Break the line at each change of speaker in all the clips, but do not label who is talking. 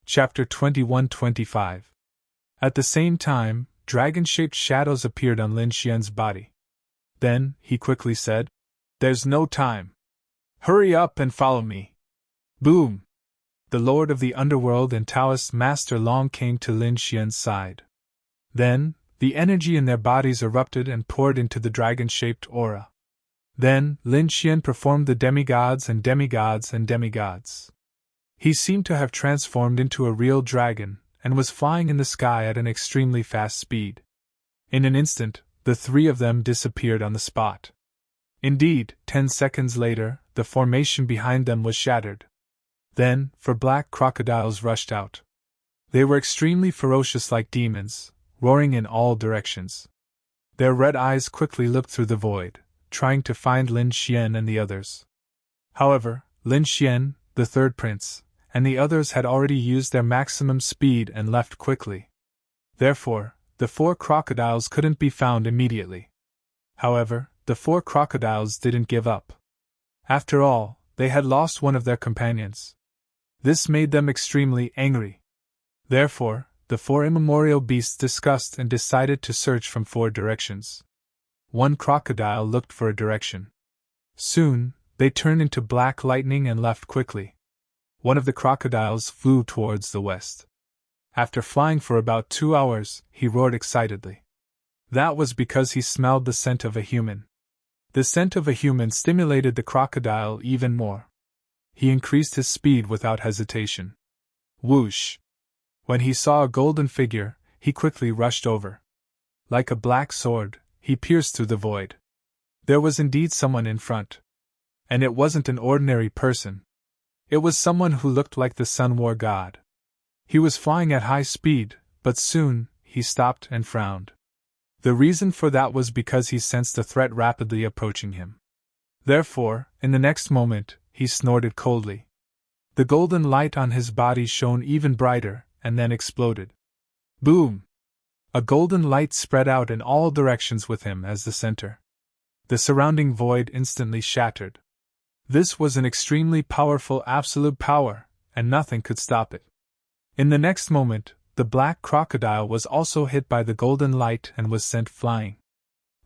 Chapter 21-25. At the same time, dragon-shaped shadows appeared on Lin Xian's body. Then, he quickly said, "There's no time. Hurry up and follow me." Boom! The Lord of the Underworld and Taoist Master Long came to Lin Xian's side. Then, the energy in their bodies erupted and poured into the dragon-shaped aura. Then, Lin Xian performed the demigods and demigods and demigods. He seemed to have transformed into a real dragon, and was flying in the sky at an extremely fast speed. In an instant, the three of them disappeared on the spot. Indeed, 10 seconds later, the formation behind them was shattered. Then, 4 black crocodiles rushed out. They were extremely ferocious like demons, roaring in all directions. Their red eyes quickly looked through the void, trying to find Lin Xian and the others. However, Lin Xian, the third prince, and the others had already used their maximum speed and left quickly. Therefore, the 4 crocodiles couldn't be found immediately. However, the 4 crocodiles didn't give up. After all, they had lost one of their companions. This made them extremely angry. Therefore, the 4 immemorial beasts discussed and decided to search from 4 directions. One crocodile looked for a direction. Soon, they turned into black lightning and left quickly. One of the crocodiles flew towards the west. After flying for about 2 hours, he roared excitedly. That was because he smelled the scent of a human. The scent of a human stimulated the crocodile even more. He increased his speed without hesitation. Whoosh! When he saw a golden figure, he quickly rushed over. Like a black sword, he pierced through the void. There was indeed someone in front. And it wasn't an ordinary person. It was someone who looked like the Sun War god. He was flying at high speed, but soon, he stopped and frowned. The reason for that was because he sensed a threat rapidly approaching him. Therefore, in the next moment, he snorted coldly. The golden light on his body shone even brighter, and then exploded. Boom! A golden light spread out in all directions with him as the center. The surrounding void instantly shattered. This was an extremely powerful absolute power, and nothing could stop it. In the next moment, the black crocodile was also hit by the golden light and was sent flying.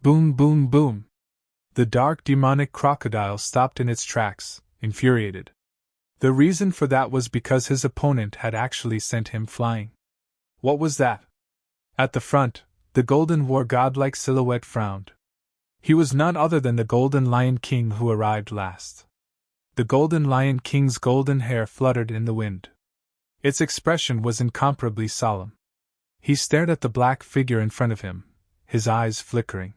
Boom, boom, boom! The dark demonic crocodile stopped in its tracks, infuriated. The reason for that was because his opponent had actually sent him flying. What was that? At the front, the golden war godlike silhouette frowned. He was none other than the Golden Lion King who arrived last. The Golden Lion King's golden hair fluttered in the wind. Its expression was incomparably solemn. He stared at the black figure in front of him, his eyes flickering.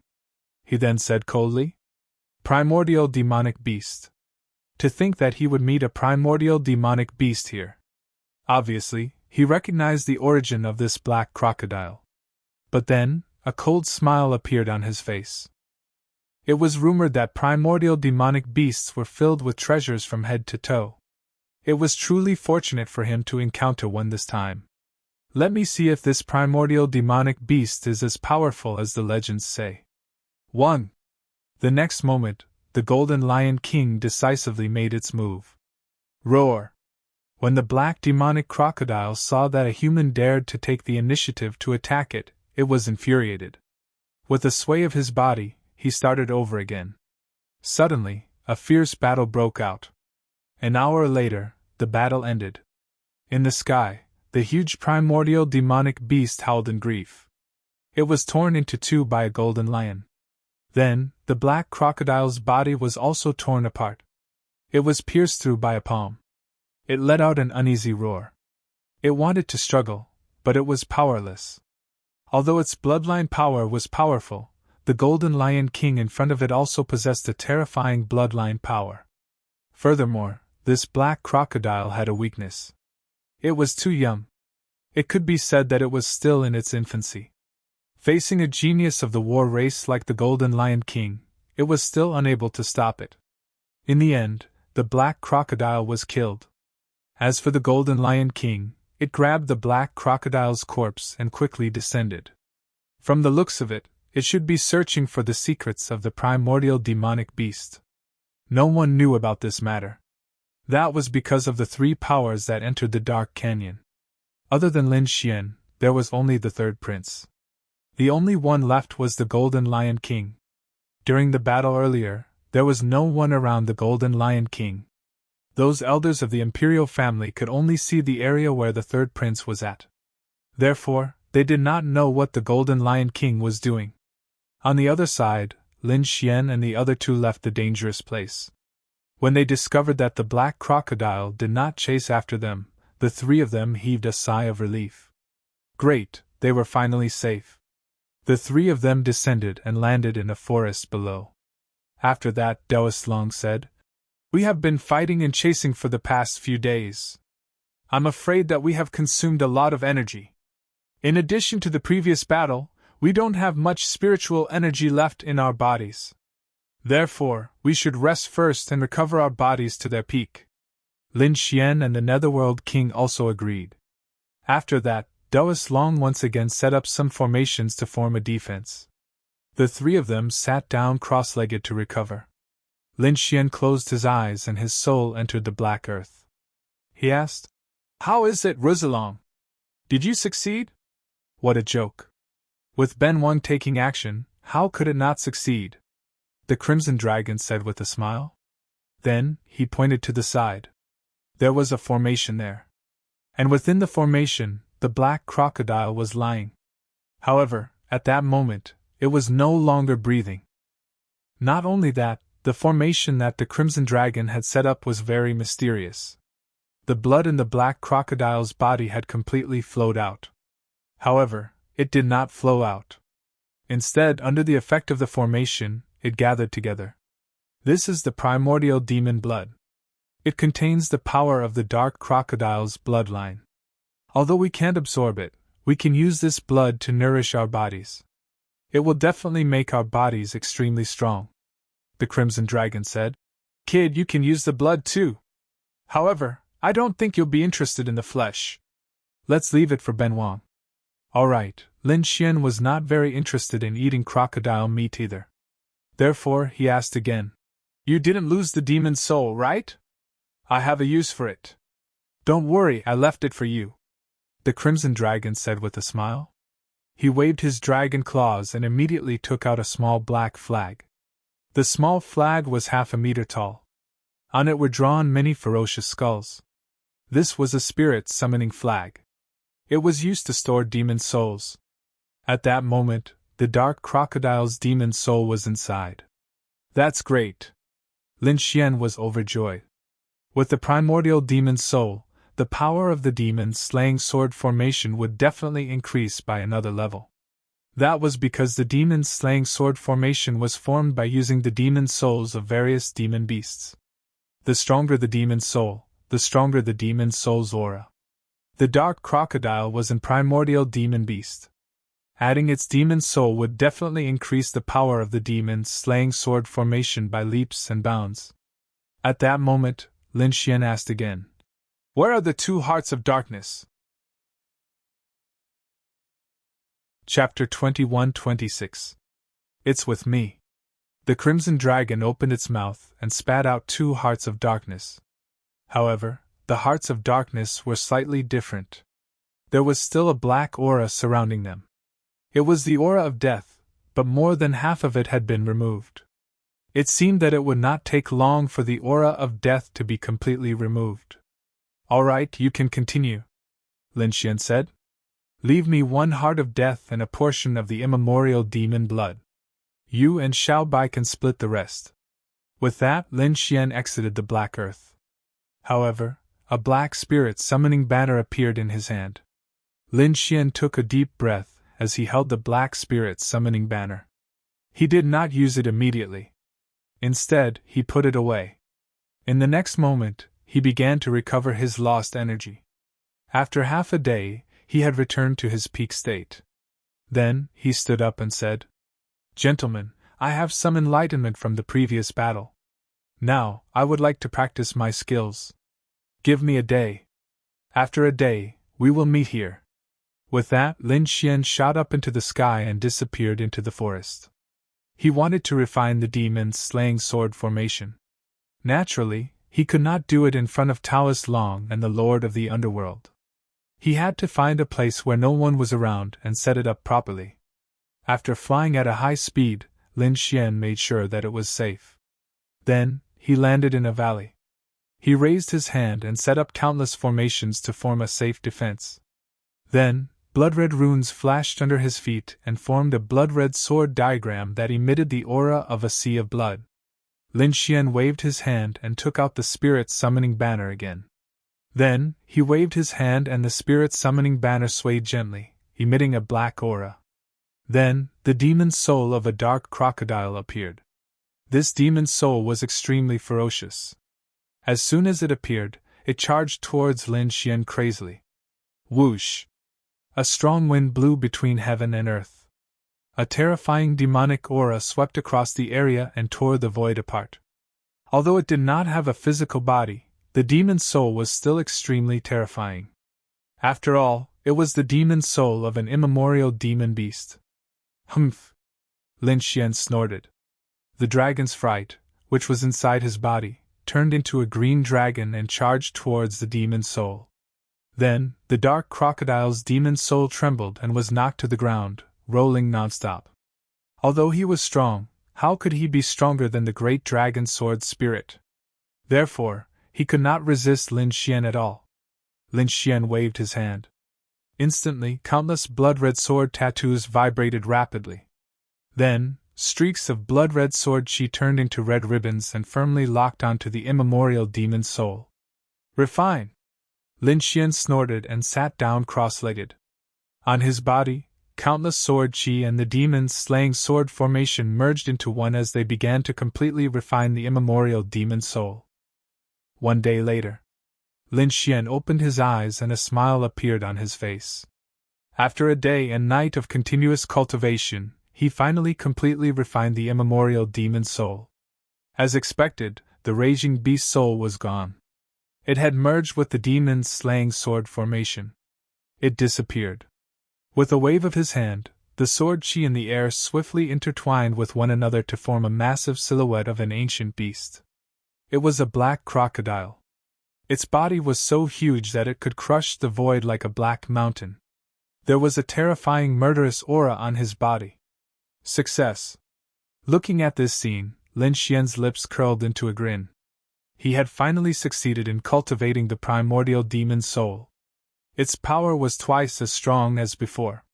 He then said coldly, "Primordial demonic beast." To think that he would meet a primordial demonic beast here. Obviously, he recognized the origin of this black crocodile. But then, a cold smile appeared on his face. It was rumored that primordial demonic beasts were filled with treasures from head to toe. It was truly fortunate for him to encounter one this time. Let me see if this primordial demonic beast is as powerful as the legends say. 1. The next moment, the Golden Lion King decisively made its move. Roar! When the black demonic crocodile saw that a human dared to take the initiative to attack it, it was infuriated. With a sway of his body, he started over again. Suddenly, a fierce battle broke out. An hour later, the battle ended. In the sky, the huge primordial demonic beast howled in grief. It was torn into 2 by a golden lion. Then, the black crocodile's body was also torn apart. It was pierced through by a palm. It let out an uneasy roar. It wanted to struggle, but it was powerless. Although its bloodline power was powerful, the Golden Lion King in front of it also possessed a terrifying bloodline power. Furthermore, this black crocodile had a weakness. It was too young. It could be said that it was still in its infancy. Facing a genius of the war race like the Golden Lion King, it was still unable to stop it. In the end, the black crocodile was killed. As for the Golden Lion King, it grabbed the black crocodile's corpse and quickly descended. From the looks of it, it should be searching for the secrets of the primordial demonic beast. No one knew about this matter. That was because of the 3 powers that entered the dark canyon. Other than Lin Xian, there was only the third prince. The only one left was the Golden Lion King. During the battle earlier, there was no one around the Golden Lion King. Those elders of the imperial family could only see the area where the third prince was at. Therefore, they did not know what the Golden Lion King was doing. On the other side, Lin Xian and the other two left the dangerous place. When they discovered that the black crocodile did not chase after them, the three of them heaved a sigh of relief. Great, they were finally safe. The three of them descended and landed in a forest below. After that, Daoist Long said, "We have been fighting and chasing for the past few days. I'm afraid that we have consumed a lot of energy. In addition to the previous battle, we don't have much spiritual energy left in our bodies. Therefore, we should rest first and recover our bodies to their peak." Lin Xian and the Netherworld King also agreed. After that, Daoist Long once again set up some formations to form a defense. The three of them sat down cross-legged to recover. Lin Xian closed his eyes and his soul entered the black earth. He asked, "How is it, Rosalong? Did you succeed?" What a joke. With Ben Wang taking action, how could it not succeed? The Crimson Dragon said with a smile. Then, he pointed to the side. There was a formation there. And within the formation, the black crocodile was lying. However, at that moment, it was no longer breathing. Not only that, the formation that the Crimson Dragon had set up was very mysterious. The blood in the black crocodile's body had completely flowed out. However, it did not flow out. Instead, under the effect of the formation, it gathered together. This is the primordial demon blood. It contains the power of the dark crocodile's bloodline. Although we can't absorb it, we can use this blood to nourish our bodies. It will definitely make our bodies extremely strong. The Crimson Dragon said, "Kid, you can use the blood too. However, I don't think you'll be interested in the flesh. Let's leave it for Ben Wang." Alright, Lin Xian was not very interested in eating crocodile meat either. Therefore, he asked again, "You didn't lose the demon's soul, right? I have a use for it. Don't worry, I left it for you," the Crimson Dragon said with a smile. He waved his dragon claws and immediately took out a small black flag. The small flag was 1/2 meter tall. On it were drawn many ferocious skulls. This was a spirit summoning flag. It was used to store demon souls. At that moment, the dark crocodile's demon soul was inside. That's great. Lin Xian was overjoyed. With the primordial demon soul, the power of the demon slaying sword formation would definitely increase by another level. That was because the demon slaying sword formation was formed by using the demon souls of various demon beasts. The stronger the demon soul, the stronger the demon soul's aura. The dark crocodile was an primordial demon beast. Adding its demon soul would definitely increase the power of the demon slaying sword formation by leaps and bounds. At that moment, Lin Xian asked again, "Where are the 2 hearts of darkness?" Chapter 21-26. It's with me. The Crimson Dragon opened its mouth and spat out 2 hearts of darkness. However, the hearts of darkness were slightly different. There was still a black aura surrounding them. It was the aura of death, but more than half of it had been removed. It seemed that it would not take long for the aura of death to be completely removed. "Alright, you can continue," Lin Xian said. "Leave me 1 heart of death and a portion of the immemorial demon blood. You and Xiao Bai can split the rest." With that, Lin Xian exited the black earth. However, a black spirit summoning banner appeared in his hand. Lin Xian took a deep breath as he held the black spirit summoning banner. He did not use it immediately. Instead, he put it away. In the next moment, he began to recover his lost energy. After half a day, he had returned to his peak state. Then, he stood up and said, "Gentlemen, I have some enlightenment from the previous battle. Now, I would like to practice my skills. Give me a day. After a day, we will meet here." With that, Lin Xian shot up into the sky and disappeared into the forest. He wanted to refine the demon's slaying sword formation. Naturally, he could not do it in front of Taoist Long and the Lord of the Underworld. He had to find a place where no one was around and set it up properly. After flying at a high speed, Lin Xian made sure that it was safe. Then, he landed in a valley. He raised his hand and set up countless formations to form a safe defense. Then, blood-red runes flashed under his feet and formed a blood-red sword diagram that emitted the aura of a sea of blood. Lin Xian waved his hand and took out the spirit summoning banner again. Then, he waved his hand and the spirit summoning banner swayed gently, emitting a black aura. Then, the demon soul of a dark crocodile appeared. This demon soul was extremely ferocious. As soon as it appeared, it charged towards Lin Xian crazily. Whoosh! A strong wind blew between heaven and earth. A terrifying demonic aura swept across the area and tore the void apart. Although it did not have a physical body, the demon soul was still extremely terrifying. After all, it was the demon soul of an immemorial demon beast. Humph! Lin Xian snorted. The dragon's fright, which was inside his body, turned into a green dragon and charged towards the demon soul. Then, the dark crocodile's demon soul trembled and was knocked to the ground, rolling nonstop. Although he was strong, how could he be stronger than the great dragon sword spirit? Therefore, he could not resist Lin Xian at all. Lin Xian waved his hand. Instantly, countless blood-red sword tattoos vibrated rapidly. Then, streaks of blood-red sword chi turned into red ribbons and firmly locked onto the immemorial demon soul. Refine! Lin Xian snorted and sat down cross-legged. On his body, countless sword chi and the demon's slaying sword formation merged into one as they began to completely refine the immemorial demon soul. One day later, Lin Xian opened his eyes and a smile appeared on his face. After a day and night of continuous cultivation, he finally completely refined the immemorial demon soul. As expected, the raging beast soul was gone. It had merged with the demon's slaying sword formation. It disappeared. With a wave of his hand, the sword chi in the air swiftly intertwined with one another to form a massive silhouette of an ancient beast. It was a black crocodile. Its body was so huge that it could crush the void like a black mountain. There was a terrifying murderous aura on his body. Success! Looking at this scene, Lin Xian's lips curled into a grin. He had finally succeeded in cultivating the primordial demon soul. Its power was twice as strong as before.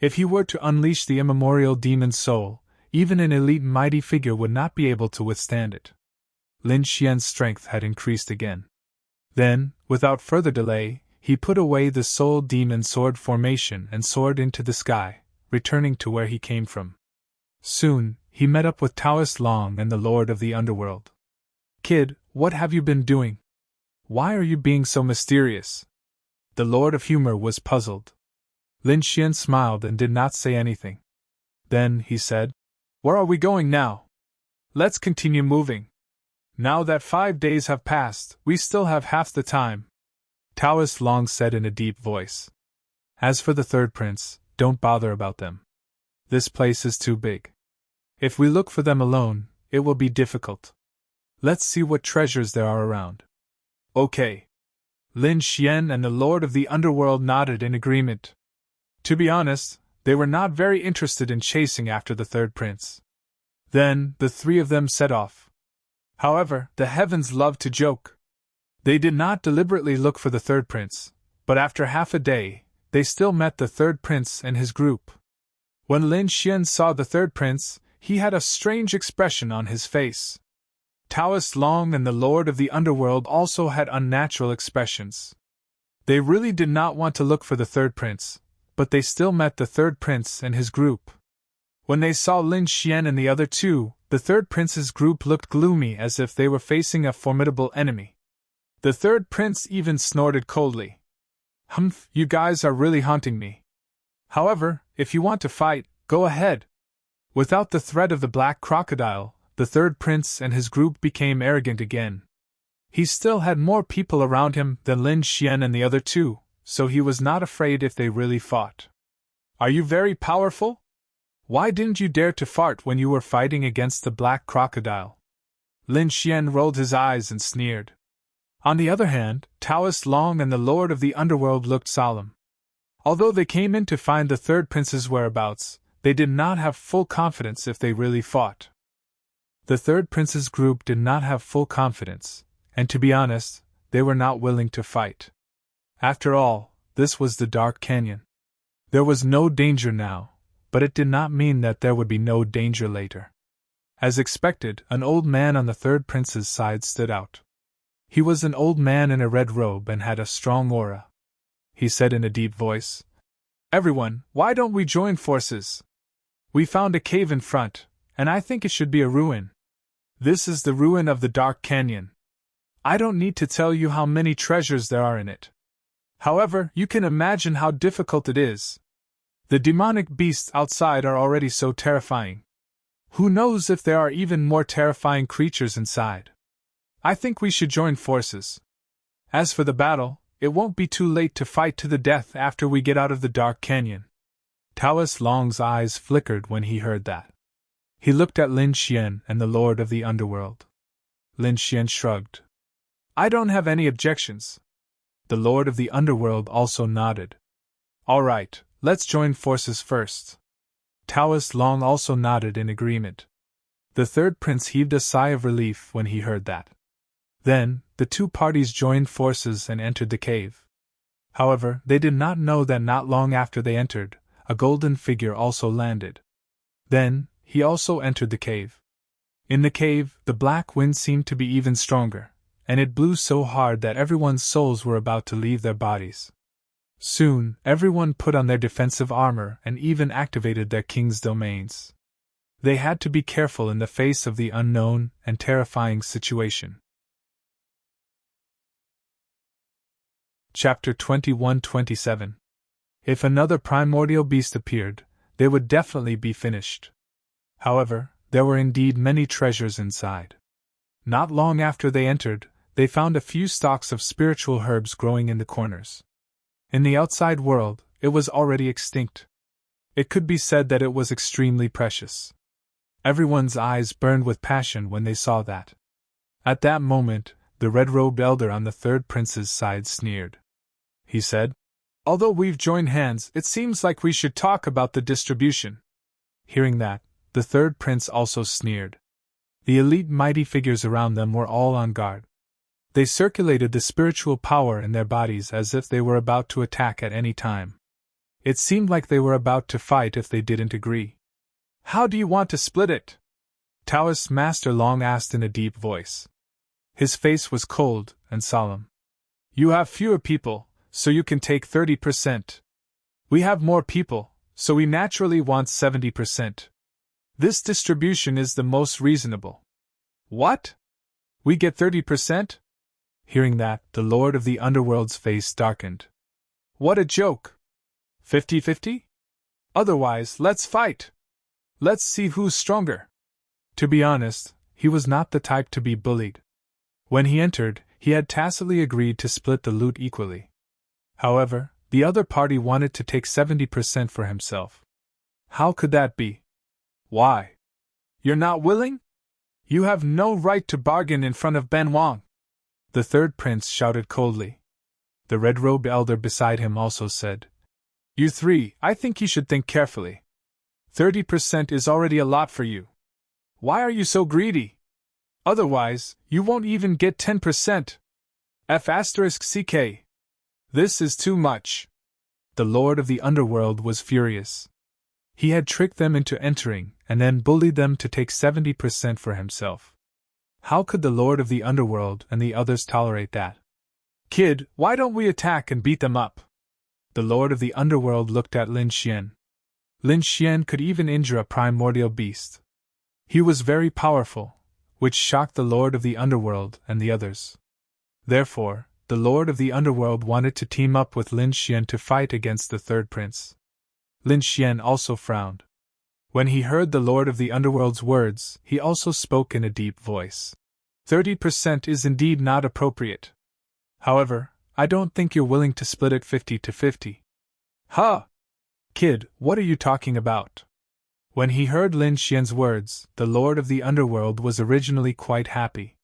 If he were to unleash the immemorial demon soul, even an elite mighty figure would not be able to withstand it. Lin Xian's strength had increased again. Then, without further delay, he put away the soul demon sword formation and soared into the sky, returning to where he came from. Soon, he met up with Taoist Long and the Lord of the Underworld. Kid, what have you been doing? Why are you being so mysterious? The Lord of Humor was puzzled. Lin Xian smiled and did not say anything. Then, he said, Where are we going now? Let's continue moving. Now that 5 days have passed, we still have half the time. Taoist Long said in a deep voice. As for the third prince, don't bother about them. This place is too big. If we look for them alone, it will be difficult. Let's see what treasures there are around. Okay. Lin Xian and the Lord of the Underworld nodded in agreement. To be honest, they were not very interested in chasing after the third prince. Then, the three of them set off. However, the heavens love to joke. They did not deliberately look for the third prince, but after half a day, they still met the third prince and his group. When Lin Xian saw the third prince, he had a strange expression on his face. Taoist Long and the Lord of the Underworld also had unnatural expressions. They really did not want to look for the third prince, but they still met the third prince and his group. When they saw Lin Xian and the other two, the third prince's group looked gloomy as if they were facing a formidable enemy. The third prince even snorted coldly. Humph, you guys are really haunting me. However, if you want to fight, go ahead. Without the threat of the black crocodile, the third prince and his group became arrogant again. He still had more people around him than Lin Xian and the other two, so he was not afraid if they really fought. Are you very powerful? Why didn't you dare to fart when you were fighting against the black crocodile? Lin Xian rolled his eyes and sneered. On the other hand, Taoist Long and the Lord of the Underworld looked solemn. Although they came in to find the third prince's whereabouts, they did not have full confidence if they really fought. The third prince's group did not have full confidence, and to be honest, they were not willing to fight. After all, this was the Dark Canyon. There was no danger now, but it did not mean that there would be no danger later. As expected, an old man on the third prince's side stood out. He was an old man in a red robe and had a strong aura. He said in a deep voice, "Everyone, why don't we join forces? We found a cave in front, and I think it should be a ruin. This is the ruin of the Dark Canyon. I don't need to tell you how many treasures there are in it. However, you can imagine how difficult it is. The demonic beasts outside are already so terrifying. Who knows if there are even more terrifying creatures inside? I think we should join forces. As for the battle, it won't be too late to fight to the death after we get out of the Dark Canyon." Taoist Long's eyes flickered when he heard that. He looked at Lin Xian and the Lord of the Underworld. Lin Xian shrugged. "I don't have any objections." The Lord of the Underworld also nodded. "All right, let's join forces first." Taoist Long also nodded in agreement. The third prince heaved a sigh of relief when he heard that. Then, the two parties joined forces and entered the cave. However, they did not know that not long after they entered, a golden figure also landed. Then, he also entered the cave. In the cave, the black wind seemed to be even stronger, and it blew so hard that everyone's souls were about to leave their bodies. Soon, everyone put on their defensive armor and even activated their king's domains. They had to be careful in the face of the unknown and terrifying situation. Chapter 21-27. If another primordial beast appeared, they would definitely be finished. However, there were indeed many treasures inside. Not long after they entered, they found a few stalks of spiritual herbs growing in the corners. In the outside world, it was already extinct. It could be said that it was extremely precious. Everyone's eyes burned with passion when they saw that. At that moment, the red-robed elder on the third prince's side sneered. He said, "Although we've joined hands, it seems like we should talk about the distribution." Hearing that, the third prince also sneered. The elite mighty figures around them were all on guard. They circulated the spiritual power in their bodies as if they were about to attack at any time. It seemed like they were about to fight if they didn't agree. "How do you want to split it?" Taoist Master Long asked in a deep voice. His face was cold and solemn. "You have fewer people, so you can take 30%. We have more people, so we naturally want 70%. This distribution is the most reasonable." "What? We get 30%? Hearing that, the Lord of the Underworld's face darkened. "What a joke! 50-50? Otherwise, let's fight! Let's see who's stronger." To be honest, he was not the type to be bullied. When he entered, he had tacitly agreed to split the loot equally. However, the other party wanted to take 70% for himself. How could that be? "Why? You're not willing? You have no right to bargain in front of Ben Wang," the third prince shouted coldly. The red-robed elder beside him also said, "You three, I think you should think carefully. 30% is already a lot for you. Why are you so greedy? Otherwise, you won't even get 10%. F***ck. This is too much." The Lord of the Underworld was furious. He had tricked them into entering, and then bullied them to take 70% for himself. How could the Lord of the Underworld and the others tolerate that? "Kid, why don't we attack and beat them up?" The Lord of the Underworld looked at Lin Xian. Lin Xian could even injure a primordial beast. He was very powerful, which shocked the Lord of the Underworld and the others. Therefore, the Lord of the Underworld wanted to team up with Lin Xian to fight against the third prince. Lin Xian also frowned. When he heard the Lord of the Underworld's words, he also spoke in a deep voice. 30% is indeed not appropriate. However, I don't think you're willing to split it 50-50. "Huh! Kid, what are you talking about?" When he heard Lin Xian's words, the Lord of the Underworld was originally quite happy.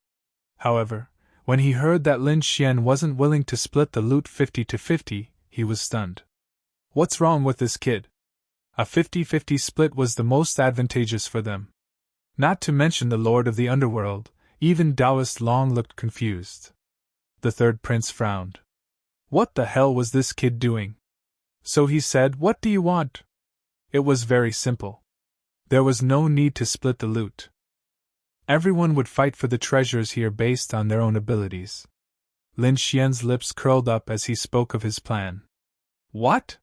However, When he heard that Lin Xian wasn't willing to split the loot 50-50, he was stunned. What's wrong with this kid? A 50-50 split was the most advantageous for them. Not to mention the Lord of the Underworld, even Taoist Long looked confused. The third prince frowned. What the hell was this kid doing? So he said, "What do you want?" It was very simple. There was no need to split the loot. Everyone would fight for the treasures here based on their own abilities. Lin Xian's lips curled up as he spoke of his plan. What?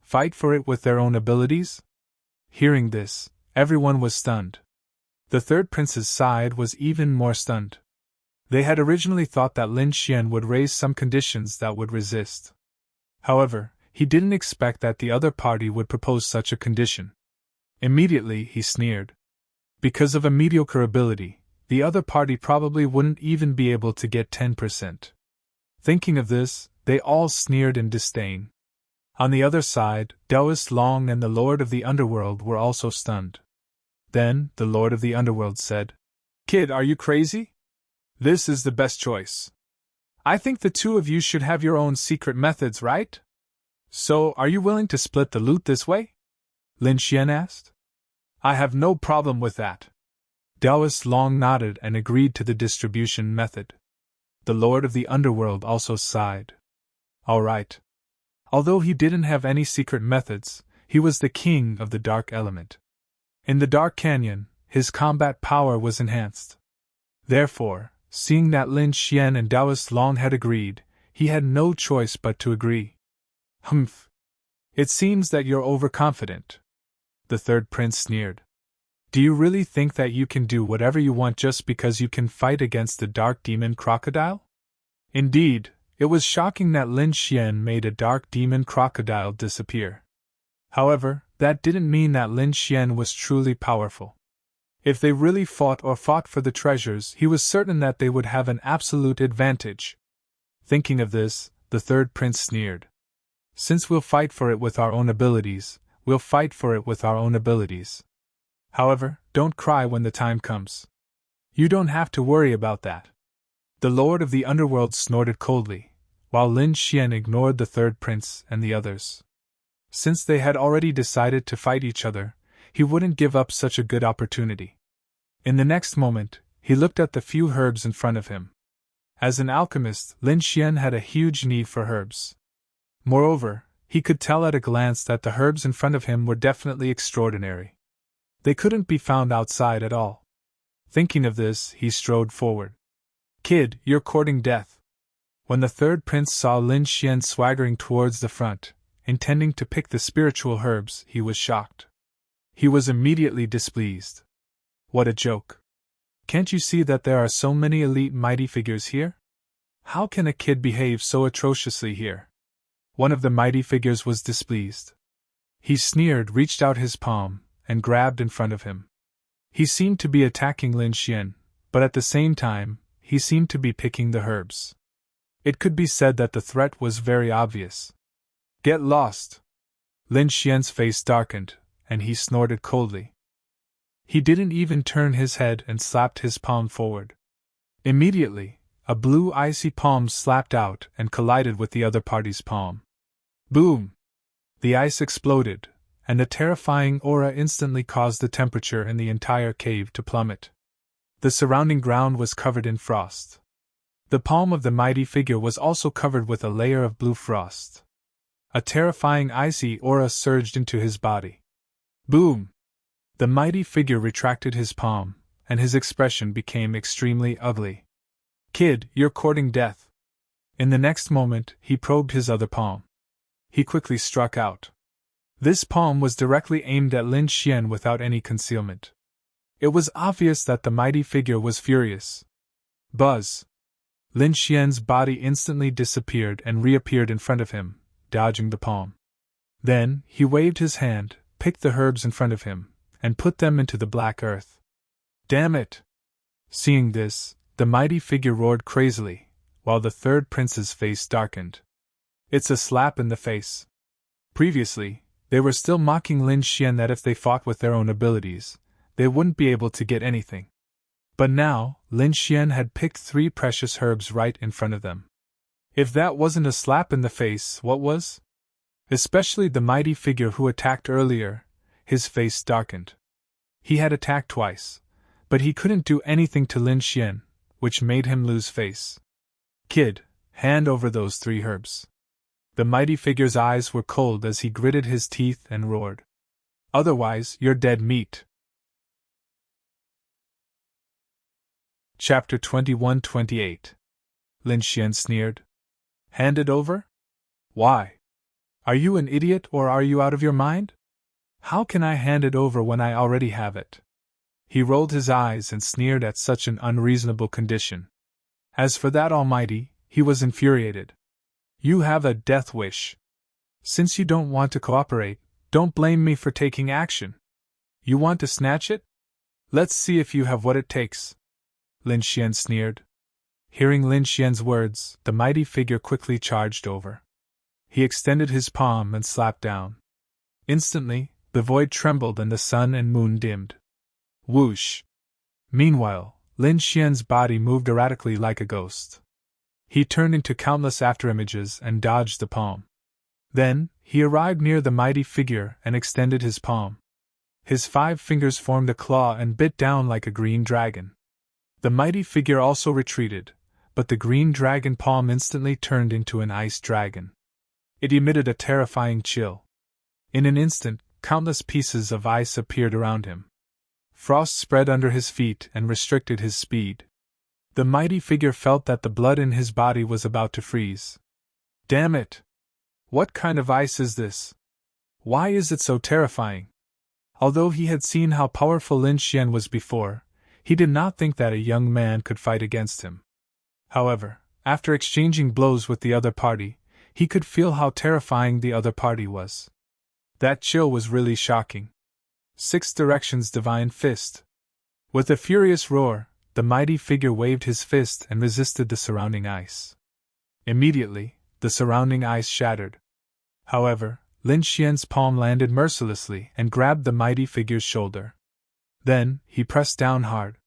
Fight for it with their own abilities? Hearing this, everyone was stunned. The third prince's side was even more stunned. They had originally thought that Lin Xian would raise some conditions that would resist. However, he didn't expect that the other party would propose such a condition. Immediately, he sneered. Because of a mediocre ability, the other party probably wouldn't even be able to get 10%. Thinking of this, they all sneered in disdain. On the other side, Taoist Long and the Lord of the Underworld were also stunned. Then, the Lord of the Underworld said, "Kid, are you crazy? This is the best choice. I think the two of you should have your own secret methods, right? So, are you willing to split the loot this way?" Lin Xian asked. "I have no problem with that." Taoist Long nodded and agreed to the distribution method. The Lord of the Underworld also sighed. All right. Although he didn't have any secret methods, he was the king of the dark element. In the Dark Canyon, his combat power was enhanced. Therefore, seeing that Lin Xian and Taoist Long had agreed, he had no choice but to agree. Humph. It seems that you're overconfident. The third prince sneered. Do you really think that you can do whatever you want just because you can fight against the dark demon crocodile? Indeed, it was shocking that Lin Xian made a dark demon crocodile disappear. However, that didn't mean that Lin Xian was truly powerful. If they really fought for the treasures, he was certain that they would have an absolute advantage. Thinking of this, the third prince sneered. Since we'll fight for it with our own abilities, we'll fight for it with our own abilities. However, don't cry when the time comes. You don't have to worry about that. The Lord of the Underworld snorted coldly, while Lin Xian ignored the third prince and the others. Since they had already decided to fight each other, he wouldn't give up such a good opportunity. In the next moment, he looked at the few herbs in front of him. As an alchemist, Lin Xian had a huge need for herbs. Moreover, he could tell at a glance that the herbs in front of him were definitely extraordinary. They couldn't be found outside at all. Thinking of this, he strode forward. Kid, you're courting death. When the third prince saw Lin Xian swaggering towards the front, intending to pick the spiritual herbs, he was shocked. He was immediately displeased. What a joke. Can't you see that there are so many elite mighty figures here? How can a kid behave so atrociously here? One of the mighty figures was displeased. He sneered, reached out his palm, and grabbed in front of him. He seemed to be attacking Lin Xian, but at the same time, he seemed to be picking the herbs. It could be said that the threat was very obvious. Get lost! Lin Xian's face darkened, and he snorted coldly. He didn't even turn his head and slapped his palm forward. Immediately, a blue icy palm slapped out and collided with the other party's palm. Boom! The ice exploded, and a terrifying aura instantly caused the temperature in the entire cave to plummet. The surrounding ground was covered in frost. The palm of the mighty figure was also covered with a layer of blue frost. A terrifying icy aura surged into his body. Boom! The mighty figure retracted his palm, and his expression became extremely ugly. Kid, you're courting death. In the next moment, he probed his other palm. He quickly struck out. This palm was directly aimed at Lin Xian without any concealment. It was obvious that the mighty figure was furious. Buzz! Lin Xian's body instantly disappeared and reappeared in front of him, dodging the palm. Then, he waved his hand, picked the herbs in front of him, and put them into the black earth. Damn it! Seeing this, the mighty figure roared crazily, while the third prince's face darkened. It's a slap in the face. Previously, they were still mocking Lin Xian that if they fought with their own abilities, they wouldn't be able to get anything. But now, Lin Xian had picked 3 precious herbs right in front of them. If that wasn't a slap in the face, what was? Especially the mighty figure who attacked earlier, his face darkened. He had attacked twice, but he couldn't do anything to Lin Xian, which made him lose face. Kid, hand over those 3 herbs. The mighty figure's eyes were cold as he gritted his teeth and roared. Otherwise, you're dead meat. Chapter 21-28. Lin Xian sneered. Hand it over? Why? Are you an idiot or are you out of your mind? How can I hand it over when I already have it? He rolled his eyes and sneered at such an unreasonable condition. As for that Almighty, he was infuriated. You have a death wish. Since you don't want to cooperate, don't blame me for taking action. You want to snatch it? Let's see if you have what it takes. Lin Xian sneered. Hearing Lin Xian's words, the mighty figure quickly charged over. He extended his palm and slapped down. Instantly, the void trembled and the sun and moon dimmed. Whoosh! Meanwhile, Lin Xian's body moved erratically like a ghost. He turned into countless afterimages and dodged the palm. Then, he arrived near the mighty figure and extended his palm. His 5 fingers formed a claw and bit down like a green dragon. The mighty figure also retreated, but the green dragon palm instantly turned into an ice dragon. It emitted a terrifying chill. In an instant, countless pieces of ice appeared around him. Frost spread under his feet and restricted his speed. The mighty figure felt that the blood in his body was about to freeze. Damn it! What kind of ice is this? Why is it so terrifying? Although he had seen how powerful Lin Xian was before, he did not think that a young man could fight against him. However, after exchanging blows with the other party, he could feel how terrifying the other party was. That chill was really shocking. 6 directions divine fist. With a furious roar, the mighty figure waved his fist and resisted the surrounding ice. Immediately, the surrounding ice shattered. However, Lin Xian's palm landed mercilessly and grabbed the mighty figure's shoulder. Then, he pressed down hard.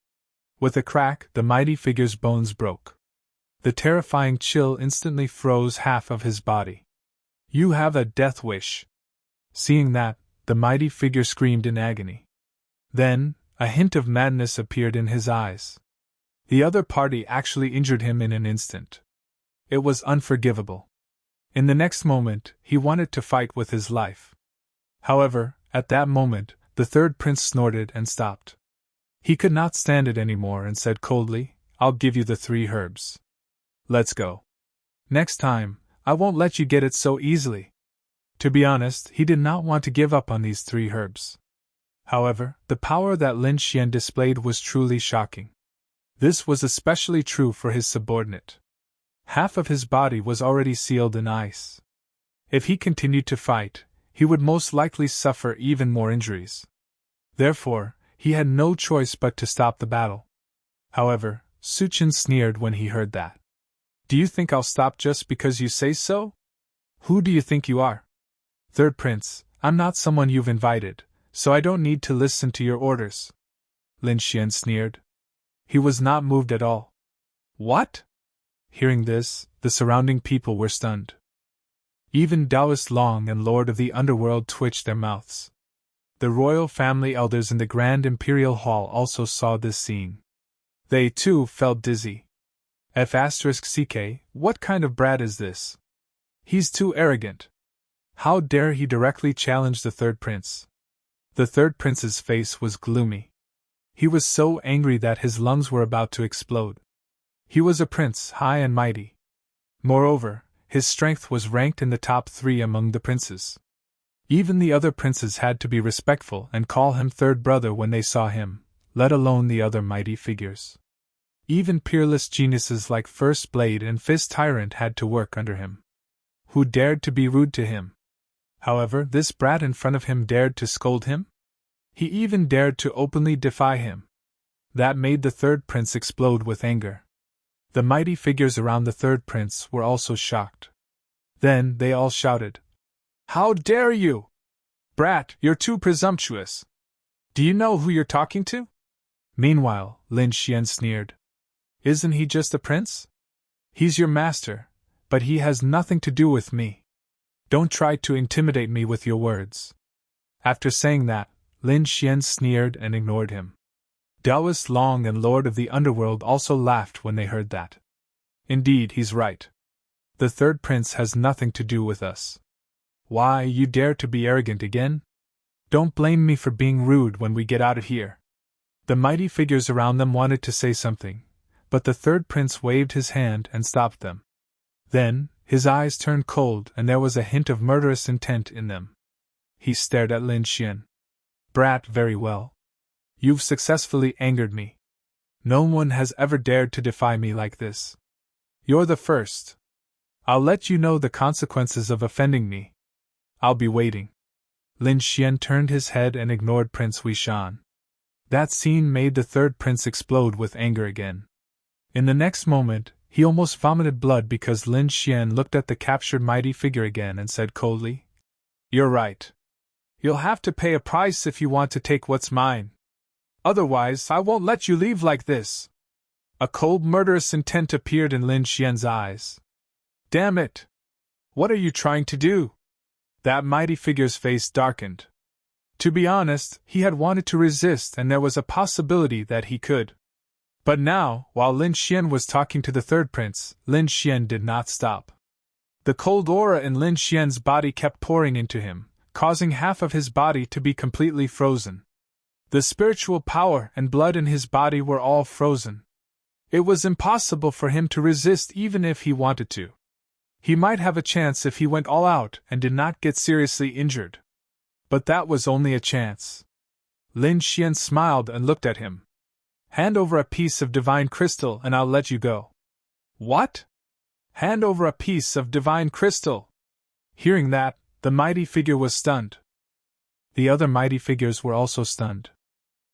With a crack, the mighty figure's bones broke. The terrifying chill instantly froze half of his body. You have a death wish. Seeing that, the mighty figure screamed in agony. Then, a hint of madness appeared in his eyes. The other party actually injured him in an instant. It was unforgivable. In the next moment, he wanted to fight with his life. However, at that moment, the 3rd prince snorted and stopped. He could not stand it anymore and said coldly, I'll give you the 3 herbs. Let's go. Next time, I won't let you get it so easily. To be honest, he did not want to give up on these 3 herbs. However, the power that Lin Xian displayed was truly shocking. This was especially true for his subordinate. Half of his body was already sealed in ice. If he continued to fight, he would most likely suffer even more injuries. Therefore, he had no choice but to stop the battle. However, Su Chen sneered when he heard that. Do you think I'll stop just because you say so? Who do you think you are? 3rd prince, I'm not someone you've invited, so I don't need to listen to your orders. Lin Xian sneered. He was not moved at all. What? Hearing this, the surrounding people were stunned. Even Taoist Long and Lord of the Underworld twitched their mouths. The royal family elders in the Grand Imperial Hall also saw this scene. They too felt dizzy. F***ck, what kind of brat is this? He's too arrogant. How dare he directly challenge the 3rd prince? The 3rd prince's face was gloomy. He was so angry that his lungs were about to explode. He was a prince, high and mighty. Moreover, his strength was ranked in the top 3 among the princes. Even the other princes had to be respectful and call him 3rd brother when they saw him, let alone the other mighty figures. Even peerless geniuses like First Blade and Fist Tyrant had to work under him. Who dared to be rude to him? However, this brat in front of him dared to scold him? He even dared to openly defy him. That made the 3rd prince explode with anger. The mighty figures around the 3rd prince were also shocked. Then they all shouted, How dare you! Brat, you're too presumptuous! Do you know who you're talking to? Meanwhile, Lin Xian sneered. Isn't he just a prince? He's your master, but he has nothing to do with me. Don't try to intimidate me with your words. After saying that, Lin Xian sneered and ignored him. Taoist Long and Lord of the Underworld also laughed when they heard that. Indeed, he's right. The third prince has nothing to do with us. Why, you dare to be arrogant again? Don't blame me for being rude when we get out of here. The mighty figures around them wanted to say something, but the third prince waved his hand and stopped them. Then, his eyes turned cold and there was a hint of murderous intent in them. He stared at Lin Xian. Brat, very well. You've successfully angered me. No one has ever dared to defy me like this. You're the first. I'll let you know the consequences of offending me. I'll be waiting. Lin Xian turned his head and ignored Prince Wishan. That scene made the third prince explode with anger again. In the next moment, he almost vomited blood because Lin Xian looked at the captured mighty figure again and said coldly, You're right. You'll have to pay a price if you want to take what's mine. Otherwise, I won't let you leave like this. A cold, murderous intent appeared in Lin Xian's eyes. Damn it! What are you trying to do? That mighty figure's face darkened. To be honest, he had wanted to resist and there was a possibility that he could. But now, while Lin Xian was talking to the third prince, Lin Xian did not stop. The cold aura in Lin Xian's body kept pouring into him, causing half of his body to be completely frozen. The spiritual power and blood in his body were all frozen. It was impossible for him to resist even if he wanted to. He might have a chance if he went all out and did not get seriously injured. But that was only a chance. Lin Xian smiled and looked at him. Hand over a piece of divine crystal and I'll let you go. What? Hand over a piece of divine crystal. Hearing that, the mighty figure was stunned. The other mighty figures were also stunned.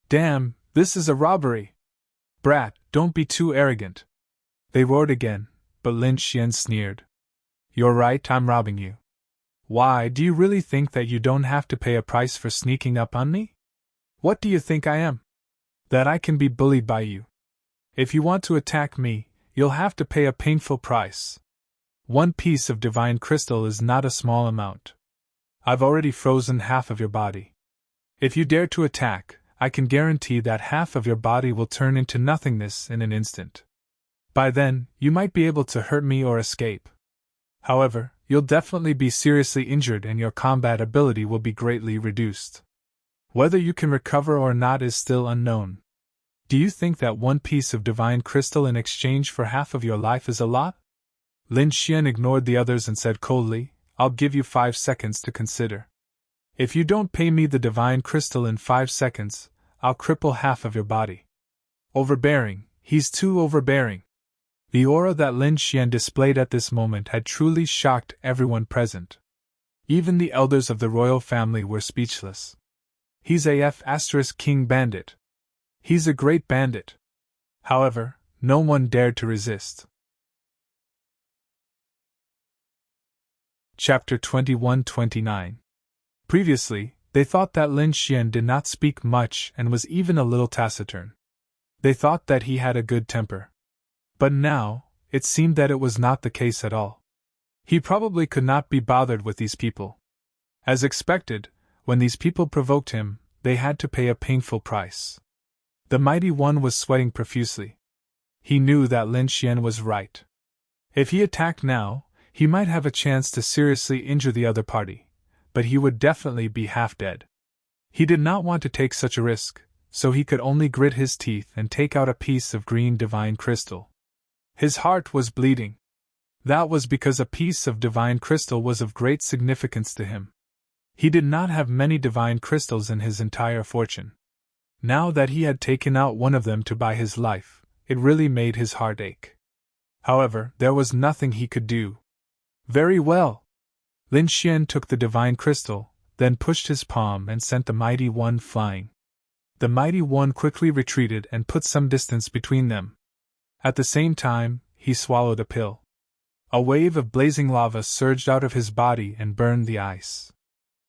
Damn, this is a robbery. Brat, don't be too arrogant. They roared again, but Lin Xian sneered. You're right, I'm robbing you. Why, do you really think that you don't have to pay a price for sneaking up on me? What do you think I am? That I can be bullied by you. If you want to attack me, you'll have to pay a painful price. One piece of divine crystal is not a small amount. I've already frozen half of your body. If you dare to attack, I can guarantee that half of your body will turn into nothingness in an instant. By then, you might be able to hurt me or escape. However, you'll definitely be seriously injured and your combat ability will be greatly reduced. Whether you can recover or not is still unknown. Do you think that one piece of divine crystal in exchange for half of your life is a lot? Lin Xian ignored the others and said coldly, I'll give you 5 seconds to consider. If you don't pay me the divine crystal in 5 seconds, I'll cripple half of your body. Overbearing, he's too overbearing. The aura that Lin Xian displayed at this moment had truly shocked everyone present. Even the elders of the royal family were speechless. He's a *king bandit. He's a great bandit. However, no one dared to resist. Chapter 21-29. Previously, they thought that Lin Xian did not speak much and was even a little taciturn. They thought that he had a good temper. But now, it seemed that it was not the case at all. He probably could not be bothered with these people. As expected, when these people provoked him, they had to pay a painful price. The mighty one was sweating profusely. He knew that Lin Xian was right. If he attacked now, he might have a chance to seriously injure the other party, but he would definitely be half dead. He did not want to take such a risk, so he could only grit his teeth and take out a piece of green divine crystal. His heart was bleeding. That was because a piece of divine crystal was of great significance to him. He did not have many divine crystals in his entire fortune. Now that he had taken out one of them to buy his life, it really made his heart ache. However, there was nothing he could do. Very well. Lin Xian took the divine crystal, then pushed his palm and sent the mighty one flying. The mighty one quickly retreated and put some distance between them. At the same time, he swallowed a pill. A wave of blazing lava surged out of his body and burned the ice.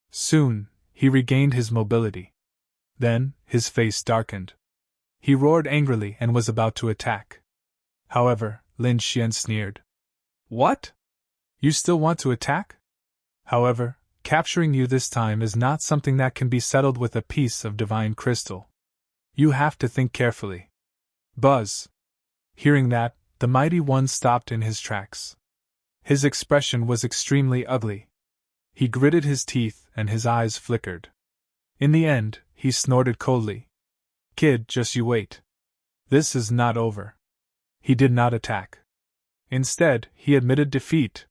Soon, he regained his mobility. Then, his face darkened. He roared angrily and was about to attack. However, Lin Xian sneered. What? You still want to attack? However, capturing you this time is not something that can be settled with a piece of divine crystal. You have to think carefully. Buzz! Hearing that, the mighty one stopped in his tracks. His expression was extremely ugly. He gritted his teeth and his eyes flickered. In the end, he snorted coldly. Kid, just you wait. This is not over. He did not attack. Instead, he admitted defeat.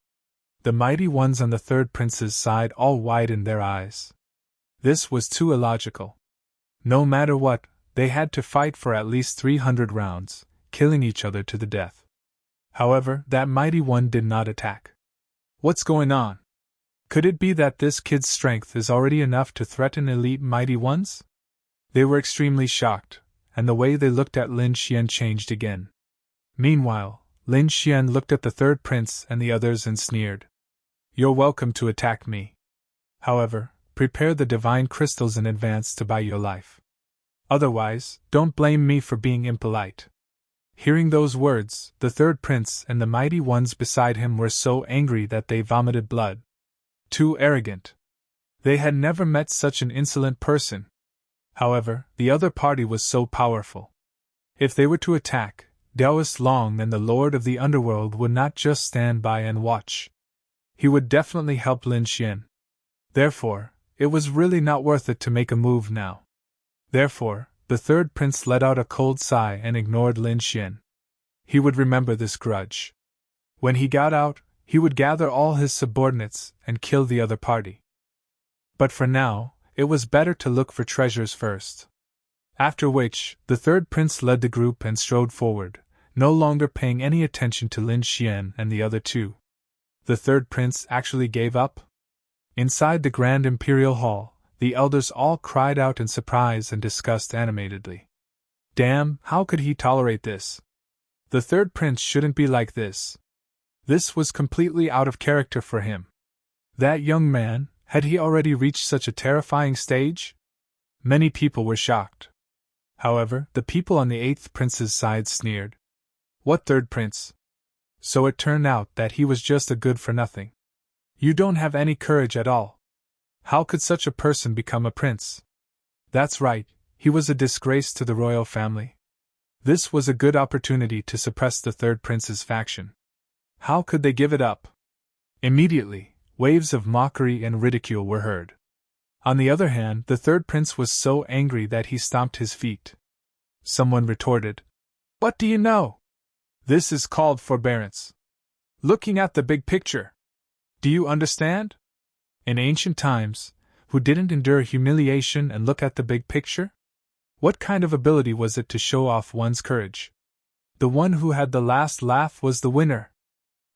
The mighty ones on the third prince's side all widened their eyes. This was too illogical. No matter what, they had to fight for at least 300 rounds, killing each other to the death. However, that mighty one did not attack. What's going on? Could it be that this kid's strength is already enough to threaten elite mighty ones? They were extremely shocked, and the way they looked at Lin Xian changed again. Meanwhile, Lin Xian looked at the third prince and the others and sneered. You're welcome to attack me. However, prepare the divine crystals in advance to buy your life. Otherwise, don't blame me for being impolite. Hearing those words, the third prince and the mighty ones beside him were so angry that they vomited blood. Too arrogant. They had never met such an insolent person. However, the other party was so powerful. If they were to attack, Taoist Long and the Lord of the Underworld would not just stand by and watch. He would definitely help Lin Xian. Therefore, it was really not worth it to make a move now. Therefore, the third prince let out a cold sigh and ignored Lin Xian. He would remember this grudge. When he got out, he would gather all his subordinates and kill the other party. But for now, it was better to look for treasures first. After which, the third prince led the group and strode forward, no longer paying any attention to Lin Xian and the other two. The third prince actually gave up? Inside the Grand Imperial Hall, the elders all cried out in surprise and disgust animatedly. Damn, how could he tolerate this? The third prince shouldn't be like this. This was completely out of character for him. That young man, had he already reached such a terrifying stage? Many people were shocked. However, the people on the eighth prince's side sneered. What third prince? So it turned out that he was just a good-for-nothing. You don't have any courage at all. How could such a person become a prince? That's right, he was a disgrace to the royal family. This was a good opportunity to suppress the third prince's faction. How could they give it up? Immediately, waves of mockery and ridicule were heard. On the other hand, the third prince was so angry that he stomped his feet. Someone retorted, What do you know? This is called forbearance. Looking at the big picture. Do you understand? In ancient times, who didn't endure humiliation and look at the big picture? What kind of ability was it to show off one's courage? The one who had the last laugh was the winner.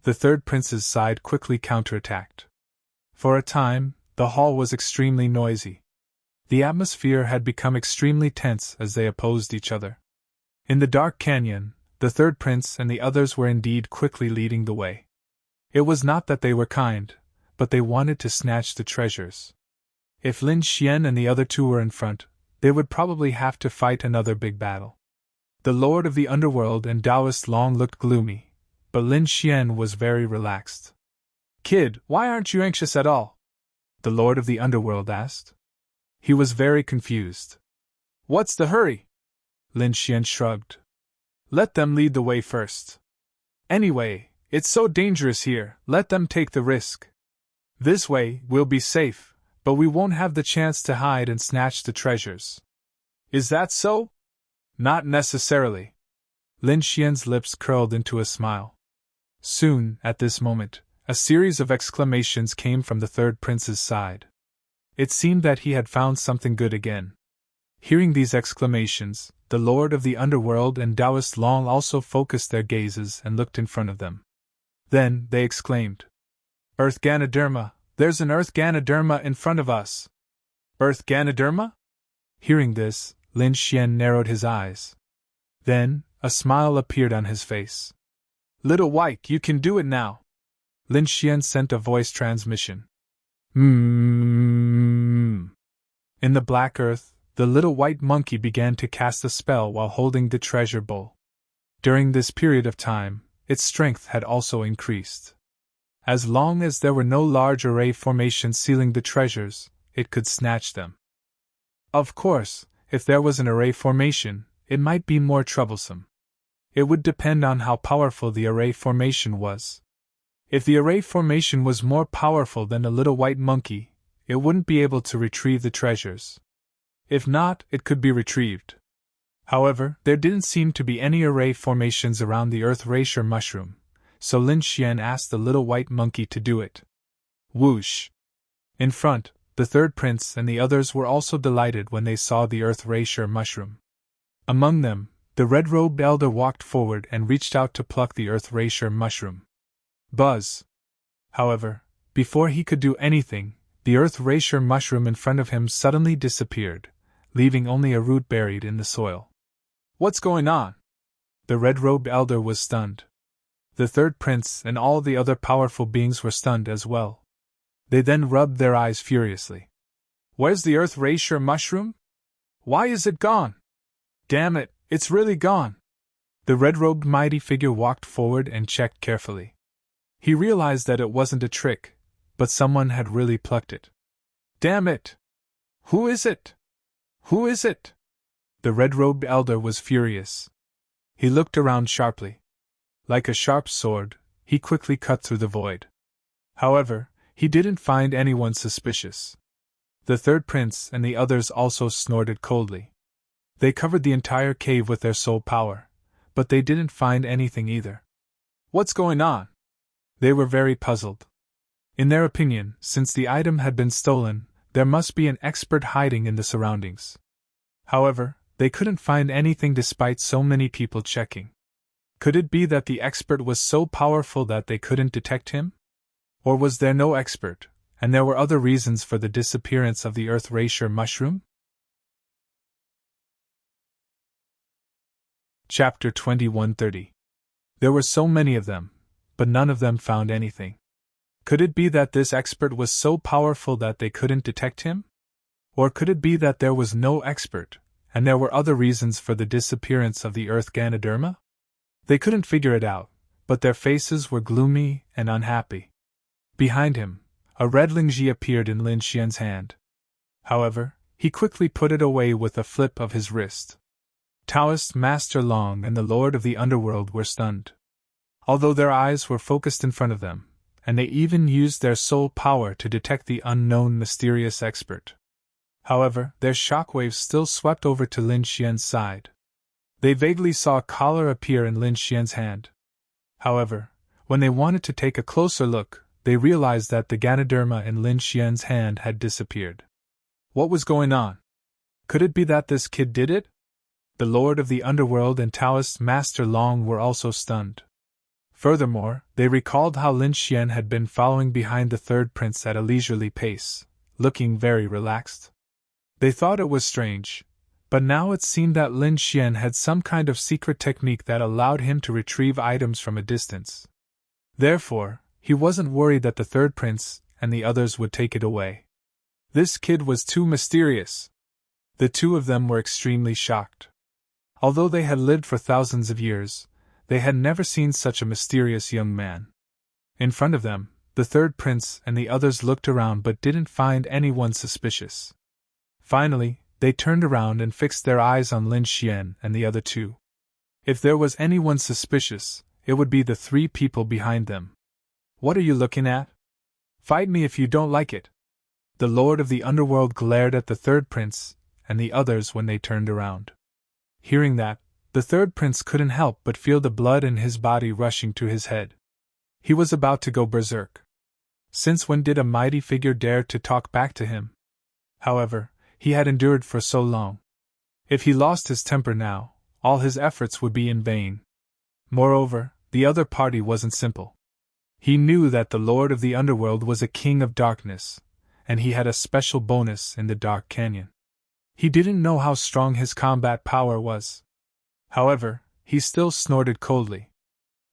The third prince's side quickly counterattacked. For a time, the hall was extremely noisy. The atmosphere had become extremely tense as they opposed each other. In the dark canyon, the third prince and the others were indeed quickly leading the way. It was not that they were kind, but they wanted to snatch the treasures. If Lin Xian and the other two were in front, they would probably have to fight another big battle. The Lord of the Underworld and Taoist Long looked gloomy, but Lin Xian was very relaxed. Kid, why aren't you anxious at all? The Lord of the Underworld asked. He was very confused. What's the hurry? Lin Xian shrugged. Let them lead the way first. Anyway, it's so dangerous here, let them take the risk. This way, we'll be safe, but we won't have the chance to hide and snatch the treasures. Is that so? Not necessarily. Lin Xian's lips curled into a smile. Soon, at this moment, a series of exclamations came from the third prince's side. It seemed that he had found something good again. Hearing these exclamations, the Lord of the Underworld and Taoist Long also focused their gazes and looked in front of them. Then, they exclaimed, Earth Ganoderma, there's an Earth Ganoderma in front of us. Earth Ganoderma? Hearing this, Lin Xian narrowed his eyes. Then, a smile appeared on his face. Little White, you can do it now. Lin Xian sent a voice transmission. In the black earth, the little white monkey began to cast a spell while holding the treasure bowl. During this period of time, its strength had also increased. As long as there were no large array formations sealing the treasures, it could snatch them. Of course, if there was an array formation, it might be more troublesome. It would depend on how powerful the array formation was. If the array formation was more powerful than the little white monkey, it wouldn't be able to retrieve the treasures. If not, it could be retrieved. However, there didn't seem to be any array formations around the earth racer mushroom, so Lin Xian asked the little white monkey to do it. Whoosh! In front, the third prince and the others were also delighted when they saw the earth racer mushroom. Among them, the red-robed elder walked forward and reached out to pluck the earth racer mushroom. Buzz! However, before he could do anything, the earth racer mushroom in front of him suddenly disappeared, leaving only a root buried in the soil. What's going on? The red-robed elder was stunned. The third prince and all the other powerful beings were stunned as well. They then rubbed their eyes furiously. Where's the earth racer mushroom? Why is it gone? Damn it, it's really gone! The red-robed mighty figure walked forward and checked carefully. He realized that it wasn't a trick, but someone had really plucked it. Damn it! Who is it? Who is it? The red-robed elder was furious. He looked around sharply. Like a sharp sword, he quickly cut through the void. However, he didn't find anyone suspicious. The third prince and the others also snorted coldly. They covered the entire cave with their soul power, but they didn't find anything either. What's going on? They were very puzzled. In their opinion, since the item had been stolen, there must be an expert hiding in the surroundings. However, they couldn't find anything despite so many people checking. Could it be that the expert was so powerful that they couldn't detect him? Or was there no expert, and there were other reasons for the disappearance of the earth racer mushroom? Chapter 2130. There were so many of them, but none of them found anything. Could it be that this expert was so powerful that they couldn't detect him? Or could it be that there was no expert, and there were other reasons for the disappearance of the earth Ganoderma? They couldn't figure it out, but their faces were gloomy and unhappy. Behind him, a red lingji appeared in Lin Xian's hand. However, he quickly put it away with a flip of his wrist. Taoist Master Long and the Lord of the Underworld were stunned. Although their eyes were focused in front of them, and they even used their soul power to detect the unknown mysterious expert. However, their shockwaves still swept over to Lin Xian's side. They vaguely saw a collar appear in Lin Xian's hand. However, when they wanted to take a closer look, they realized that the Ganoderma in Lin Xian's hand had disappeared. What was going on? Could it be that this kid did it? The Lord of the Underworld and Taoist Master Long were also stunned. Furthermore, they recalled how Lin Xian had been following behind the third prince at a leisurely pace, looking very relaxed. They thought it was strange, but now it seemed that Lin Xian had some kind of secret technique that allowed him to retrieve items from a distance. Therefore, he wasn't worried that the third prince and the others would take it away. This kid was too mysterious. The two of them were extremely shocked. Although they had lived for thousands of years, they had never seen such a mysterious young man. In front of them, the third prince and the others looked around but didn't find anyone suspicious. Finally, they turned around and fixed their eyes on Lin Xian and the other two. If there was anyone suspicious, it would be the three people behind them. What are you looking at? Fight me if you don't like it. The Lord of the Underworld glared at the third prince and the others when they turned around. Hearing that, the third prince couldn't help but feel the blood in his body rushing to his head. He was about to go berserk. Since when did a mighty figure dare to talk back to him? However, he had endured for so long. If he lost his temper now, all his efforts would be in vain. Moreover, the other party wasn't simple. He knew that the Lord of the Underworld was a king of darkness, and he had a special bonus in the Dark Canyon. He didn't know how strong his combat power was. However, he still snorted coldly.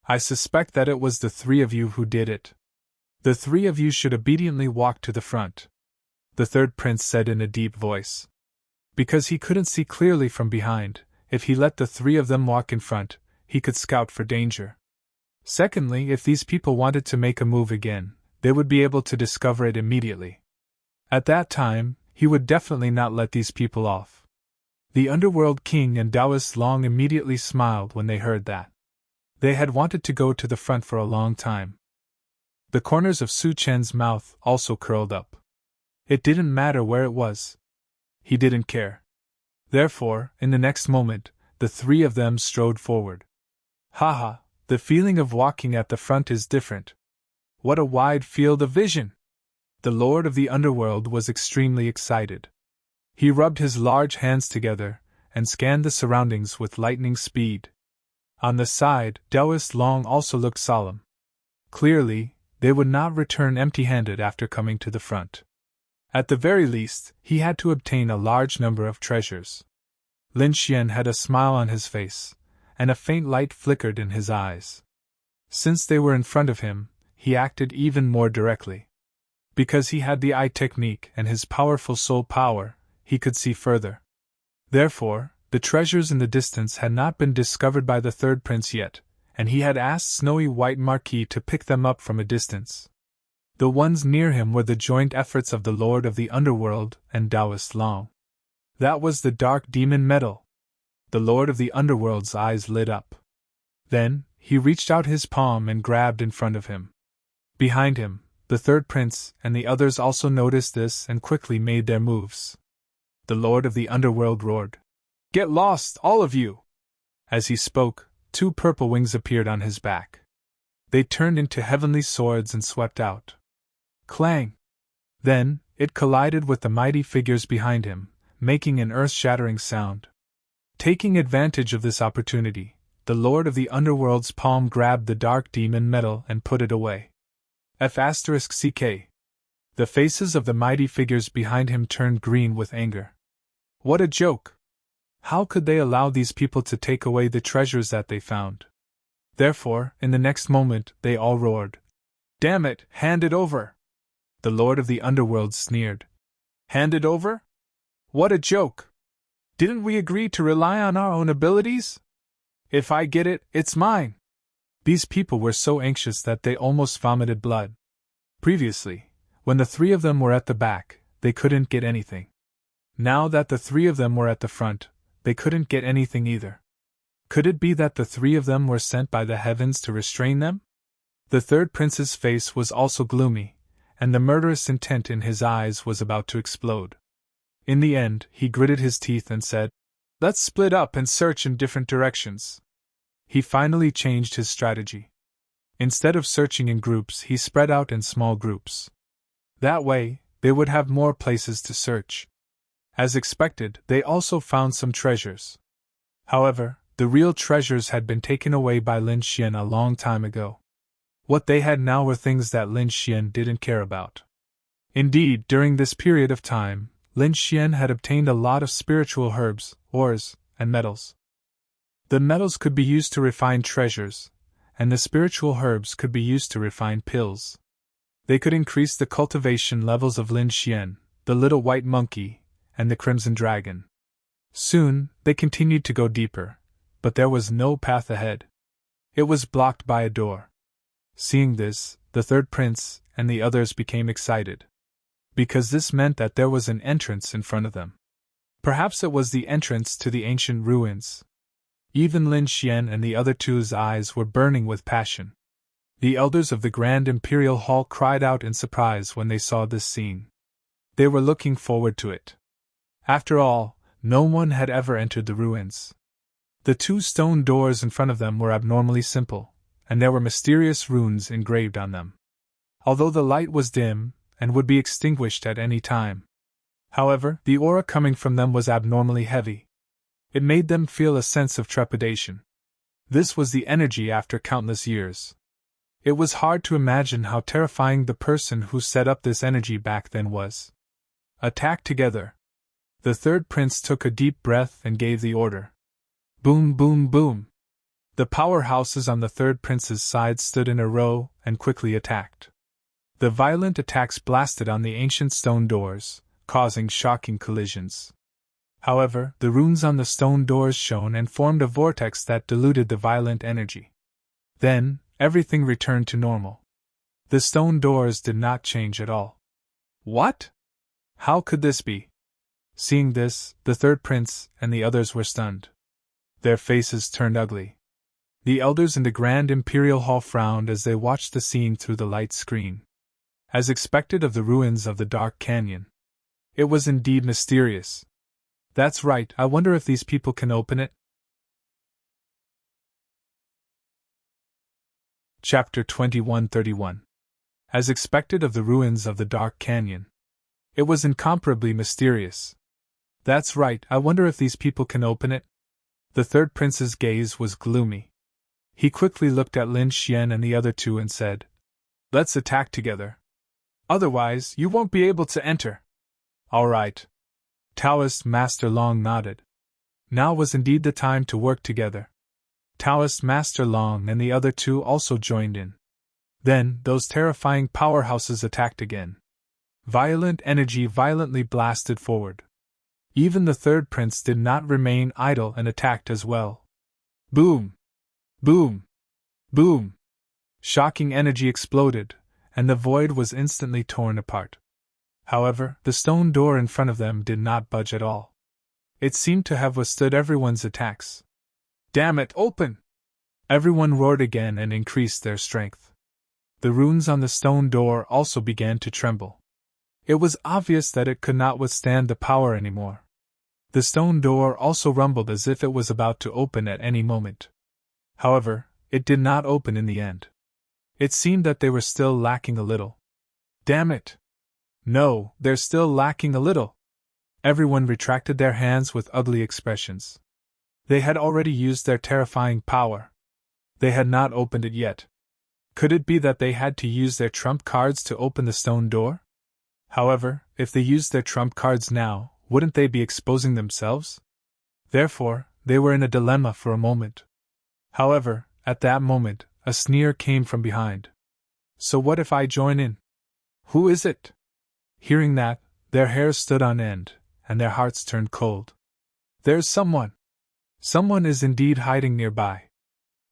I suspect that it was the three of you who did it. The three of you should obediently walk to the front, the third prince said in a deep voice. Because he couldn't see clearly from behind, if he let the three of them walk in front, he could scout for danger. Secondly, if these people wanted to make a move again, they would be able to discover it immediately. At that time, he would definitely not let these people off. The Underworld King and Taoist Long immediately smiled when they heard that. They had wanted to go to the front for a long time. The corners of Su Chen's mouth also curled up. It didn't matter where it was. He didn't care. Therefore, in the next moment, the three of them strode forward. Haha, the feeling of walking at the front is different. What a wide field of vision! The Lord of the Underworld was extremely excited. He rubbed his large hands together and scanned the surroundings with lightning speed. On the side, Taoist Long also looked solemn. Clearly, they would not return empty-handed after coming to the front. At the very least, he had to obtain a large number of treasures. Lin Xian had a smile on his face, and a faint light flickered in his eyes. Since they were in front of him, he acted even more directly. Because he had the eye technique and his powerful soul power, he could see further. Therefore, the treasures in the distance had not been discovered by the third prince yet, and he had asked Snowy White Marquis to pick them up from a distance. The ones near him were the joint efforts of the Lord of the Underworld and Taoist Long. That was the dark demon metal. The Lord of the Underworld's eyes lit up. Then, he reached out his palm and grabbed in front of him. Behind him, the third prince and the others also noticed this and quickly made their moves. The Lord of the Underworld roared, "Get lost, all of you!" As he spoke, two purple wings appeared on his back. They turned into heavenly swords and swept out. Clang! Then, it collided with the mighty figures behind him, making an earth-shattering sound. Taking advantage of this opportunity, the Lord of the Underworld's palm grabbed the dark demon metal and put it away. F***CK. The faces of the mighty figures behind him turned green with anger. What a joke! How could they allow these people to take away the treasures that they found? Therefore, in the next moment, they all roared, "Damn it, hand it over!" The Lord of the Underworld sneered. "Hand it over? What a joke! Didn't we agree to rely on our own abilities? If I get it, it's mine!" These people were so anxious that they almost vomited blood. Previously, when the three of them were at the back, they couldn't get anything. Now that the three of them were at the front, they couldn't get anything either. Could it be that the three of them were sent by the heavens to restrain them? The third prince's face was also gloomy, and the murderous intent in his eyes was about to explode. In the end, he gritted his teeth and said, "Let's split up and search in different directions." He finally changed his strategy. Instead of searching in groups, he spread out in small groups. That way, they would have more places to search. As expected, they also found some treasures. However, the real treasures had been taken away by Lin Xian a long time ago. What they had now were things that Lin Xian didn't care about. Indeed, during this period of time, Lin Xian had obtained a lot of spiritual herbs, ores, and metals. The metals could be used to refine treasures, and the spiritual herbs could be used to refine pills. They could increase the cultivation levels of Lin Xian, the little white monkey, and the crimson dragon. Soon, they continued to go deeper, but there was no path ahead. It was blocked by a door. Seeing this, the third prince and the others became excited. Because this meant that there was an entrance in front of them. Perhaps it was the entrance to the ancient ruins. Even Lin Xian and the other two's eyes were burning with passion. The elders of the Grand Imperial Hall cried out in surprise when they saw this scene. They were looking forward to it. After all, no one had ever entered the ruins. The two stone doors in front of them were abnormally simple, and there were mysterious runes engraved on them. Although the light was dim, and would be extinguished at any time. However, the aura coming from them was abnormally heavy. It made them feel a sense of trepidation. This was the energy after countless years. It was hard to imagine how terrifying the person who set up this energy back then was. Attack together. The third prince took a deep breath and gave the order. Boom, boom, boom. The powerhouses on the third prince's side stood in a row and quickly attacked. The violent attacks blasted on the ancient stone doors, causing shocking collisions. However, the runes on the stone doors shone and formed a vortex that diluted the violent energy. Then, everything returned to normal. The stone doors did not change at all. What? How could this be? Seeing this, the third prince and the others were stunned. Their faces turned ugly. The elders in the Grand Imperial Hall frowned as they watched the scene through the light screen. As expected of the ruins of the Dark Canyon, it was indeed mysterious. That's right, I wonder if these people can open it? Chapter 2131. As expected of the ruins of the Dark Canyon, it was incomparably mysterious. That's right, I wonder if these people can open it? The third prince's gaze was gloomy. He quickly looked at Lin Xian and the other two and said, "Let's attack together. Otherwise, you won't be able to enter." "All right." Taoist Master Long nodded. Now was indeed the time to work together. Taoist Master Long and the other two also joined in. Then, those terrifying powerhouses attacked again. Violent energy violently blasted forward. Even the third prince did not remain idle and attacked as well. Boom! Boom! Boom! Shocking energy exploded, and the void was instantly torn apart. However, the stone door in front of them did not budge at all. It seemed to have withstood everyone's attacks. "Damn it, open!" Everyone roared again and increased their strength. The runes on the stone door also began to tremble. It was obvious that it could not withstand the power anymore. The stone door also rumbled as if it was about to open at any moment. However, it did not open in the end. It seemed that they were still lacking a little. "Damn it! No, they're still lacking a little." Everyone retracted their hands with ugly expressions. They had already used their terrifying power. They had not opened it yet. Could it be that they had to use their trump cards to open the stone door? However, if they used their trump cards now, wouldn't they be exposing themselves? Therefore, they were in a dilemma for a moment. However, at that moment, a sneer came from behind. "So what if I join in? Who is it?" Hearing that, their hairs stood on end, and their hearts turned cold. "There's someone! Someone is indeed hiding nearby."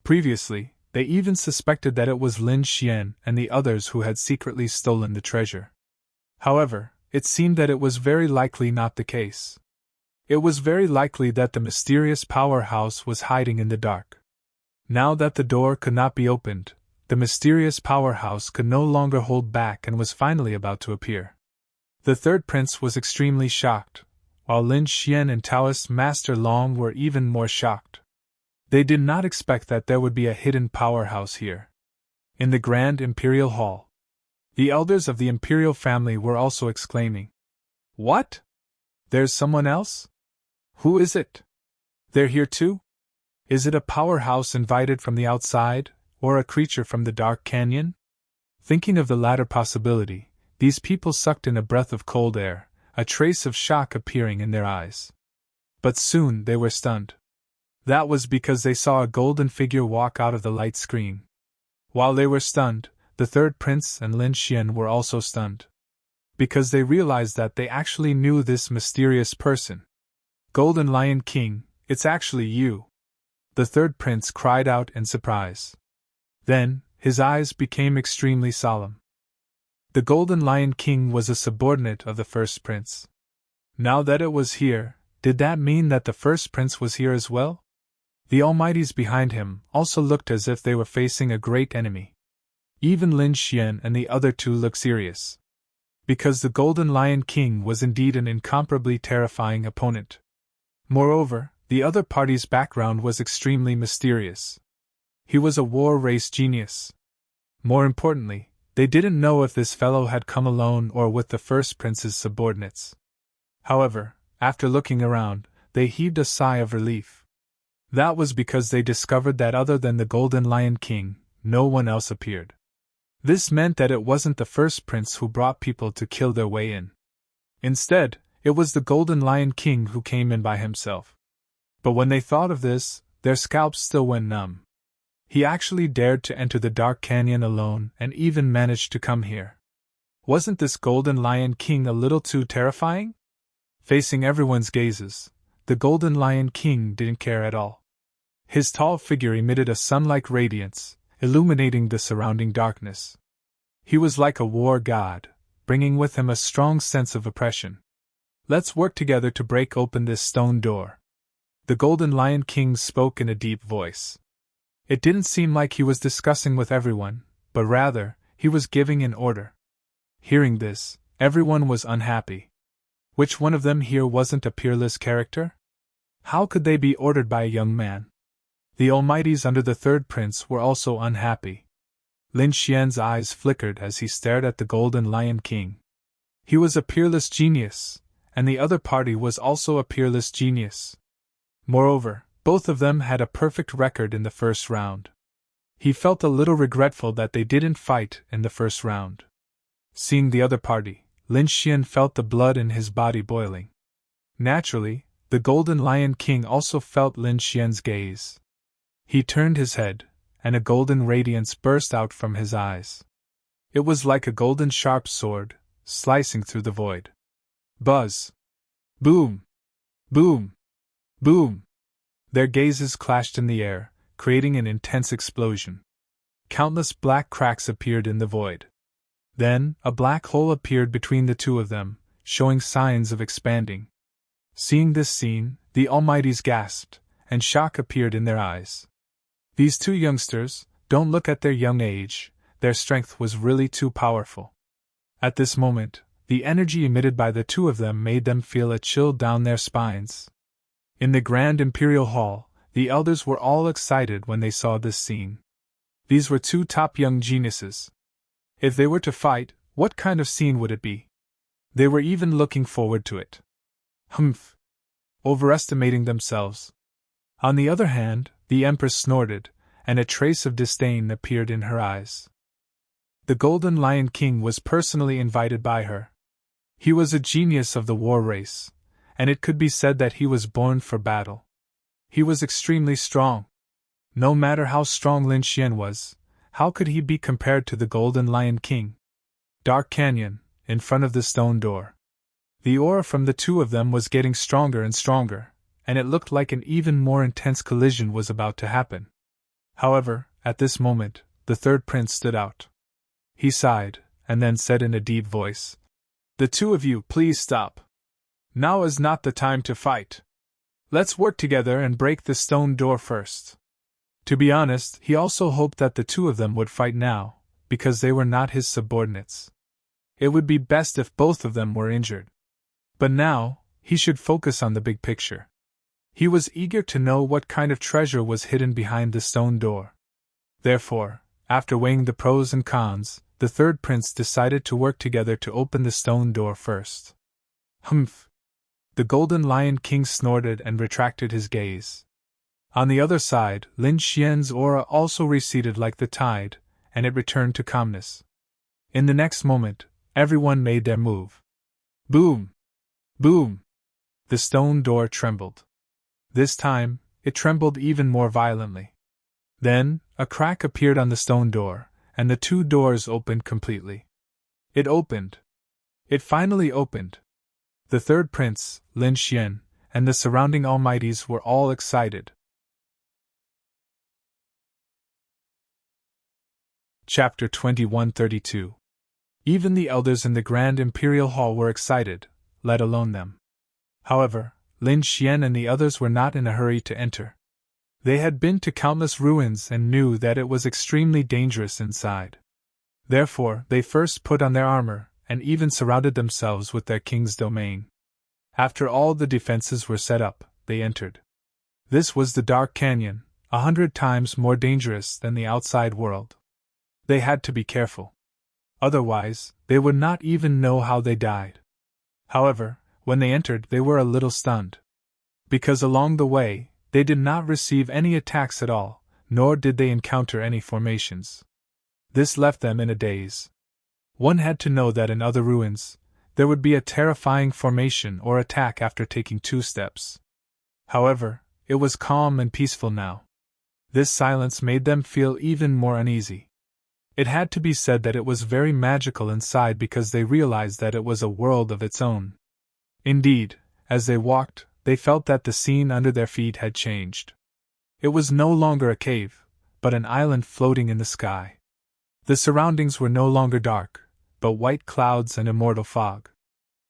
Previously, they even suspected that it was Lin Xian and the others who had secretly stolen the treasure. However, it seemed that it was very likely not the case. It was very likely that the mysterious powerhouse was hiding in the dark. Now that the door could not be opened, the mysterious powerhouse could no longer hold back and was finally about to appear. The third prince was extremely shocked, while Lin Xian and Taoist Master Long were even more shocked. They did not expect that there would be a hidden powerhouse here. In the Grand Imperial Hall, the elders of the Imperial family were also exclaiming, "What? There's someone else? Who is it? They're here too? Is it a powerhouse invited from the outside, or a creature from the Dark Canyon?" Thinking of the latter possibility, these people sucked in a breath of cold air, a trace of shock appearing in their eyes. But soon they were stunned. That was because they saw a golden figure walk out of the light screen. While they were stunned, the third prince and Lin Xian were also stunned. Because they realized that they actually knew this mysterious person. "Golden Lion King, it's actually you!" The third prince cried out in surprise. Then, his eyes became extremely solemn. The Golden Lion King was a subordinate of the first prince. Now that it was here, did that mean that the first prince was here as well? The Almighties behind him also looked as if they were facing a great enemy. Even Lin Xian and the other two looked serious. Because the Golden Lion King was indeed an incomparably terrifying opponent. Moreover, the other party's background was extremely mysterious. He was a war race genius. More importantly, they didn't know if this fellow had come alone or with the first prince's subordinates. However, after looking around, they heaved a sigh of relief. That was because they discovered that other than the Golden Lion King, no one else appeared. This meant that it wasn't the first prince who brought people to kill their way in. Instead, it was the Golden Lion King who came in by himself. But when they thought of this, their scalps still went numb. He actually dared to enter the Dark Canyon alone and even managed to come here. Wasn't this Golden Lion King a little too terrifying? Facing everyone's gazes, the Golden Lion King didn't care at all. His tall figure emitted a sun-like radiance, illuminating the surrounding darkness. He was like a war god, bringing with him a strong sense of oppression. "Let's work together to break open this stone door." The Golden Lion King spoke in a deep voice. It didn't seem like he was discussing with everyone, but rather, he was giving an order. Hearing this, everyone was unhappy. Which one of them here wasn't a peerless character? How could they be ordered by a young man? The Almighties under the third prince were also unhappy. Lin Xian's eyes flickered as he stared at the Golden Lion King. He was a peerless genius, and the other party was also a peerless genius. Moreover, both of them had a perfect record in the first round. He felt a little regretful that they didn't fight in the first round. Seeing the other party, Lin Xian felt the blood in his body boiling. Naturally, the Golden Lion King also felt Lin Xian's gaze. He turned his head, and a golden radiance burst out from his eyes. It was like a golden sharp sword, slicing through the void. Buzz! Boom! Boom! Boom! Their gazes clashed in the air, creating an intense explosion. Countless black cracks appeared in the void. Then, a black hole appeared between the two of them, showing signs of expanding. Seeing this scene, the Almighties gasped, and shock appeared in their eyes. These two youngsters, don't look at their young age, their strength was really too powerful. At this moment, the energy emitted by the two of them made them feel a chill down their spines. In the Grand Imperial Hall, the elders were all excited when they saw this scene. These were two top young geniuses. If they were to fight, what kind of scene would it be? They were even looking forward to it. Humph! Overestimating themselves. On the other hand, the Empress snorted, and a trace of disdain appeared in her eyes. The Golden Lion King was personally invited by her. He was a genius of the war race, and it could be said that he was born for battle. He was extremely strong. No matter how strong Lin Xian was, how could he be compared to the Golden Lion King? Dark Canyon, in front of the stone door. The aura from the two of them was getting stronger and stronger, and it looked like an even more intense collision was about to happen. However, at this moment, the third prince stood out. He sighed, and then said in a deep voice, "The two of you, please stop. Now is not the time to fight. Let's work together and break the stone door first." To be honest, he also hoped that the two of them would fight now, because they were not his subordinates. It would be best if both of them were injured. But now, he should focus on the big picture. He was eager to know what kind of treasure was hidden behind the stone door. Therefore, after weighing the pros and cons, the third prince decided to work together to open the stone door first. Humph! The Golden Lion King snorted and retracted his gaze. On the other side, Lin Xian's aura also receded like the tide, and it returned to calmness. In the next moment, everyone made their move. Boom! Boom! The stone door trembled. This time, it trembled even more violently. Then, a crack appeared on the stone door, and the two doors opened completely. It opened. It finally opened. The third prince, Lin Xian, and the surrounding Almighties were all excited. Chapter 2132. Even the elders in the Grand Imperial Hall were excited, let alone them. However, Lin Xian and the others were not in a hurry to enter. They had been to countless ruins and knew that it was extremely dangerous inside. Therefore, they first put on their armor, and even surrounded themselves with their king's domain. After all the defenses were set up, they entered. This was the Dark Canyon, 100 times more dangerous than the outside world. They had to be careful. Otherwise, they would not even know how they died. However, when they entered, they were a little stunned. Because along the way, they did not receive any attacks at all, nor did they encounter any formations. This left them in a daze. One had to know that in other ruins, there would be a terrifying formation or attack after taking 2 steps. However, it was calm and peaceful now. This silence made them feel even more uneasy. It had to be said that it was very magical inside because they realized that it was a world of its own. Indeed, as they walked, they felt that the scene under their feet had changed. It was no longer a cave, but an island floating in the sky. The surroundings were no longer dark, but white clouds and immortal fog.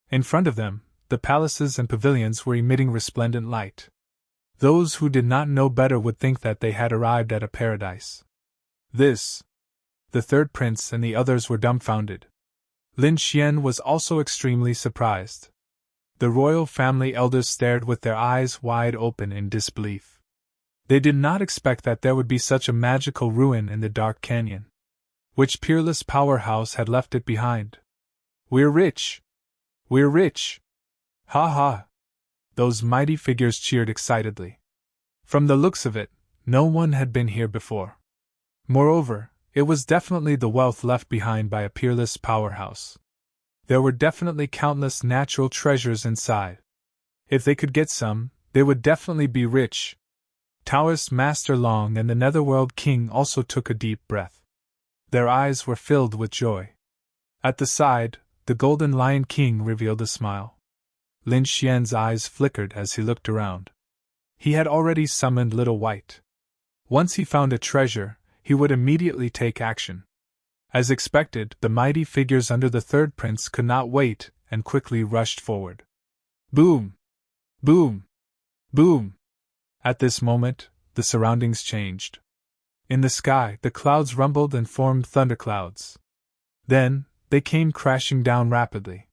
In front of them, the palaces and pavilions were emitting resplendent light. Those who did not know better would think that they had arrived at a paradise. This. The third prince and the others were dumbfounded. Lin Xian was also extremely surprised. The royal family elders stared with their eyes wide open in disbelief. They did not expect that there would be such a magical ruin in the dark canyon. Which peerless powerhouse had left it behind? "We're rich! We're rich! Ha ha!" Those mighty figures cheered excitedly. From the looks of it, no one had been here before. Moreover, it was definitely the wealth left behind by a peerless powerhouse. There were definitely countless natural treasures inside. If they could get some, they would definitely be rich. Taoist Master Long and the Netherworld King also took a deep breath. Their eyes were filled with joy. At the side, the Golden Lion King revealed a smile. Lin Xian's eyes flickered as he looked around. He had already summoned Little White. Once he found a treasure, he would immediately take action. As expected, the mighty figures under the third prince could not wait and quickly rushed forward. Boom! Boom! Boom! At this moment, the surroundings changed. In the sky, the clouds rumbled and formed thunderclouds. Then, they came crashing down rapidly.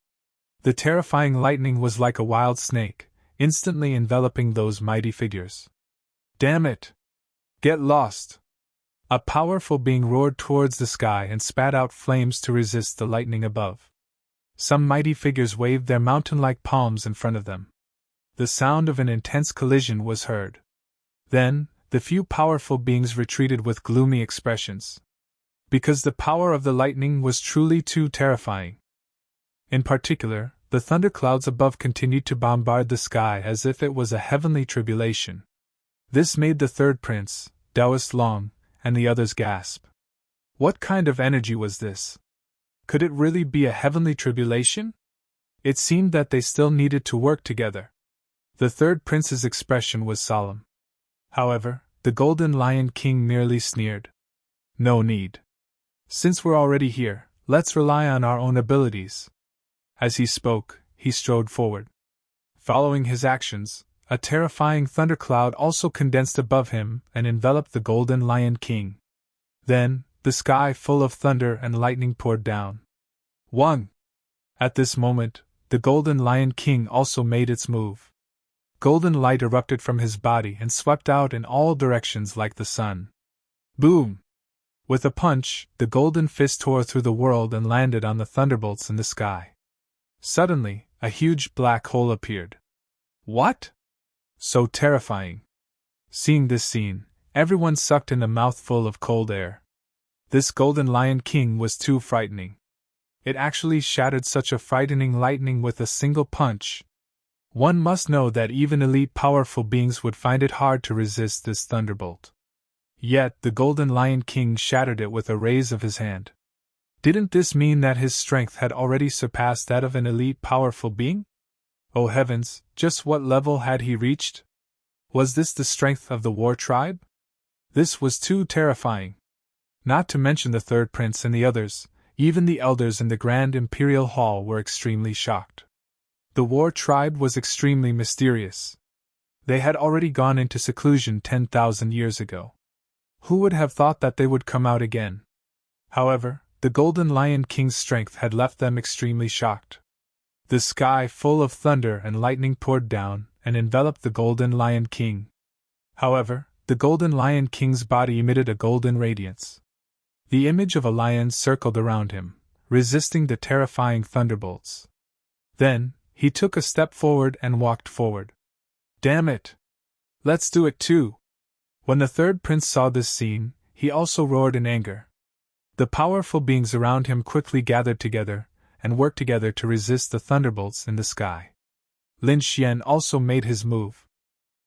The terrifying lightning was like a wild snake, instantly enveloping those mighty figures. "Damn it! Get lost!" A powerful being roared towards the sky and spat out flames to resist the lightning above. Some mighty figures waved their mountain-like palms in front of them. The sound of an intense collision was heard. Then, the few powerful beings retreated with gloomy expressions. Because the power of the lightning was truly too terrifying. In particular, the thunderclouds above continued to bombard the sky as if it was a heavenly tribulation. This made the third prince, Taoist Long, and the others gasp. What kind of energy was this? Could it really be a heavenly tribulation? It seemed that they still needed to work together. The third prince's expression was solemn. However, the Golden Lion King merely sneered. "No need. Since we're already here, let's rely on our own abilities." As he spoke, he strode forward. Following his actions, a terrifying thundercloud also condensed above him and enveloped the Golden Lion King. Then, the sky full of thunder and lightning poured down. One! At this moment, the Golden Lion King also made its move. Golden light erupted from his body and swept out in all directions like the sun. Boom! With a punch, the golden fist tore through the world and landed on the thunderbolts in the sky. Suddenly, a huge black hole appeared. What? So terrifying! Seeing this scene, everyone sucked in a mouthful of cold air. This Golden Lion King was too frightening. It actually shattered such a frightening lightning with a single punch. One must know that even elite powerful beings would find it hard to resist this thunderbolt. Yet the Golden Lion King shattered it with a raise of his hand. Didn't this mean that his strength had already surpassed that of an elite powerful being? Oh heavens, just what level had he reached? Was this the strength of the war tribe? This was too terrifying. Not to mention the third prince and the others, even the elders in the Grand Imperial Hall were extremely shocked. The war tribe was extremely mysterious. They had already gone into seclusion 10,000 years ago. Who would have thought that they would come out again? However, the Golden Lion King's strength had left them extremely shocked. The sky full of thunder and lightning poured down and enveloped the Golden Lion King. However, the Golden Lion King's body emitted a golden radiance. The image of a lion circled around him, resisting the terrifying thunderbolts. Then, he took a step forward and walked forward. Damn it! Let's do it too! When the third prince saw this scene, he also roared in anger. The powerful beings around him quickly gathered together and worked together to resist the thunderbolts in the sky. Lin Xian also made his move.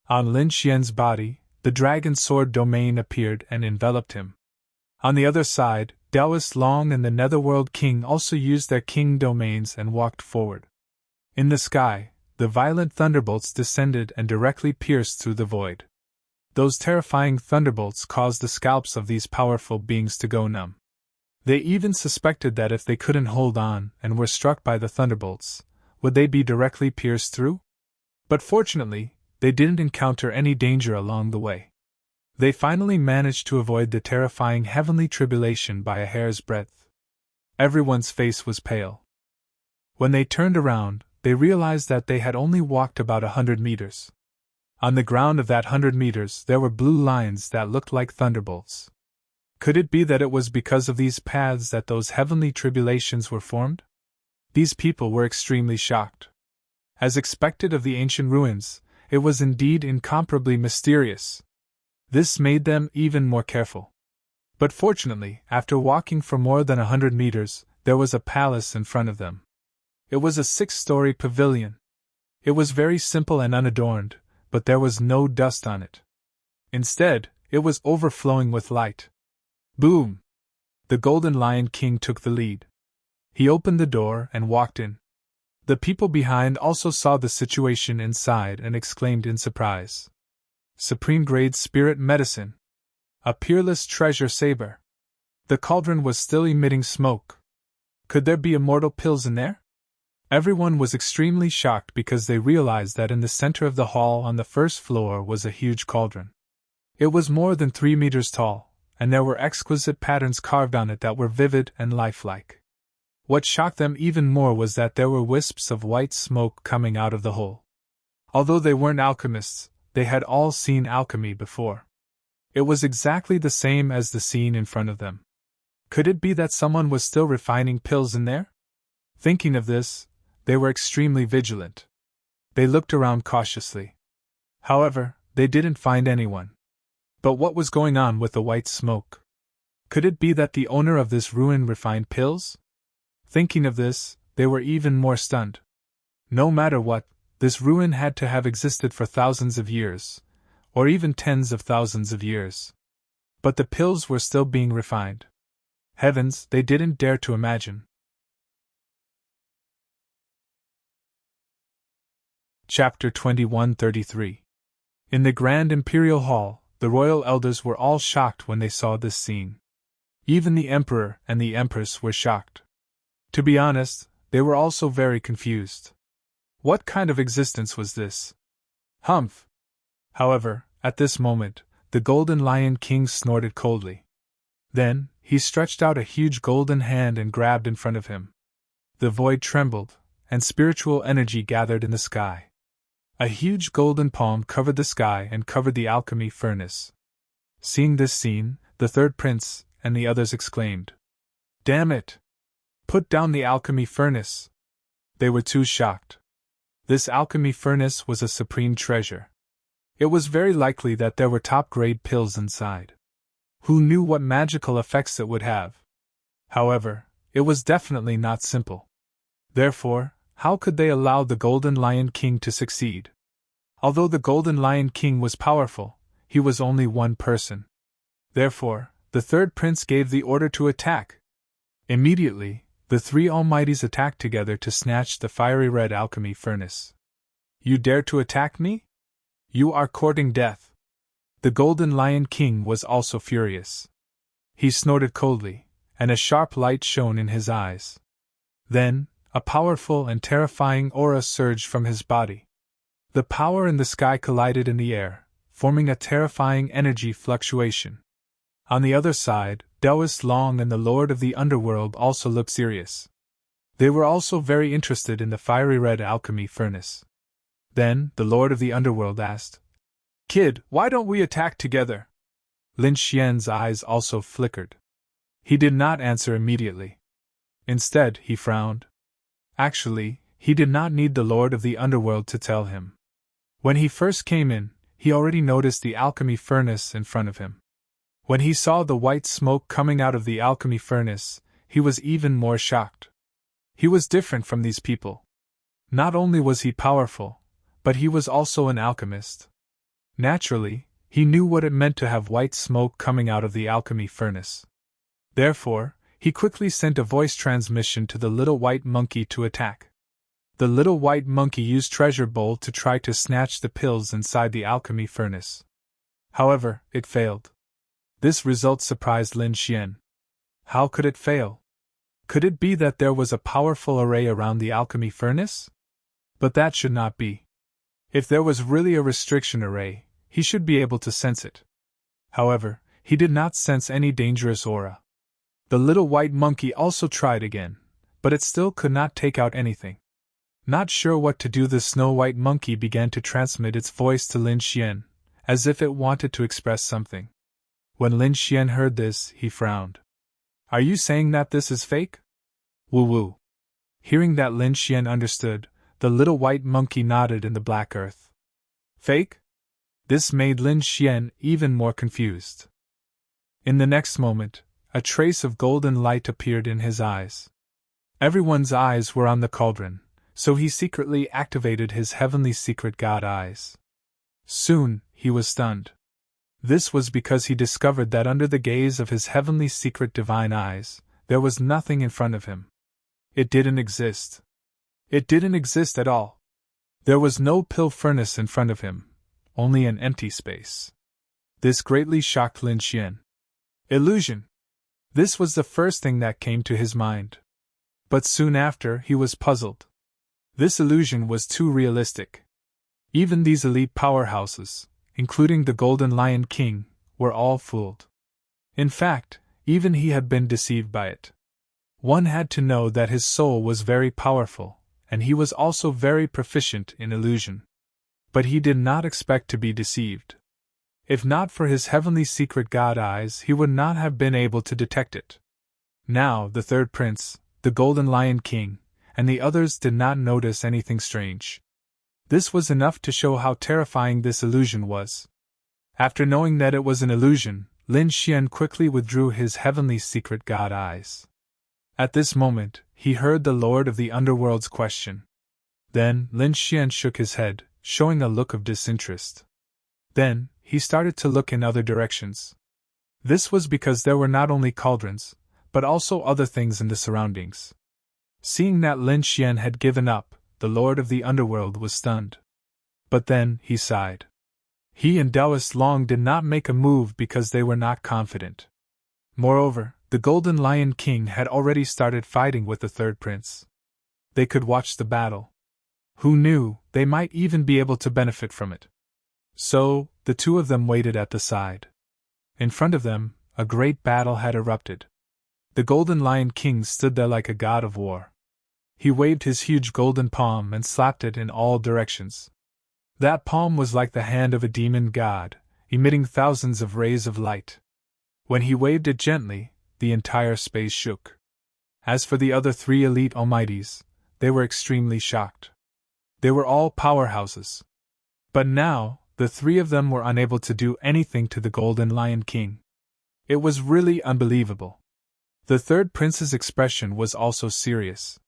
On Lin Xian's body, the dragon sword domain appeared and enveloped him. On the other side, Taoist Long and the Netherworld King also used their king domains and walked forward. In the sky, the violent thunderbolts descended and directly pierced through the void. Those terrifying thunderbolts caused the scalps of these powerful beings to go numb. They even suspected that if they couldn't hold on and were struck by the thunderbolts, would they be directly pierced through? But fortunately, they didn't encounter any danger along the way. They finally managed to avoid the terrifying heavenly tribulation by a hair's breadth. Everyone's face was pale. When they turned around, they realized that they had only walked about 100 meters. On the ground of that 100 meters there were blue lines that looked like thunderbolts. Could it be that it was because of these paths that those heavenly tribulations were formed? These people were extremely shocked. As expected of the ancient ruins, it was indeed incomparably mysterious. This made them even more careful. But fortunately, after walking for more than 100 meters, there was a palace in front of them. It was a 6-story pavilion. It was very simple and unadorned, but there was no dust on it. Instead, it was overflowing with light. Boom! The Golden Lion King took the lead. He opened the door and walked in. The people behind also saw the situation inside and exclaimed in surprise. Supreme-grade spirit medicine. A peerless treasure saver. The cauldron was still emitting smoke. Could there be immortal pills in there? Everyone was extremely shocked because they realized that in the center of the hall on the first floor was a huge cauldron. It was more than 3 meters tall, and there were exquisite patterns carved on it that were vivid and lifelike. What shocked them even more was that there were wisps of white smoke coming out of the hole. Although they weren't alchemists, they had all seen alchemy before. It was exactly the same as the scene in front of them. Could it be that someone was still refining pills in there? Thinking of this, they were extremely vigilant. They looked around cautiously. However, they didn't find anyone. But what was going on with the white smoke? Could it be that the owner of this ruin refined pills? Thinking of this, they were even more stunned. No matter what, this ruin had to have existed for thousands of years, or even tens of thousands of years. But the pills were still being refined. Heavens, they didn't dare to imagine. Chapter 21:33. In the Grand Imperial Hall, the royal elders were all shocked when they saw this scene. Even the Emperor and the Empress were shocked. To be honest, they were also very confused. What kind of existence was this? Humph! However, at this moment, the Golden Lion King snorted coldly. Then, he stretched out a huge golden hand and grabbed in front of him. The void trembled, and spiritual energy gathered in the sky. A huge golden palm covered the sky and covered the alchemy furnace. Seeing this scene, the third prince and the others exclaimed, "Damn it! Put down the alchemy furnace!" They were too shocked. This alchemy furnace was a supreme treasure. It was very likely that there were top-grade pills inside. Who knew what magical effects it would have? However, it was definitely not simple. Therefore, how could they allow the Golden Lion King to succeed? Although the Golden Lion King was powerful, he was only one person. Therefore, the third prince gave the order to attack. Immediately, the three Almighties attacked together to snatch the fiery red alchemy furnace. "You dare to attack me? You are courting death." The Golden Lion King was also furious. He snorted coldly, and a sharp light shone in his eyes. Then, a powerful and terrifying aura surged from his body. The power in the sky collided in the air, forming a terrifying energy fluctuation. On the other side, Taoist Long and the Lord of the Underworld also looked serious. They were also very interested in the fiery red alchemy furnace. Then, the Lord of the Underworld asked, "Kid, why don't we attack together?" Lin Xian's eyes also flickered. He did not answer immediately. Instead, he frowned. Actually, he did not need the Lord of the Underworld to tell him. When he first came in, he already noticed the alchemy furnace in front of him. When he saw the white smoke coming out of the alchemy furnace, he was even more shocked. He was different from these people. Not only was he powerful, but he was also an alchemist. Naturally, he knew what it meant to have white smoke coming out of the alchemy furnace. Therefore, he quickly sent a voice transmission to the little white monkey to attack. The little white monkey used treasure bowl to try to snatch the pills inside the alchemy furnace. However, it failed. This result surprised Lin Xian. How could it fail? Could it be that there was a powerful array around the alchemy furnace? But that should not be. If there was really a restriction array, he should be able to sense it. However, he did not sense any dangerous aura. The little white monkey also tried again, but it still could not take out anything. Not sure what to do, the snow-white monkey began to transmit its voice to Lin Xian, as if it wanted to express something. When Lin Xian heard this, he frowned. Are you saying that this is fake? Woo-woo. Hearing that Lin Xian understood, the little white monkey nodded in the black earth. Fake? This made Lin Xian even more confused. In the next moment, a trace of golden light appeared in his eyes. Everyone's eyes were on the cauldron, so he secretly activated his heavenly secret god eyes. Soon, he was stunned. This was because he discovered that under the gaze of his heavenly secret divine eyes, there was nothing in front of him. It didn't exist. It didn't exist at all. There was no pill furnace in front of him, only an empty space. This greatly shocked Lin Xian. Illusion! This was the first thing that came to his mind. But soon after, he was puzzled. This illusion was too realistic. Even these elite powerhouses, including the Golden Lion King, were all fooled. In fact, even he had been deceived by it. One had to know that his soul was very powerful, and he was also very proficient in illusion. But he did not expect to be deceived. If not for his heavenly secret god eyes, he would not have been able to detect it. Now, the third prince, the Golden Lion King, and the others did not notice anything strange. This was enough to show how terrifying this illusion was. After knowing that it was an illusion, Lin Xian quickly withdrew his heavenly secret god eyes. At this moment, he heard the Lord of the Underworld's question. Then, Lin Xian shook his head, showing a look of disinterest. Then, he started to look in other directions. This was because there were not only cauldrons, but also other things in the surroundings. Seeing that Lin Xian had given up, the Lord of the Underworld was stunned. But then, he sighed. He and Taoist Long did not make a move because they were not confident. Moreover, the Golden Lion King had already started fighting with the third prince. They could watch the battle. Who knew, they might even be able to benefit from it. So, the two of them waited at the side. In front of them, a great battle had erupted. The Golden Lion King stood there like a god of war. He waved his huge golden palm and slapped it in all directions. That palm was like the hand of a demon god, emitting thousands of rays of light. When he waved it gently, the entire space shook. As for the other three elite almighties, they were extremely shocked. They were all powerhouses. But now, the three of them were unable to do anything to the Golden Lion King. It was really unbelievable. The third prince's expression was also serious.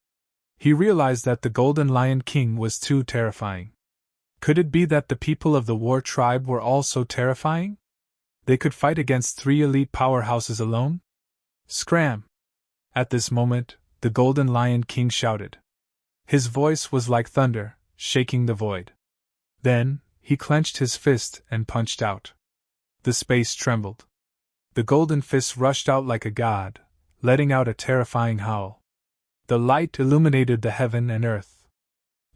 He realized that the Golden Lion King was too terrifying. Could it be that the people of the war tribe were all so terrifying? They could fight against three elite powerhouses alone? Scram! At this moment, the Golden Lion King shouted. His voice was like thunder, shaking the void. Then, he clenched his fist and punched out. The space trembled. The golden fist rushed out like a god, letting out a terrifying howl. The light illuminated the heaven and earth.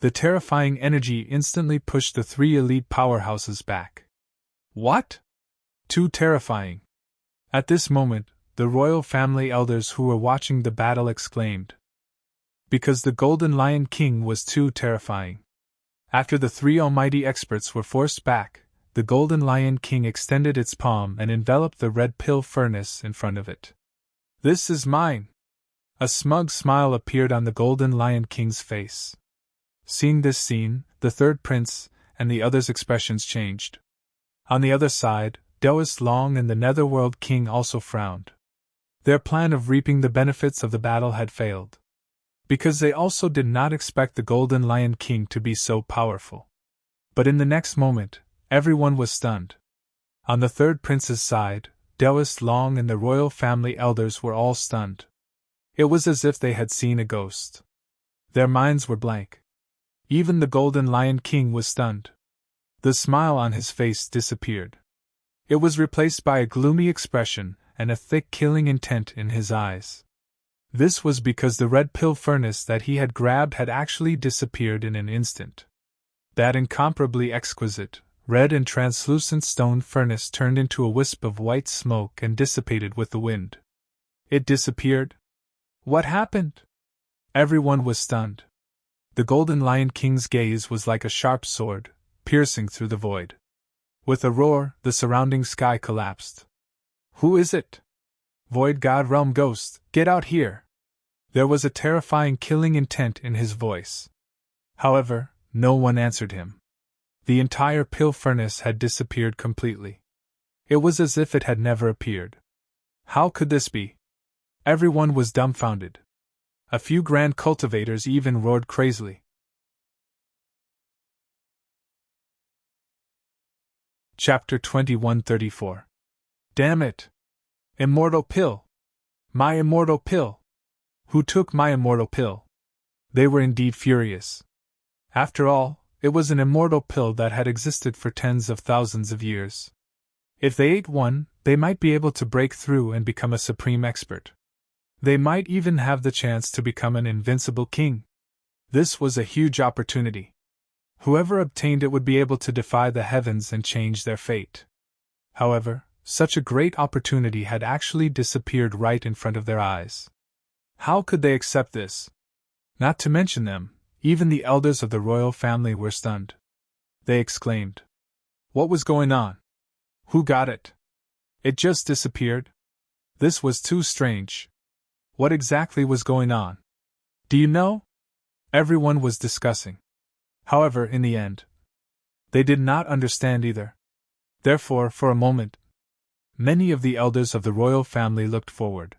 The terrifying energy instantly pushed the three elite powerhouses back. What? Too terrifying. At this moment, the royal family elders who were watching the battle exclaimed. Because the Golden Lion King was too terrifying. After the three almighty experts were forced back, the Golden Lion King extended its palm and enveloped the red pill furnace in front of it. This is mine! A smug smile appeared on the Golden Lion King's face. Seeing this scene, the third prince and the others' expressions changed. On the other side, Taoist Long and the Netherworld King also frowned. Their plan of reaping the benefits of the battle had failed. Because they also did not expect the Golden Lion King to be so powerful. But in the next moment, everyone was stunned. On the third prince's side, Taoist Long and the royal family elders were all stunned. It was as if they had seen a ghost. Their minds were blank. Even the Golden Lion King was stunned. The smile on his face disappeared. It was replaced by a gloomy expression and a thick killing intent in his eyes. This was because the red pill furnace that he had grabbed had actually disappeared in an instant. That incomparably exquisite, red and translucent stone furnace turned into a wisp of white smoke and dissipated with the wind. It disappeared? What happened? Everyone was stunned. The Golden Lion King's gaze was like a sharp sword, piercing through the void. With a roar, the surrounding sky collapsed. Who is it? Void God Realm Ghost, get out here! There was a terrifying killing intent in his voice. However, no one answered him. The entire pill furnace had disappeared completely. It was as if it had never appeared. How could this be? Everyone was dumbfounded. A few grand cultivators even roared crazily. Chapter 2134. Damn it! Immortal pill! My immortal pill! Who took my immortal pill? They were indeed furious. After all, it was an immortal pill that had existed for tens of thousands of years. If they ate one, they might be able to break through and become a supreme expert. They might even have the chance to become an invincible king. This was a huge opportunity. Whoever obtained it would be able to defy the heavens and change their fate. However, such a great opportunity had actually disappeared right in front of their eyes. How could they accept this? Not to mention them, even the elders of the royal family were stunned. They exclaimed. What was going on? Who got it? It just disappeared? This was too strange. What exactly was going on? Do you know? Everyone was discussing. However, in the end, they did not understand either. Therefore, for a moment, many of the elders of the royal family looked forward.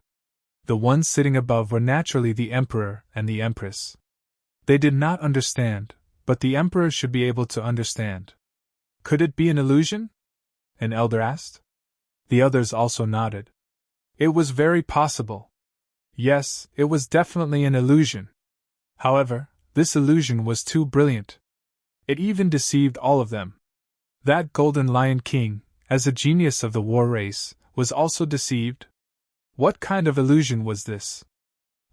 The ones sitting above were naturally the emperor and the empress. They did not understand, but the emperor should be able to understand. Could it be an illusion? An elder asked. The others also nodded. It was very possible. Yes, it was definitely an illusion. However, this illusion was too brilliant. It even deceived all of them. That Golden Lion King, as a genius of the war race, was also deceived. What kind of illusion was this?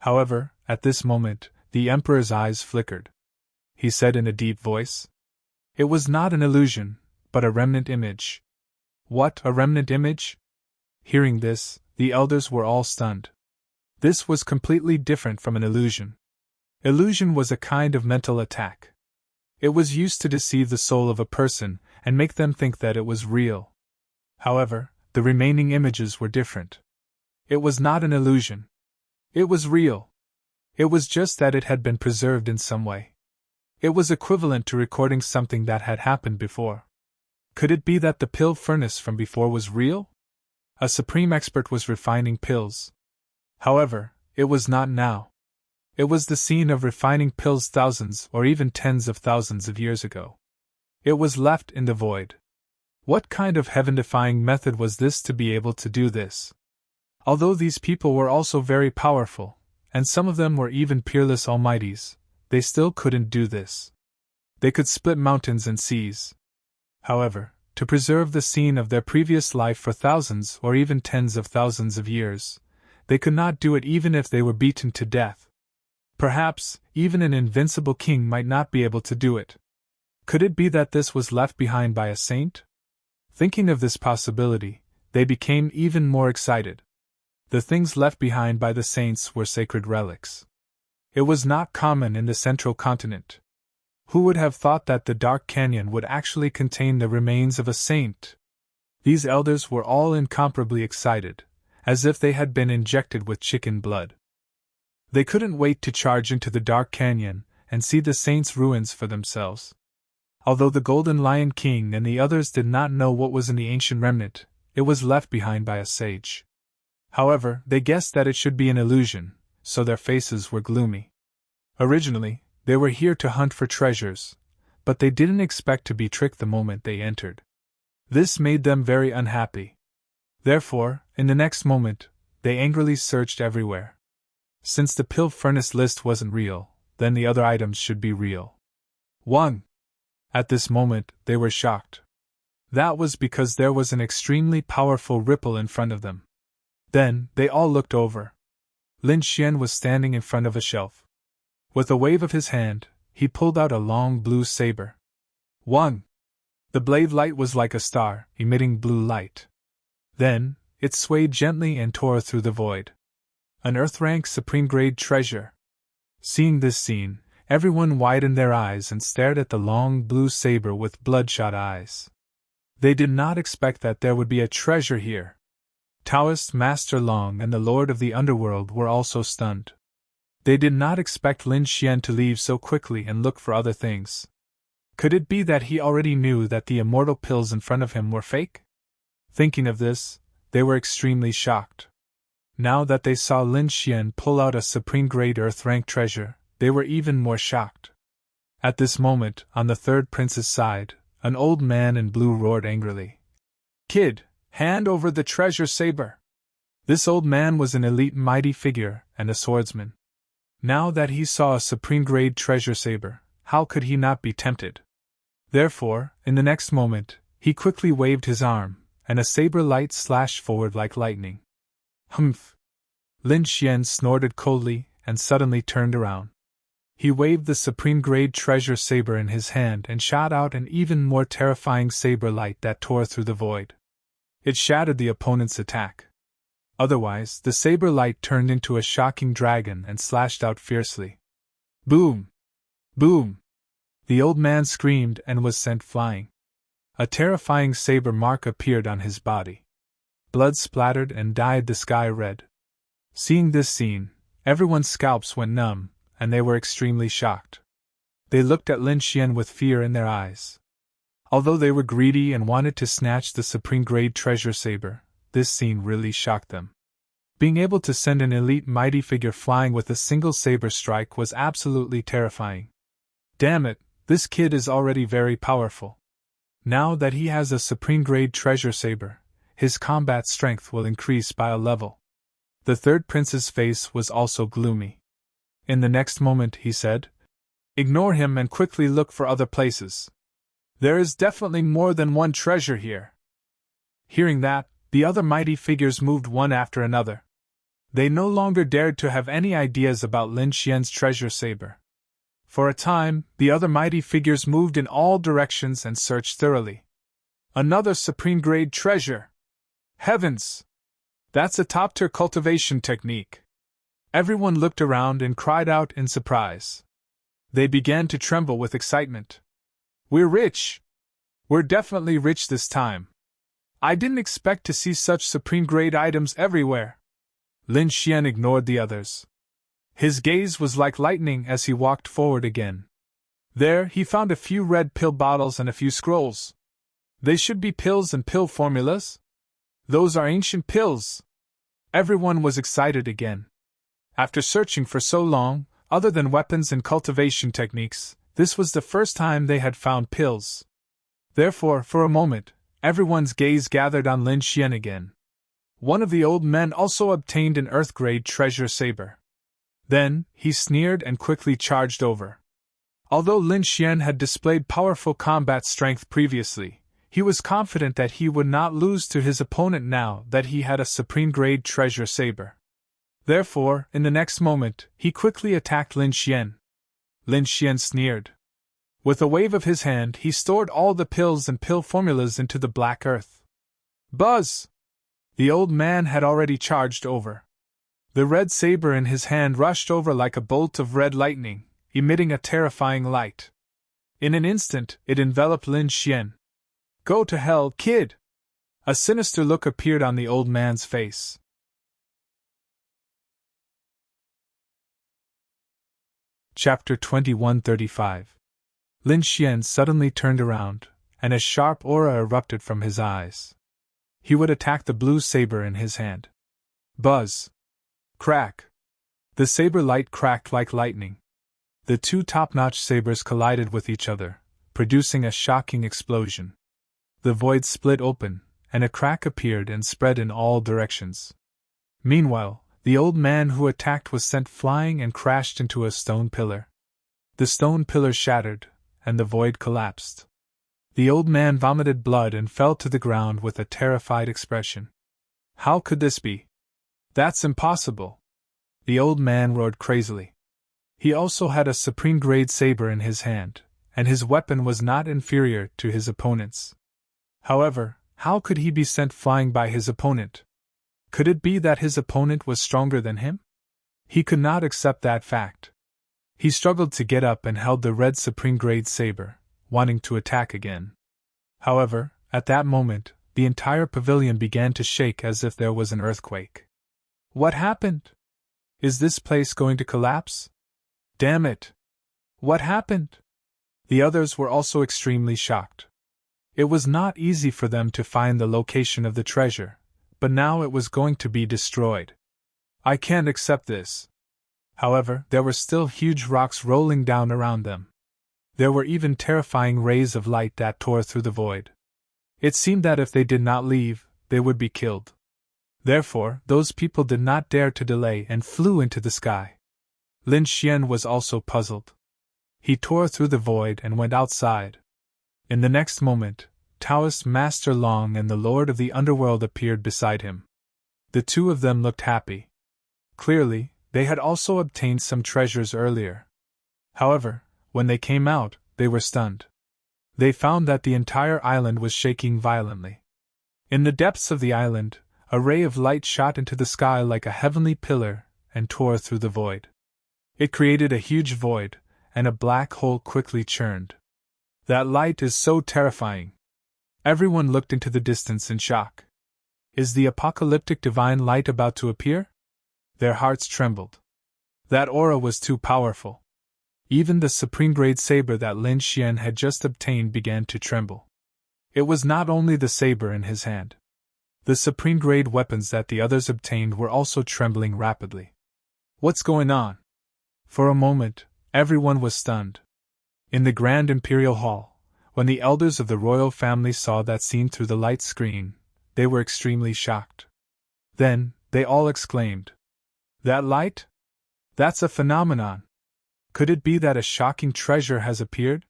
However, at this moment, the Emperor's eyes flickered. He said in a deep voice. It was not an illusion, but a remnant image. What, a remnant image? Hearing this, the elders were all stunned. This was completely different from an illusion. Illusion was a kind of mental attack. It was used to deceive the soul of a person and make them think that it was real. However, the remaining images were different. It was not an illusion. It was real. It was just that it had been preserved in some way. It was equivalent to recording something that had happened before. Could it be that the pill furnace from before was real? A supreme expert was refining pills. However, it was not now. It was the scene of refining pills thousands or even tens of thousands of years ago. It was left in the void. What kind of heaven-defying method was this to be able to do this? Although these people were also very powerful, and some of them were even peerless almighties, they still couldn't do this. They could split mountains and seas. However, to preserve the scene of their previous life for thousands or even tens of thousands of years, they could not do it even if they were beaten to death. Perhaps, even an invincible king might not be able to do it. Could it be that this was left behind by a saint? Thinking of this possibility, they became even more excited. The things left behind by the saints were sacred relics. It was not common in the central continent. Who would have thought that the dark canyon would actually contain the remains of a saint? These elders were all incomparably excited, as if they had been injected with chicken blood. They couldn't wait to charge into the dark canyon and see the saints' ruins for themselves. Although the Golden Lion King and the others did not know what was in the ancient remnant, it was left behind by a sage. However, they guessed that it should be an illusion, so their faces were gloomy. Originally, they were here to hunt for treasures, but they didn't expect to be tricked the moment they entered. This made them very unhappy. Therefore, in the next moment, they angrily searched everywhere. Since the pill furnace list wasn't real, then the other items should be real. 1. At this moment, they were shocked. That was because there was an extremely powerful ripple in front of them. Then, they all looked over. Lin Xian was standing in front of a shelf. With a wave of his hand, he pulled out a long blue saber. 1. The blade light was like a star, emitting blue light. Then, it swayed gently and tore through the void. An Earth-rank supreme-grade treasure. Seeing this scene, everyone widened their eyes and stared at the long blue saber with bloodshot eyes. They did not expect that there would be a treasure here. Taoist Master Long and the Lord of the Underworld were also stunned. They did not expect Lin Xian to leave so quickly and look for other things. Could it be that he already knew that the immortal pills in front of him were fake? Thinking of this, they were extremely shocked. Now that they saw Lin Xian pull out a supreme-grade Earth-rank treasure, they were even more shocked. At this moment, on the third prince's side, an old man in blue roared angrily. "Kid, hand over the treasure saber!" This old man was an elite mighty figure and a swordsman. Now that he saw a supreme-grade treasure saber, how could he not be tempted? Therefore, in the next moment, he quickly waved his arm, and a saber light slashed forward like lightning. Humph! Lin Xian snorted coldly and suddenly turned around. He waved the supreme-grade treasure saber in his hand and shot out an even more terrifying saber light that tore through the void. It shattered the opponent's attack. Otherwise, the saber light turned into a shocking dragon and slashed out fiercely. Boom! Boom! The old man screamed and was sent flying. A terrifying saber mark appeared on his body. Blood splattered and dyed the sky red. Seeing this scene, everyone's scalps went numb, and they were extremely shocked. They looked at Lin Xian with fear in their eyes. Although they were greedy and wanted to snatch the supreme-grade treasure saber, this scene really shocked them. Being able to send an elite mighty figure flying with a single saber strike was absolutely terrifying. Damn it, this kid is already very powerful. Now that he has a supreme-grade treasure saber, his combat strength will increase by a level. The third prince's face was also gloomy. In the next moment he said, "Ignore him and quickly look for other places. There is definitely more than one treasure here." Hearing that, the other mighty figures moved one after another. They no longer dared to have any ideas about Lin Xian's treasure saber. For a time, the other mighty figures moved in all directions and searched thoroughly. Another supreme-grade treasure! Heavens! That's a top-tier cultivation technique. Everyone looked around and cried out in surprise. They began to tremble with excitement. "We're rich! We're definitely rich this time. I didn't expect to see such supreme-grade items everywhere." Lin Xian ignored the others. His gaze was like lightning as he walked forward again. There he found a few red pill bottles and a few scrolls. They should be pills and pill formulas? Those are ancient pills! Everyone was excited again. After searching for so long, other than weapons and cultivation techniques, this was the first time they had found pills. Therefore, for a moment, everyone's gaze gathered on Lin Xian again. One of the old men also obtained an Earth-grade treasure saber. Then, he sneered and quickly charged over. Although Lin Xian had displayed powerful combat strength previously, he was confident that he would not lose to his opponent now that he had a supreme-grade treasure saber. Therefore, in the next moment, he quickly attacked Lin Xian. Lin Xian sneered. With a wave of his hand, he stored all the pills and pill formulas into the black earth. Buzz! The old man had already charged over. The red saber in his hand rushed over like a bolt of red lightning, emitting a terrifying light. In an instant, it enveloped Lin Xian. "Go to hell, kid!" A sinister look appeared on the old man's face. Chapter 2135. Lin Xian suddenly turned around, and a sharp aura erupted from his eyes. He would attack the blue saber in his hand. Buzz! Crack! The saber light cracked like lightning. The two top-notch sabers collided with each other, producing a shocking explosion. The void split open, and a crack appeared and spread in all directions. Meanwhile, the old man who attacked was sent flying and crashed into a stone pillar. The stone pillar shattered, and the void collapsed. The old man vomited blood and fell to the ground with a terrified expression. How could this be? That's impossible! The old man roared crazily. He also had a supreme-grade saber in his hand, and his weapon was not inferior to his opponent's. However, how could he be sent flying by his opponent? Could it be that his opponent was stronger than him? He could not accept that fact. He struggled to get up and held the red supreme-grade saber, wanting to attack again. However, at that moment, the entire pavilion began to shake as if there was an earthquake. What happened? Is this place going to collapse? Damn it! What happened? The others were also extremely shocked. It was not easy for them to find the location of the treasure, but now it was going to be destroyed. I can't accept this. However, there were still huge rocks rolling down around them. There were even terrifying rays of light that tore through the void. It seemed that if they did not leave, they would be killed. Therefore, those people did not dare to delay and flew into the sky. Lin Xian was also puzzled. He tore through the void and went outside. In the next moment, Taoist Master Long and the Lord of the Underworld appeared beside him. The two of them looked happy. Clearly, they had also obtained some treasures earlier. However, when they came out, they were stunned. They found that the entire island was shaking violently. In the depths of the island, a ray of light shot into the sky like a heavenly pillar and tore through the void. It created a huge void, and a black hole quickly churned. That light is so terrifying. Everyone looked into the distance in shock. Is the apocalyptic divine light about to appear? Their hearts trembled. That aura was too powerful. Even the supreme-grade saber that Lin Xian had just obtained began to tremble. It was not only the saber in his hand. The supreme-grade weapons that the others obtained were also trembling rapidly. What's going on? For a moment, everyone was stunned. In the Grand Imperial Hall, when the elders of the royal family saw that scene through the light screen, they were extremely shocked. Then, they all exclaimed, "That light? That's a phenomenon! Could it be that a shocking treasure has appeared?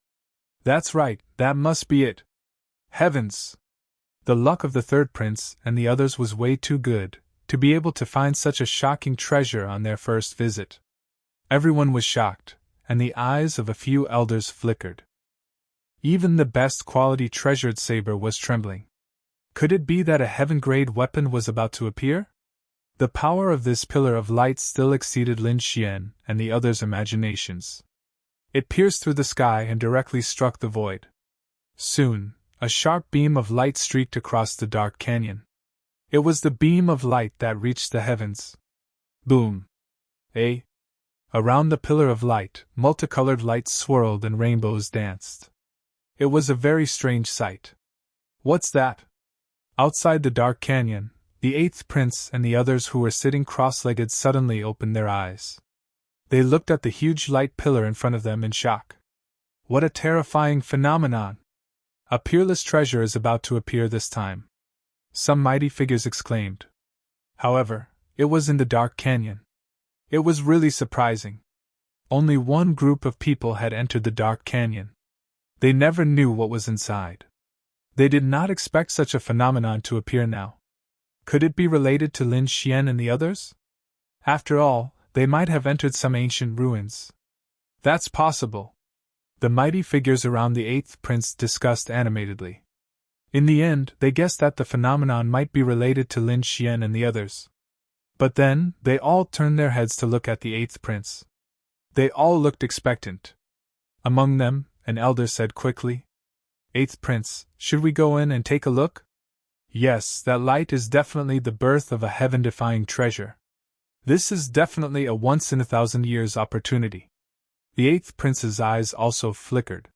That's right, that must be it! Heavens! The luck of the third prince and the others was way too good to be able to find such a shocking treasure on their first visit." Everyone was shocked, and the eyes of a few elders flickered. Even the best quality treasured saber was trembling. Could it be that a heaven-grade weapon was about to appear? The power of this pillar of light still exceeded Lin Xian and the others' imaginations. It pierced through the sky and directly struck the void. Soon, a sharp beam of light streaked across the dark canyon. It was the beam of light that reached the heavens. Boom! Around the pillar of light, multicolored lights swirled and rainbows danced. It was a very strange sight. What's that? Outside the dark canyon, the eighth prince and the others who were sitting cross-legged suddenly opened their eyes. They looked at the huge light pillar in front of them in shock. What a terrifying phenomenon! A peerless treasure is about to appear this time. Some mighty figures exclaimed. However, it was in the dark canyon. It was really surprising. Only one group of people had entered the dark canyon. They never knew what was inside. They did not expect such a phenomenon to appear now. Could it be related to Lin Xian and the others? After all, they might have entered some ancient ruins. That's possible. The mighty figures around the eighth prince discussed animatedly. In the end, they guessed that the phenomenon might be related to Lin Xian and the others. But then, they all turned their heads to look at the eighth prince. They all looked expectant. Among them, an elder said quickly, "Eighth prince, should we go in and take a look?" "Yes, that light is definitely the birth of a heaven-defying treasure. This is definitely a once-in-a-thousand-years opportunity." The eighth prince's eyes also flickered.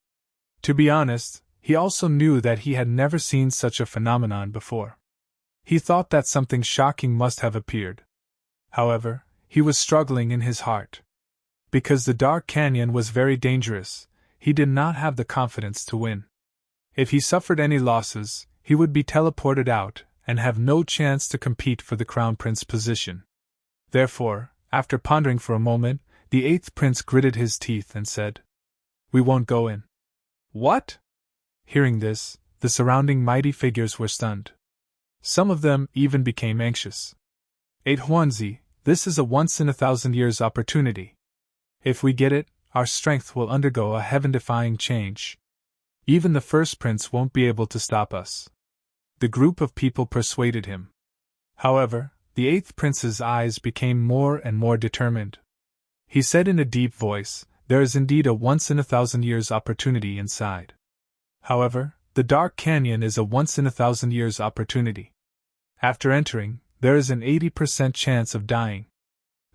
To be honest, he also knew that he had never seen such a phenomenon before. He thought that something shocking must have appeared. However, he was struggling in his heart. Because the dark canyon was very dangerous, he did not have the confidence to win. If he suffered any losses, he would be teleported out and have no chance to compete for the crown prince position. Therefore, after pondering for a moment, the eighth prince gritted his teeth and said, "We won't go in. What? Hearing this, the surrounding mighty figures were stunned. Some of them even became anxious. 8 Huanzi, this is a once-in-a-thousand-years opportunity. If we get it, our strength will undergo a heaven-defying change. Even the first prince won't be able to stop us. The group of people persuaded him. However, the 8th prince's eyes became more and more determined. He said in a deep voice, there is indeed a once-in-a-thousand-years opportunity inside. However, the Dark Canyon is a once-in-a-thousand-years opportunity. After entering, there is an 80% chance of dying.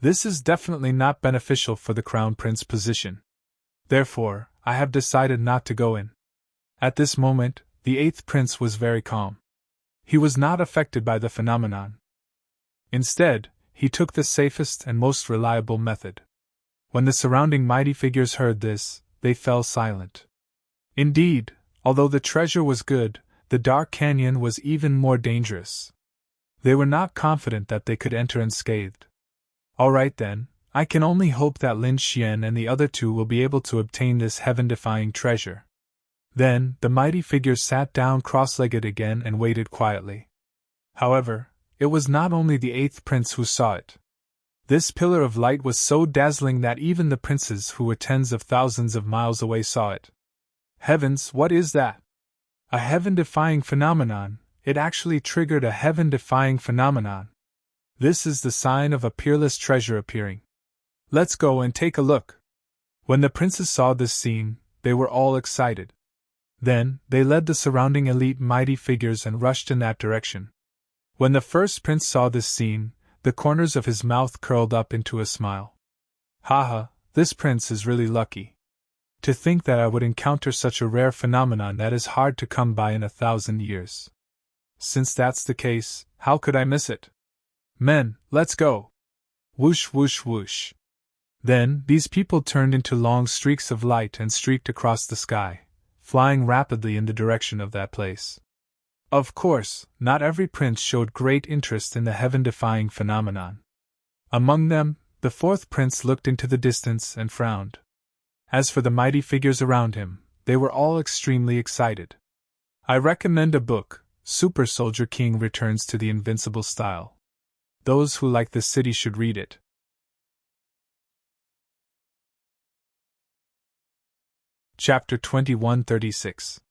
This is definitely not beneficial for the Crown Prince position. Therefore, I have decided not to go in. At this moment, the 8th prince was very calm. He was not affected by the phenomenon. Instead, he took the safest and most reliable method. When the surrounding mighty figures heard this, they fell silent. Indeed, although the treasure was good, the Dark Canyon was even more dangerous. They were not confident that they could enter unscathed. All right then, I can only hope that Lin Xian and the other two will be able to obtain this heaven-defying treasure. Then, the mighty figures sat down cross-legged again and waited quietly. However, it was not only the 8th prince who saw it. This pillar of light was so dazzling that even the princes who were tens of thousands of miles away saw it. Heavens, what is that? A heaven-defying phenomenon. It actually triggered a heaven-defying phenomenon. This is the sign of a peerless treasure appearing. Let's go and take a look. When the princes saw this scene, they were all excited. Then, they led the surrounding elite mighty figures and rushed in that direction. When the first prince saw this scene, the corners of his mouth curled up into a smile. Haha, this prince is really lucky. To think that I would encounter such a rare phenomenon that is hard to come by in 1,000 years. Since that's the case, how could I miss it? Men, let's go! Whoosh whoosh whoosh. Then, these people turned into long streaks of light and streaked across the sky, flying rapidly in the direction of that place. Of course, not every prince showed great interest in the heaven-defying phenomenon. Among them, the 4th prince looked into the distance and frowned. As for the mighty figures around him, they were all extremely excited. I recommend a book, Super Soldier King Returns to the Invincible Style. Those who like this city should read it. Chapter 2136.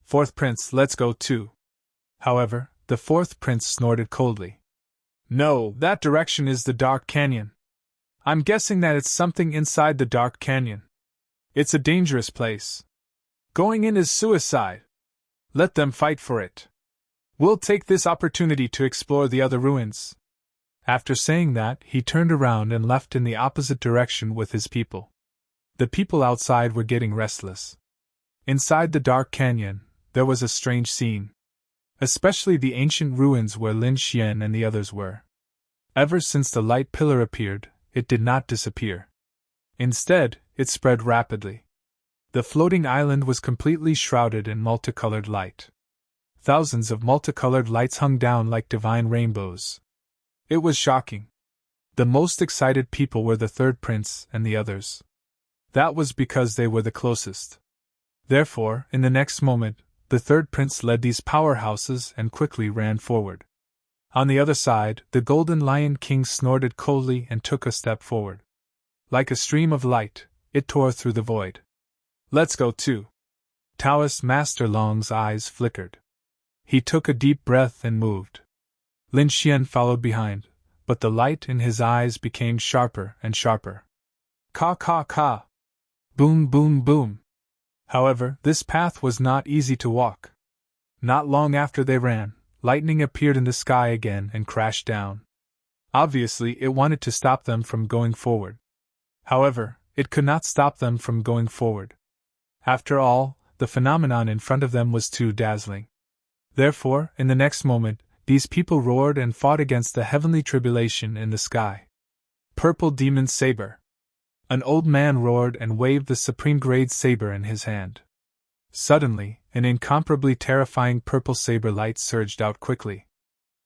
4th Prince, let's go too. However, the 4th prince snorted coldly. No, that direction is the Dark Canyon. I'm guessing that it's something inside the Dark Canyon. It's a dangerous place. Going in is suicide. Let them fight for it. We'll take this opportunity to explore the other ruins. After saying that, he turned around and left in the opposite direction with his people. The people outside were getting restless. Inside the Dark Canyon, there was a strange scene. Especially the ancient ruins where Lin Xian and the others were. Ever since the light pillar appeared, it did not disappear. Instead, it spread rapidly. The floating island was completely shrouded in multicolored light. Thousands of multicolored lights hung down like divine rainbows. It was shocking. The most excited people were the 3rd prince and the others. That was because they were the closest. Therefore, in the next moment, the 3rd prince led these powerhouses and quickly ran forward. On the other side, the Golden Lion King snorted coldly and took a step forward. Like a stream of light, it tore through the void. Let's go too. Taoist Master Long's eyes flickered. He took a deep breath and moved. Lin Xian followed behind, but the light in his eyes became sharper and sharper. Ka ka ka! Boom boom boom! However, this path was not easy to walk. Not long after they ran, lightning appeared in the sky again and crashed down. Obviously, it wanted to stop them from going forward. However, it could not stop them from going forward. After all, the phenomenon in front of them was too dazzling. Therefore, in the next moment, these people roared and fought against the heavenly tribulation in the sky. Purple Demon Saber. An old man roared and waved the supreme grade saber in his hand. Suddenly, an incomparably terrifying purple saber light surged out quickly.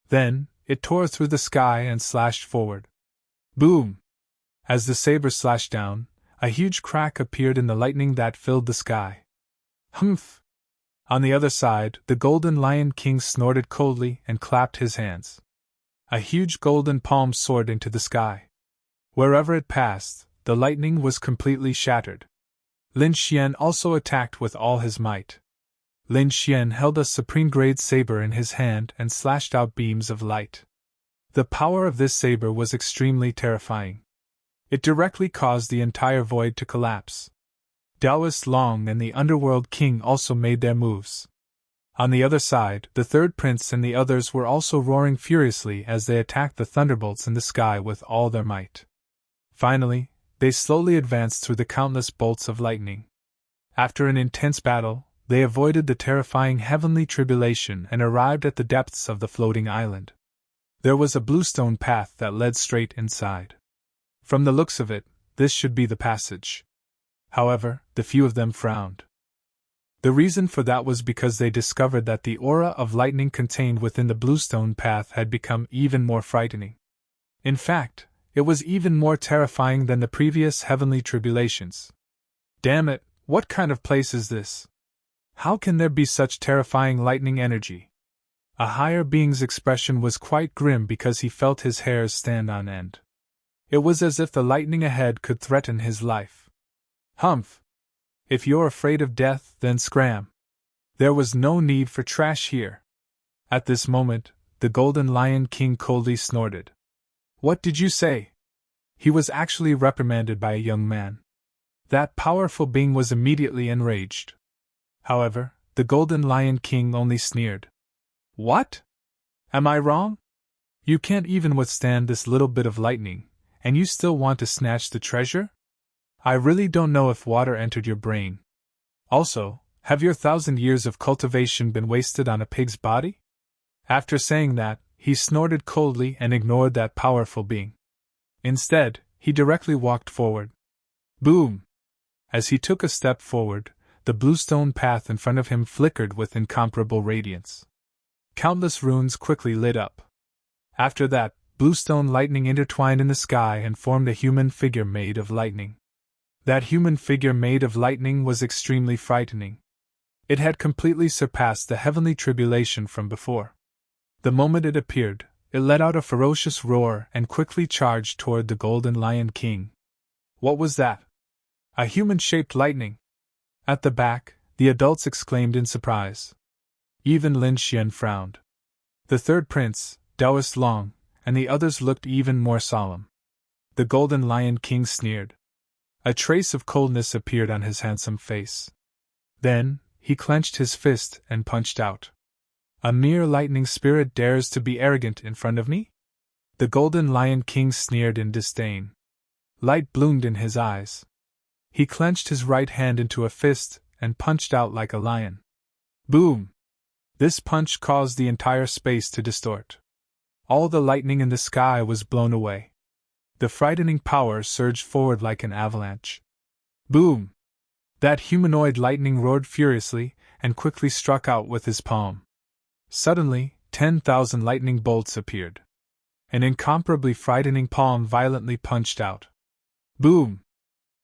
Then, it tore through the sky and slashed forward. Boom! As the saber slashed down, a huge crack appeared in the lightning that filled the sky. Humph! On the other side, the Golden Lion King snorted coldly and clapped his hands. A huge golden palm soared into the sky. Wherever it passed, the lightning was completely shattered. Lin Xian also attacked with all his might. Lin Xian held a supreme-grade saber in his hand and slashed out beams of light. The power of this saber was extremely terrifying. It directly caused the entire void to collapse. Taoist Long and the Underworld King also made their moves. On the other side, the third prince and the others were also roaring furiously as they attacked the thunderbolts in the sky with all their might. Finally, they slowly advanced through the countless bolts of lightning. After an intense battle, they avoided the terrifying heavenly tribulation and arrived at the depths of the floating island. There was a bluestone path that led straight inside. From the looks of it, this should be the passage. However, the few of them frowned. The reason for that was because they discovered that the aura of lightning contained within the bluestone path had become even more frightening. In fact, it was even more terrifying than the previous heavenly tribulations. Damn it, what kind of place is this? How can there be such terrifying lightning energy? A higher being's expression was quite grim because he felt his hairs stand on end. It was as if the lightning ahead could threaten his life. Humph! If you're afraid of death, then scram. There was no need for trash here. At this moment, the Golden Lion King coldly snorted. What did you say? He was actually reprimanded by a young man. That powerful being was immediately enraged. However, the Golden Lion King only sneered. What? Am I wrong? You can't even withstand this little bit of lightning, and you still want to snatch the treasure? I really don't know if water entered your brain. Also, have your 1,000 years of cultivation been wasted on a pig's body? After saying that, he snorted coldly and ignored that powerful being. Instead, he directly walked forward. Boom! As he took a step forward, the bluestone path in front of him flickered with incomparable radiance. Countless runes quickly lit up. After that, bluestone lightning intertwined in the sky and formed a human figure made of lightning. That human figure made of lightning was extremely frightening. It had completely surpassed the heavenly tribulation from before. The moment it appeared, it let out a ferocious roar and quickly charged toward the Golden Lion King. What was that? A human-shaped lightning! At the back, the adults exclaimed in surprise. Even Lin Xian frowned. The third prince, Taoist Long, and the others looked even more solemn. The Golden Lion King sneered. A trace of coldness appeared on his handsome face. Then, he clenched his fist and punched out. A mere lightning spirit dares to be arrogant in front of me? The Golden Lion King sneered in disdain. Light bloomed in his eyes. He clenched his right hand into a fist and punched out like a lion. Boom! This punch caused the entire space to distort. All the lightning in the sky was blown away. The frightening power surged forward like an avalanche. Boom! That humanoid lightning roared furiously and quickly struck out with his palm. Suddenly, 10,000 lightning bolts appeared. An incomparably frightening palm violently punched out. Boom!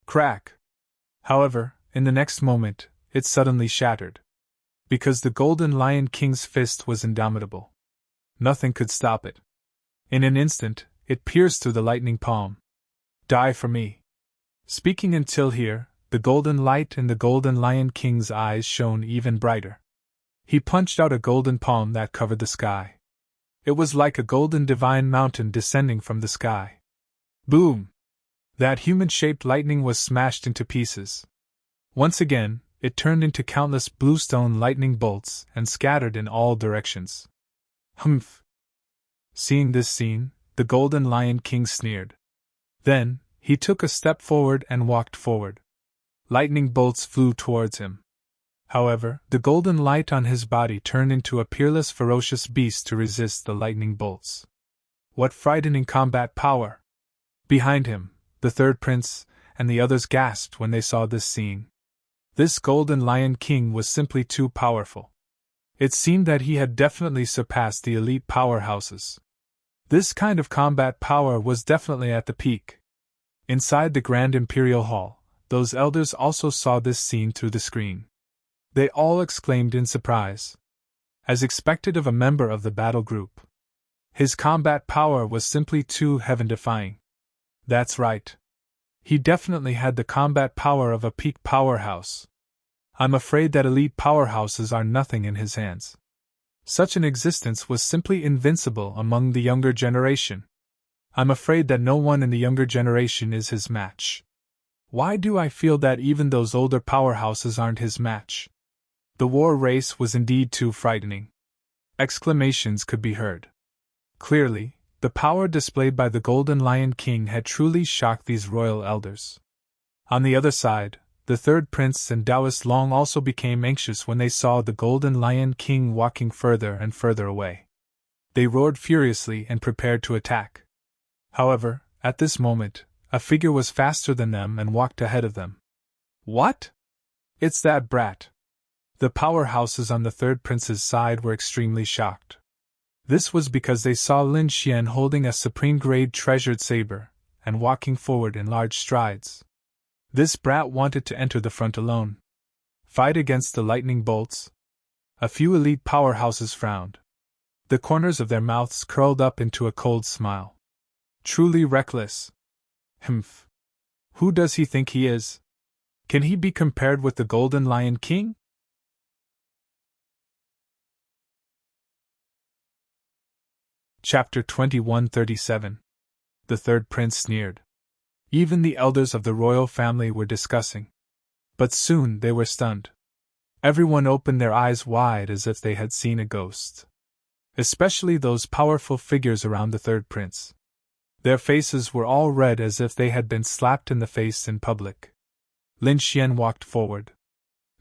Crack! However, in the next moment, it suddenly shattered. Because the Golden Lion King's fist was indomitable. Nothing could stop it. In an instant, it pierced through the lightning palm. Die for me. Speaking until here, the golden light in the Golden Lion King's eyes shone even brighter. He punched out a golden palm that covered the sky. It was like a golden divine mountain descending from the sky. Boom! That human-shaped lightning was smashed into pieces. Once again, it turned into countless bluestone lightning bolts and scattered in all directions. Humph! Seeing this scene, the Golden Lion King sneered. Then, he took a step forward and walked forward. Lightning bolts flew towards him. However, the golden light on his body turned into a peerless, ferocious beast to resist the lightning bolts. What frightening combat power! Behind him, the third prince and the others gasped when they saw this scene. This Golden Lion King was simply too powerful. It seemed that he had definitely surpassed the elite powerhouses. This kind of combat power was definitely at the peak. Inside the Grand Imperial Hall, those elders also saw this scene through the screen. they all exclaimed in surprise. As expected of a member of the battle group. His combat power was simply too heaven-defying. That's right. He definitely had the combat power of a peak powerhouse. I'm afraid that elite powerhouses are nothing in his hands. Such an existence was simply invincible among the younger generation. I'm afraid that no one in the younger generation is his match. Why do I feel that even those older powerhouses aren't his match? The war race was indeed too frightening. Exclamations could be heard. Clearly, the power displayed by the Golden Lion King had truly shocked these royal elders. On the other side, the third prince and Taoist Long also became anxious when they saw the Golden Lion King walking further and further away. They roared furiously and prepared to attack. However, at this moment, a figure was faster than them and walked ahead of them. What? It's that brat! The powerhouses on the third prince's side were extremely shocked. This was because they saw Lin Xian holding a supreme-grade treasured saber, and walking forward in large strides. This brat wanted to enter the front alone. Fight against the lightning bolts? A few elite powerhouses frowned. The corners of their mouths curled up into a cold smile. Truly reckless. Humph. Who does he think he is? Can he be compared with the Golden Lion King? Chapter 2137. The third prince sneered. Even the elders of the royal family were discussing. But soon they were stunned. Everyone opened their eyes wide as if they had seen a ghost. Especially those powerful figures around the third prince. Their faces were all red as if they had been slapped in the face in public. Lin Xian walked forward.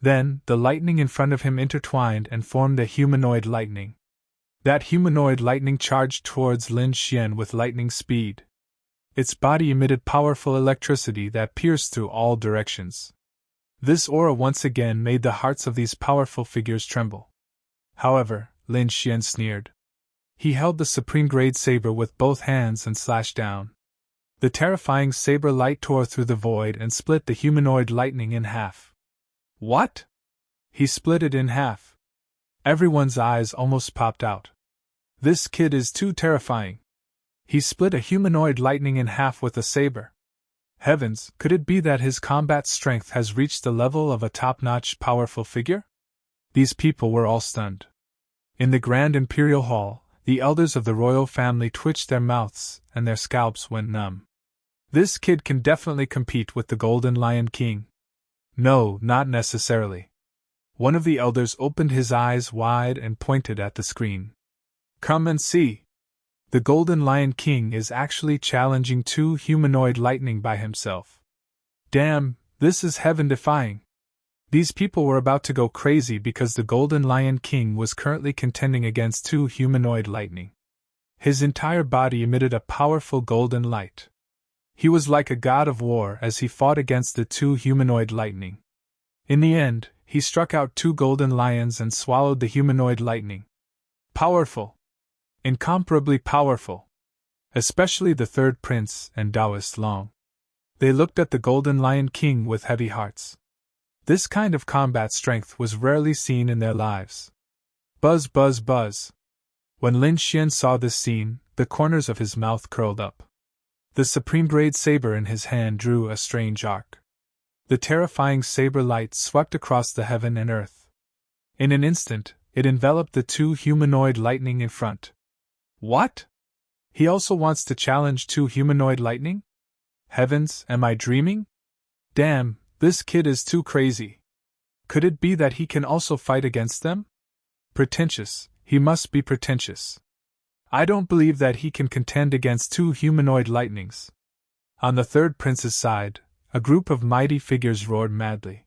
Then, the lightning in front of him intertwined and formed the humanoid lightning. That humanoid lightning charged towards Lin Xian with lightning speed. Its body emitted powerful electricity that pierced through all directions. This aura once again made the hearts of these powerful figures tremble. However, Lin Xian sneered. He held the supreme-grade saber with both hands and slashed down. The terrifying saber light tore through the void and split the humanoid lightning in half. What? He split it in half. Everyone's eyes almost popped out. This kid is too terrifying. He split a humanoid lightning in half with a saber. Heavens, could it be that his combat strength has reached the level of a top-notch powerful figure? These people were all stunned. In the Grand Imperial Hall, the elders of the royal family twitched their mouths and their scalps went numb. This kid can definitely compete with the Golden Lion King. No, not necessarily. One of the elders opened his eyes wide and pointed at the screen. Come and see. The Golden Lion King is actually challenging two humanoid lightning by himself. Damn, this is heaven-defying. These people were about to go crazy because the Golden Lion King was currently contending against two humanoid lightning. His entire body emitted a powerful golden light. He was like a god of war as he fought against the two humanoid lightning. In the end, he struck out two golden lions and swallowed the humanoid lightning. Powerful. Incomparably powerful. Especially the third prince and Taoist Long. They looked at the Golden Lion King with heavy hearts. This kind of combat strength was rarely seen in their lives. Buzz, buzz, buzz. When Lin Xian saw this scene, the corners of his mouth curled up. The supreme-grade saber in his hand drew a strange arc. The terrifying saber light swept across the heaven and earth. In an instant, it enveloped the two humanoid lightning in front. What? He also wants to challenge two humanoid lightning? Heavens, am I dreaming? Damn, this kid is too crazy. Could it be that he can also fight against them? Pretentious, he must be pretentious. I don't believe that he can contend against two humanoid lightnings. On the third prince's side, a group of mighty figures roared madly.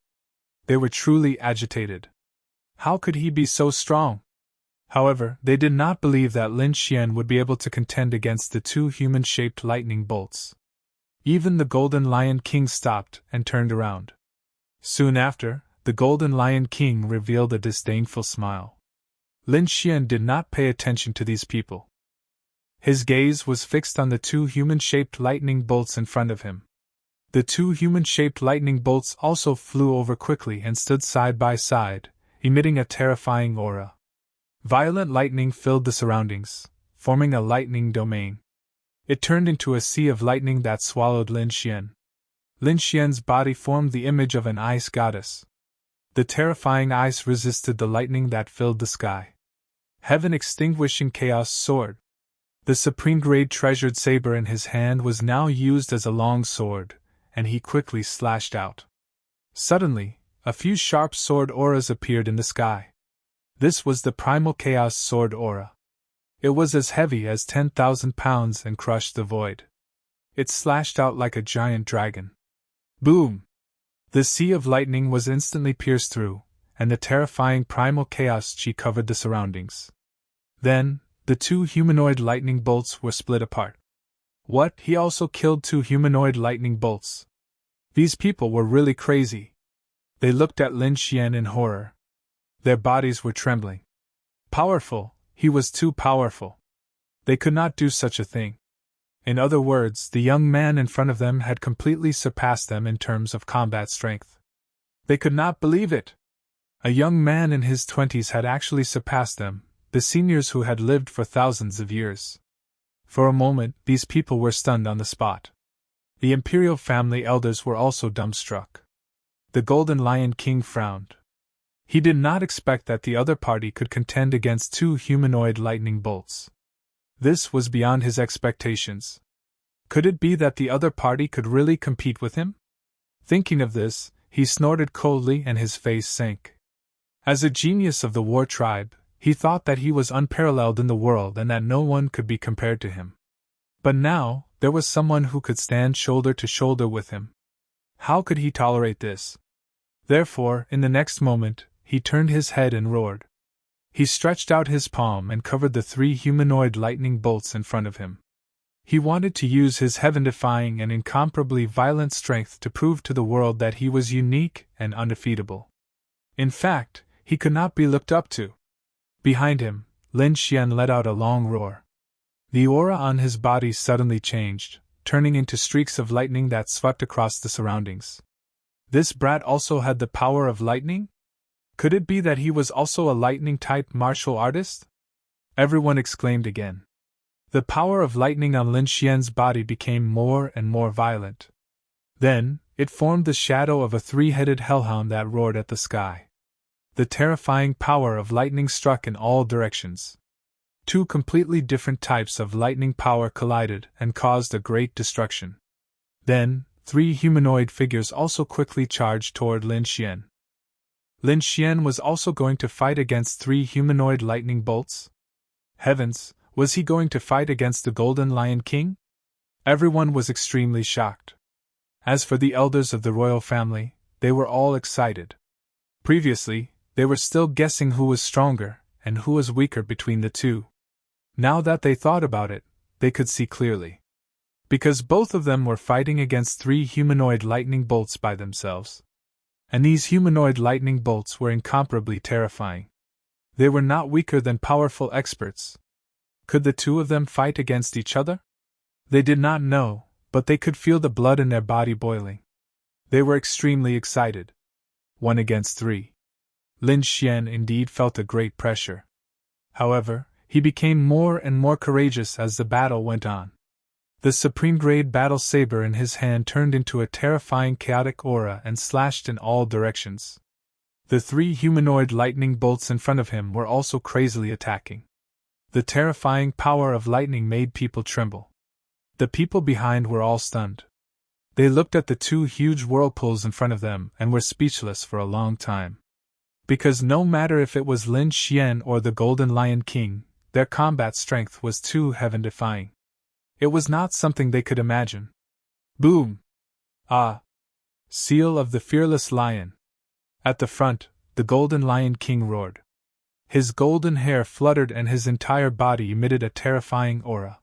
They were truly agitated. How could he be so strong? However, they did not believe that Lin Xian would be able to contend against the two human-shaped lightning bolts. Even the Golden Lion King stopped and turned around. Soon after, the Golden Lion King revealed a disdainful smile. Lin Xian did not pay attention to these people. His gaze was fixed on the two human-shaped lightning bolts in front of him. The two human-shaped lightning bolts also flew over quickly and stood side by side, emitting a terrifying aura. Violent lightning filled the surroundings, forming a lightning domain. It turned into a sea of lightning that swallowed Lin Xian. Lin Xian's body formed the image of an ice goddess. The terrifying ice resisted the lightning that filled the sky. Heaven extinguishing chaos sword. The supreme grade treasured saber in his hand was now used as a long sword, and he quickly slashed out. Suddenly, a few sharp sword auras appeared in the sky. This was the primal chaos sword aura. It was as heavy as 10,000 pounds and crushed the void. It slashed out like a giant dragon. Boom! The sea of lightning was instantly pierced through, and the terrifying primal chaos chi covered the surroundings. Then, the two humanoid lightning bolts were split apart. What? He also killed two humanoid lightning bolts. These people were really crazy. They looked at Lin Xian in horror. Their bodies were trembling. Powerful, he was too powerful. They could not do such a thing. In other words, the young man in front of them had completely surpassed them in terms of combat strength. They could not believe it. A young man in his 20s had actually surpassed them, the seniors who had lived for thousands of years. For a moment, these people were stunned on the spot. The imperial family elders were also dumbstruck. The Golden Lion King frowned. He did not expect that the other party could contend against two humanoid lightning bolts. This was beyond his expectations. Could it be that the other party could really compete with him? Thinking of this, he snorted coldly and his face sank. As a genius of the war tribe, he thought that he was unparalleled in the world and that no one could be compared to him. But now, there was someone who could stand shoulder to shoulder with him. How could he tolerate this? Therefore, in the next moment, he turned his head and roared. He stretched out his palm and covered the three humanoid lightning bolts in front of him. He wanted to use his heaven-defying and incomparably violent strength to prove to the world that he was unique and undefeatable. In fact, he could not be looked up to. Behind him, Lin Xian let out a long roar. The aura on his body suddenly changed, turning into streaks of lightning that swept across the surroundings. This brat also had the power of lightning? Could it be that he was also a lightning-type martial artist? Everyone exclaimed again. The power of lightning on Lin Xian's body became more and more violent. Then, it formed the shadow of a three-headed hellhound that roared at the sky. The terrifying power of lightning struck in all directions. Two completely different types of lightning power collided and caused a great destruction. Then, three humanoid figures also quickly charged toward Lin Xian. Lin Xian was also going to fight against three humanoid lightning bolts? Heavens, was he going to fight against the Golden Lion King? Everyone was extremely shocked. As for the elders of the royal family, they were all excited. Previously, they were still guessing who was stronger and who was weaker between the two. Now that they thought about it, they could see clearly. Because both of them were fighting against three humanoid lightning bolts by themselves. And these humanoid lightning bolts were incomparably terrifying. They were not weaker than powerful experts. Could the two of them fight against each other? They did not know, but they could feel the blood in their body boiling. They were extremely excited. 1 against 3. Lin Xian indeed felt a great pressure. However, he became more and more courageous as the battle went on. The supreme-grade battle saber in his hand turned into a terrifying chaotic aura and slashed in all directions. The three humanoid lightning bolts in front of him were also crazily attacking. The terrifying power of lightning made people tremble. The people behind were all stunned. They looked at the two huge whirlpools in front of them and were speechless for a long time. Because no matter if it was Lin Xian or the Golden Lion King, their combat strength was too heaven-defying. It was not something they could imagine. Boom! Ah! Seal of the fearless lion. At the front, the Golden Lion King roared. His golden hair fluttered and his entire body emitted a terrifying aura.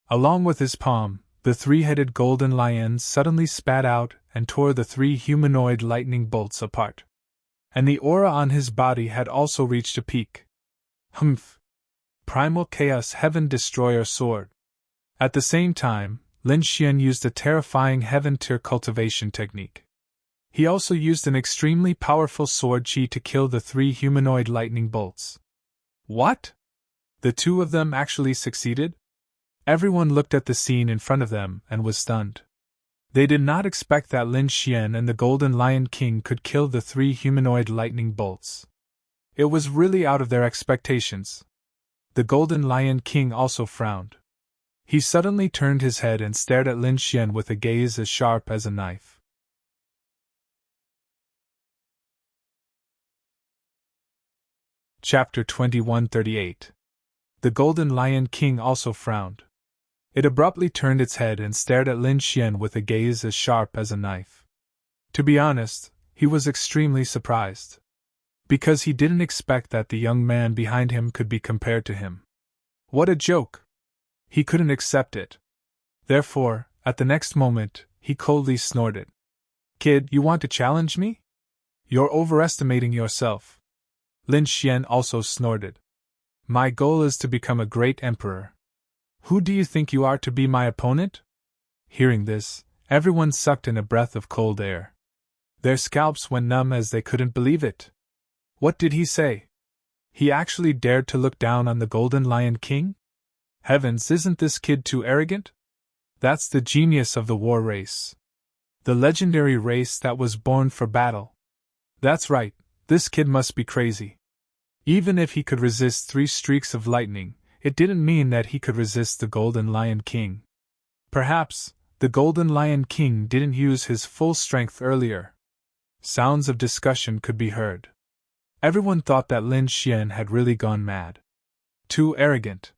Along with his palm, the three-headed golden lion suddenly spat out and tore the three humanoid lightning bolts apart. And the aura on his body had also reached a peak. Humph! Primal Chaos Heaven Destroyer Sword. At the same time, Lin Xian used a terrifying heaven tier cultivation technique. He also used an extremely powerful sword chi to kill the 3 humanoid lightning bolts. What? The 2 of them actually succeeded? Everyone looked at the scene in front of them and was stunned. They did not expect that Lin Xian and the Golden Lion King could kill the 3 humanoid lightning bolts. It was really out of their expectations. The Golden Lion King also frowned. He suddenly turned his head and stared at Lin Xian with a gaze as sharp as a knife. Chapter 2138. The Golden Lion King also frowned. It abruptly turned its head and stared at Lin Xian with a gaze as sharp as a knife. To be honest, he was extremely surprised. Because he didn't expect that the young man behind him could be compared to him. What a joke! He couldn't accept it. Therefore, at the next moment, he coldly snorted. Kid, you want to challenge me? You're overestimating yourself. Lin Xian also snorted. My goal is to become a great emperor. Who do you think you are to be my opponent? Hearing this, everyone sucked in a breath of cold air. Their scalps went numb as they couldn't believe it. What did he say? He actually dared to look down on the Golden Lion King? Heavens, isn't this kid too arrogant? That's the genius of the war race. The legendary race that was born for battle. That's right, this kid must be crazy. Even if he could resist 3 streaks of lightning, it didn't mean that he could resist the Golden Lion King. Perhaps, the Golden Lion King didn't use his full strength earlier. Sounds of discussion could be heard. Everyone thought that Lin Xian had really gone mad. Too arrogant.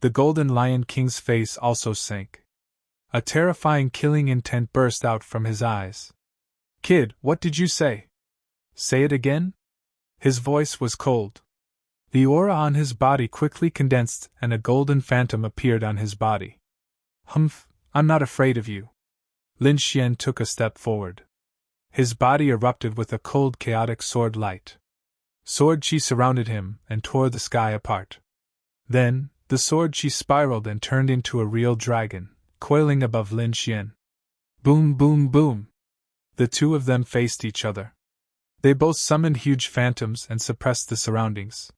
The Golden Lion King's face also sank. A terrifying killing intent burst out from his eyes. Kid, what did you say? Say it again? His voice was cold. The aura on his body quickly condensed and a golden phantom appeared on his body. Humph, I'm not afraid of you. Lin Xian took a step forward. His body erupted with a cold, chaotic sword light. Sword chi surrounded him and tore the sky apart. Then, the sword chi spiraled and turned into a real dragon, coiling above Lin Xian. Boom, boom, boom. The 2 of them faced each other. They both summoned huge phantoms and suppressed the surroundings.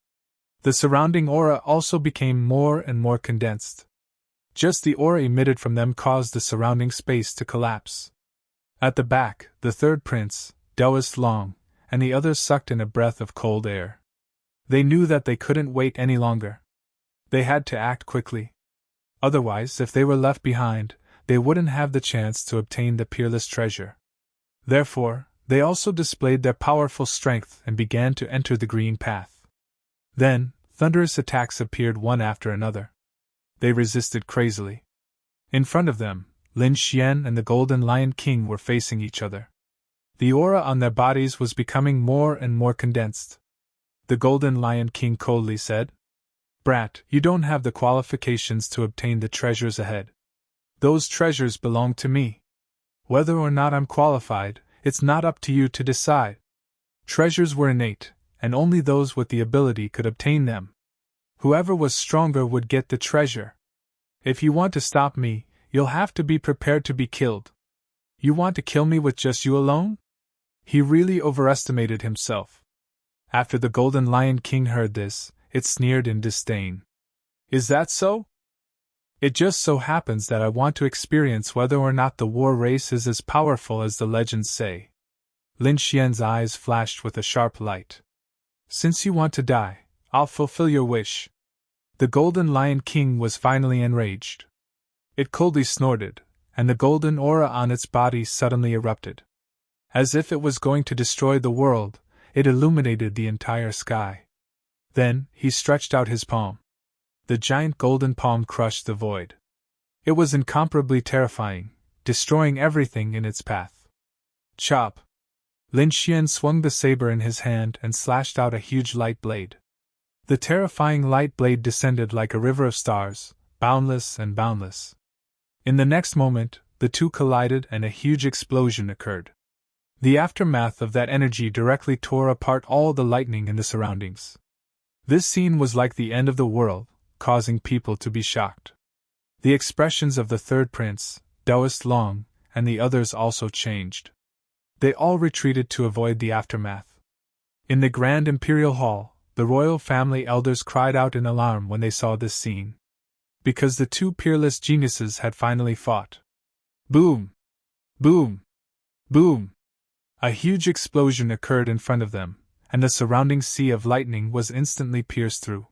The surrounding aura also became more and more condensed. Just the aura emitted from them caused the surrounding space to collapse. At the back, the 3rd prince, Taoist Long, and the others sucked in a breath of cold air. They knew that they couldn't wait any longer. They had to act quickly. Otherwise, if they were left behind, they wouldn't have the chance to obtain the peerless treasure. Therefore, they also displayed their powerful strength and began to enter the green path. Then, thunderous attacks appeared one after another. They resisted crazily. In front of them, Lin Xian and the Golden Lion King were facing each other. The aura on their bodies was becoming more and more condensed. The Golden Lion King coldly said, Brat, you don't have the qualifications to obtain the treasures ahead. Those treasures belong to me. Whether or not I'm qualified, it's not up to you to decide. Treasures were innate, and only those with the ability could obtain them. Whoever was stronger would get the treasure. If you want to stop me, you'll have to be prepared to be killed. You want to kill me with just you alone? He really overestimated himself. After the Golden Lion King heard this, it sneered in disdain. Is that so? It just so happens that I want to experience whether or not the war race is as powerful as the legends say. Lin Xian's eyes flashed with a sharp light. Since you want to die, I'll fulfill your wish. The Golden Lion King was finally enraged. It coldly snorted, and the golden aura on its body suddenly erupted. As if it was going to destroy the world, it illuminated the entire sky. Then, he stretched out his palm. The giant golden palm crushed the void. It was incomparably terrifying, destroying everything in its path. Chop! Lin Xian swung the saber in his hand and slashed out a huge light blade. The terrifying light blade descended like a river of stars, boundless and boundless. In the next moment, the 2 collided and a huge explosion occurred. The aftermath of that energy directly tore apart all the lightning in the surroundings. This scene was like the end of the world, causing people to be shocked. The expressions of the 3rd prince, Taoist Long, and the others also changed. They all retreated to avoid the aftermath. In the Grand Imperial Hall, the royal family elders cried out in alarm when they saw this scene. Because the two peerless geniuses had finally fought. Boom! Boom! Boom! A huge explosion occurred in front of them, and the surrounding sea of lightning was instantly pierced through.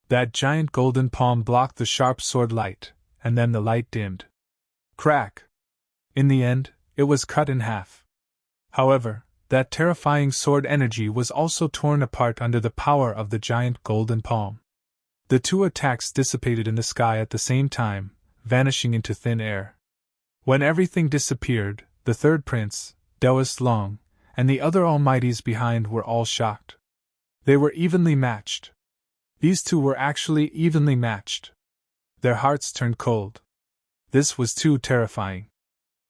That giant golden palm blocked the sharp sword light, and then the light dimmed. Crack! In the end, it was cut in half. However, that terrifying sword energy was also torn apart under the power of the giant golden palm. The two attacks dissipated in the sky at the same time, vanishing into thin air. When everything disappeared, the third prince, Taoist Long, and the other almighties behind were all shocked. They were evenly matched. These two were actually evenly matched. Their hearts turned cold. This was too terrifying.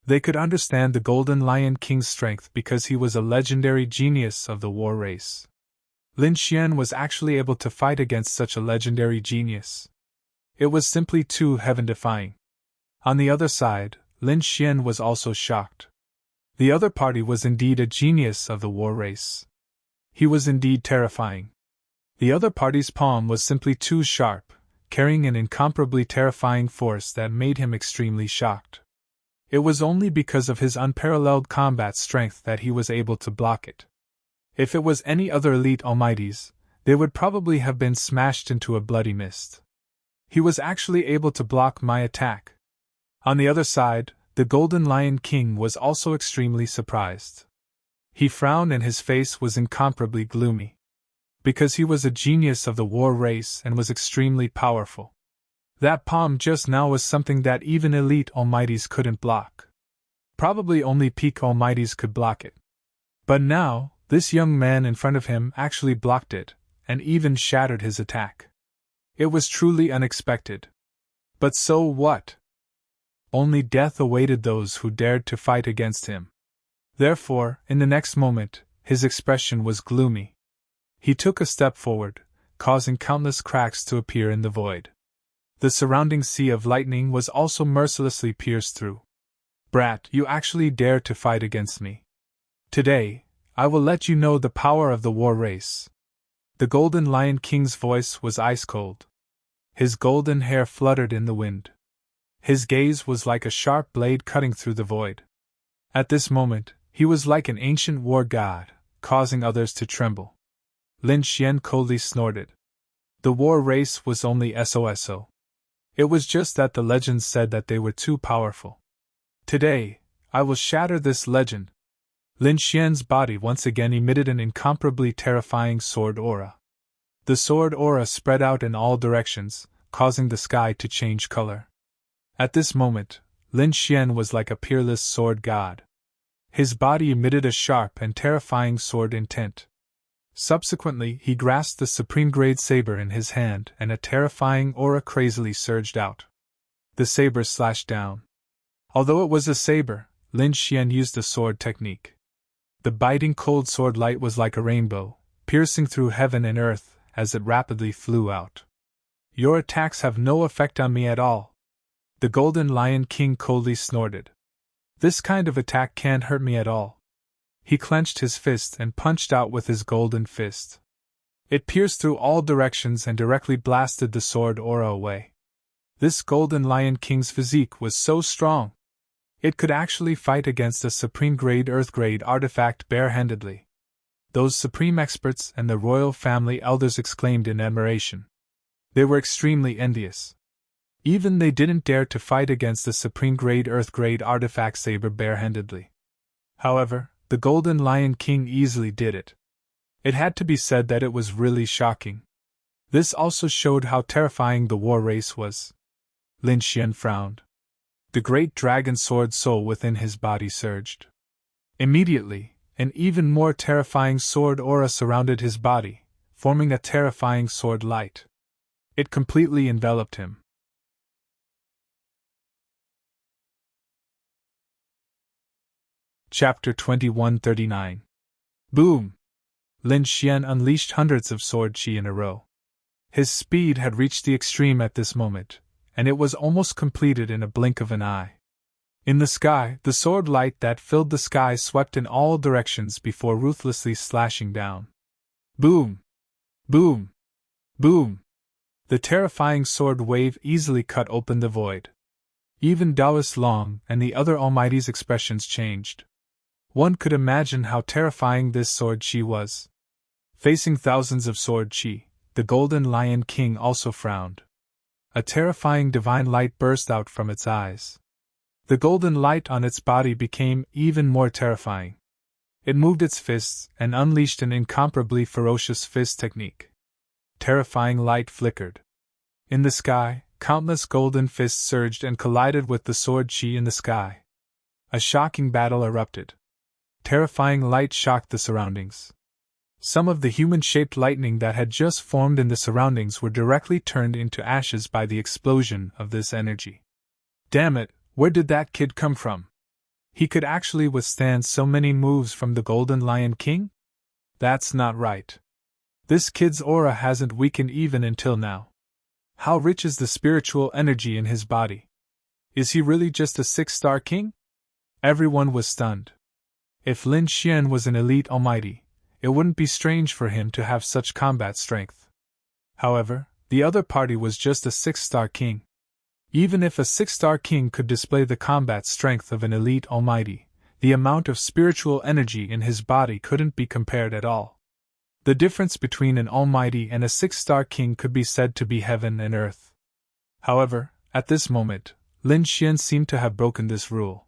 They could understand the Golden Lion King's strength because he was a legendary genius of the war race. Lin Xian was actually able to fight against such a legendary genius. It was simply too heaven-defying. On the other side, Lin Xian was also shocked. The other party was indeed a genius of the war race. He was indeed terrifying. The other party's palm was simply too sharp, carrying an incomparably terrifying force that made him extremely shocked. It was only because of his unparalleled combat strength that he was able to block it. If it was any other elite almighties, they would probably have been smashed into a bloody mist. He was actually able to block my attack. On the other side, the Golden Lion King was also extremely surprised. He frowned and his face was incomparably gloomy. Because he was a genius of the war race and was extremely powerful. That palm just now was something that even elite almighties couldn't block. Probably only peak almighties could block it. But now, this young man in front of him actually blocked it, and even shattered his attack. It was truly unexpected. But so what? Only death awaited those who dared to fight against him. Therefore, in the next moment, his expression was gloomy. He took a step forward, causing countless cracks to appear in the void. The surrounding sea of lightning was also mercilessly pierced through. Brat, you actually dare to fight against me. Today, I will let you know the power of the war race. The Golden Lion King's voice was ice-cold. His golden hair fluttered in the wind. His gaze was like a sharp blade cutting through the void. At this moment, he was like an ancient war god, causing others to tremble. Lin Xian coldly snorted. The war race was only SOSO. It was just that the legends said that they were too powerful. Today, I will shatter this legend. Lin Xian's body once again emitted an incomparably terrifying sword aura. The sword aura spread out in all directions, causing the sky to change color. At this moment, Lin Xian was like a peerless sword god. His body emitted a sharp and terrifying sword intent. Subsequently, he grasped the supreme-grade saber in his hand and a terrifying aura crazily surged out. The saber slashed down. Although it was a saber, Lin Xian used the sword technique. The biting cold sword light was like a rainbow, piercing through heaven and earth as it rapidly flew out. Your attacks have no effect on me at all. The Golden Lion King coldly snorted. This kind of attack can't hurt me at all. He clenched his fist and punched out with his golden fist. It pierced through all directions and directly blasted the sword aura away. This Golden Lion King's physique was so strong. It could actually fight against a supreme-grade Earth-grade artifact barehandedly. Those supreme experts and the royal family elders exclaimed in admiration. They were extremely envious. Even they didn't dare to fight against the supreme-grade Earth-grade artifact saber barehandedly. However, the Golden Lion King easily did it. It had to be said that it was really shocking. This also showed how terrifying the war race was. Lin Xian frowned. The great dragon sword soul within his body surged. Immediately, an even more terrifying sword aura surrounded his body, forming a terrifying sword light. It completely enveloped him. Chapter 2139. Boom! Lin Xian unleashed hundreds of sword chi in a row. His speed had reached the extreme at this moment, and it was almost completed in a blink of an eye. In the sky, the sword light that filled the sky swept in all directions before ruthlessly slashing down. Boom! Boom! Boom! The terrifying sword wave easily cut open the void. Even Taoist Long and the other Almighty's expressions changed. One could imagine how terrifying this sword chi was. Facing thousands of sword chi, the Golden Lion King also frowned. A terrifying divine light burst out from its eyes. The golden light on its body became even more terrifying. It moved its fists and unleashed an incomparably ferocious fist technique. Terrifying light flickered. In the sky, countless golden fists surged and collided with the sword chi in the sky. A shocking battle erupted. Terrifying light shocked the surroundings. Some of the human-shaped lightning that had just formed in the surroundings were directly turned into ashes by the explosion of this energy. Damn it, where did that kid come from? He could actually withstand so many moves from the Golden Lion King? That's not right. This kid's aura hasn't weakened even until now. How rich is the spiritual energy in his body? Is he really just a 6-star king? Everyone was stunned. If Lin Xian was an elite almighty, it wouldn't be strange for him to have such combat strength. However, the other party was just a 6-star king. Even if a 6-star king could display the combat strength of an elite almighty, the amount of spiritual energy in his body couldn't be compared at all. The difference between an almighty and a 6-star king could be said to be heaven and earth. However, at this moment, Lin Xian seemed to have broken this rule.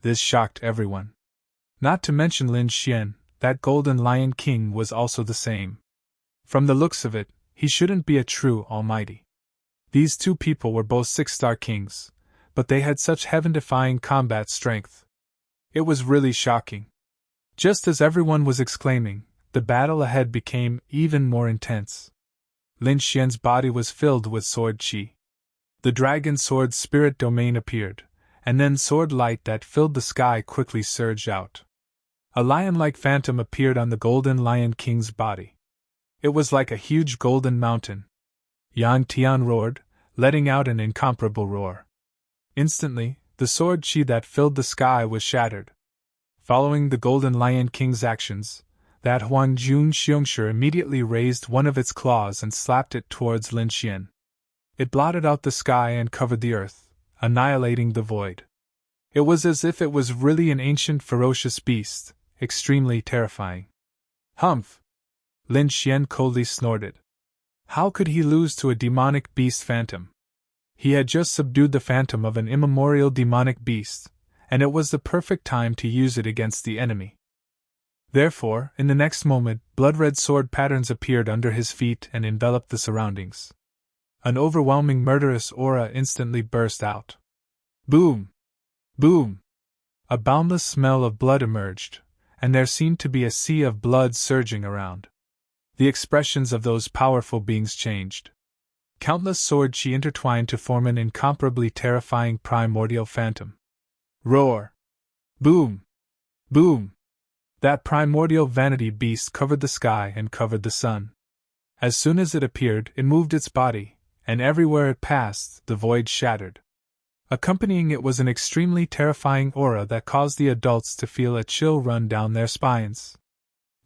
This shocked everyone. Not to mention Lin Xian, that Golden Lion King was also the same. From the looks of it, he shouldn't be a true almighty. These two people were both 6-star kings, but they had such heaven-defying combat strength. It was really shocking. Just as everyone was exclaiming, the battle ahead became even more intense. Lin Xian's body was filled with sword chi. The dragon sword spirit domain appeared, and then sword light that filled the sky quickly surged out. A lion-like phantom appeared on the Golden Lion King's body. It was like a huge golden mountain. Yang Tian roared, letting out an incomparable roar. Instantly, the sword chi that filled the sky was shattered. Following the Golden Lion King's actions, that Huang Jun Xiongshi immediately raised one of its claws and slapped it towards Lin Xian. It blotted out the sky and covered the earth, annihilating the void. It was as if it was really an ancient ferocious beast, extremely terrifying. Humph! Lin Xian coldly snorted. How could he lose to a demonic beast phantom? He had just subdued the phantom of an immemorial demonic beast, and it was the perfect time to use it against the enemy. Therefore, in the next moment, blood-red sword patterns appeared under his feet and enveloped the surroundings. An overwhelming murderous aura instantly burst out. Boom! Boom! A boundless smell of blood emerged, and there seemed to be a sea of blood surging around. The expressions of those powerful beings changed. Countless sword chi intertwined to form an incomparably terrifying primordial phantom. Roar! Boom! Boom! That primordial vanity beast covered the sky and covered the sun. As soon as it appeared, it moved its body, and everywhere it passed, the void shattered. Accompanying it was an extremely terrifying aura that caused the adults to feel a chill run down their spines.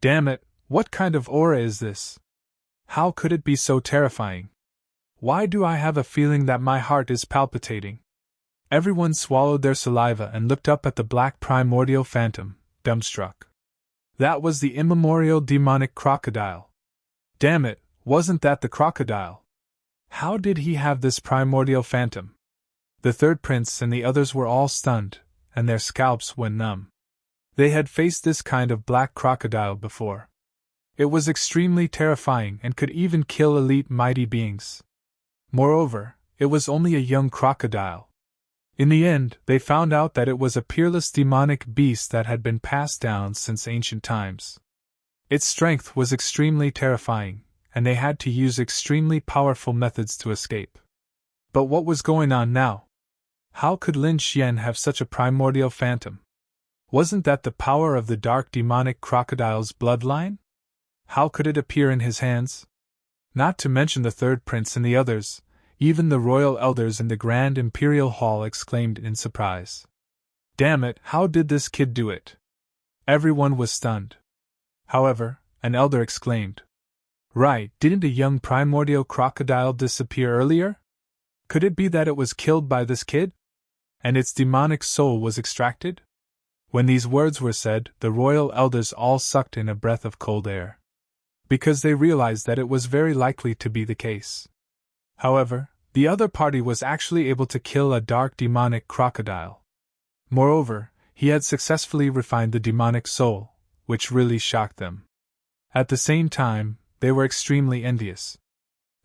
Damn it, what kind of aura is this? How could it be so terrifying? Why do I have a feeling that my heart is palpitating? Everyone swallowed their saliva and looked up at the black primordial phantom, dumbstruck. That was the immemorial demonic crocodile. Damn it, wasn't that the crocodile? How did he have this primordial phantom? The third prince and the others were all stunned, and their scalps went numb. They had faced this kind of black crocodile before. It was extremely terrifying and could even kill elite mighty beings. Moreover, it was only a young crocodile. In the end, they found out that it was a peerless demonic beast that had been passed down since ancient times. Its strength was extremely terrifying, and they had to use extremely powerful methods to escape. But what was going on now? How could Lin Xian have such a primordial phantom? Wasn't that the power of the dark demonic crocodile's bloodline? How could it appear in his hands? Not to mention the third prince and the others, even the royal elders in the grand imperial hall exclaimed in surprise. Damn it, how did this kid do it? Everyone was stunned. However, an elder exclaimed. Right, didn't a young primordial crocodile disappear earlier? Could it be that it was killed by this kid? And its demonic soul was extracted? When these words were said, the royal elders all sucked in a breath of cold air. Because they realized that it was very likely to be the case. However, the other party was actually able to kill a dark demonic crocodile. Moreover, he had successfully refined the demonic soul, which really shocked them. At the same time, they were extremely envious.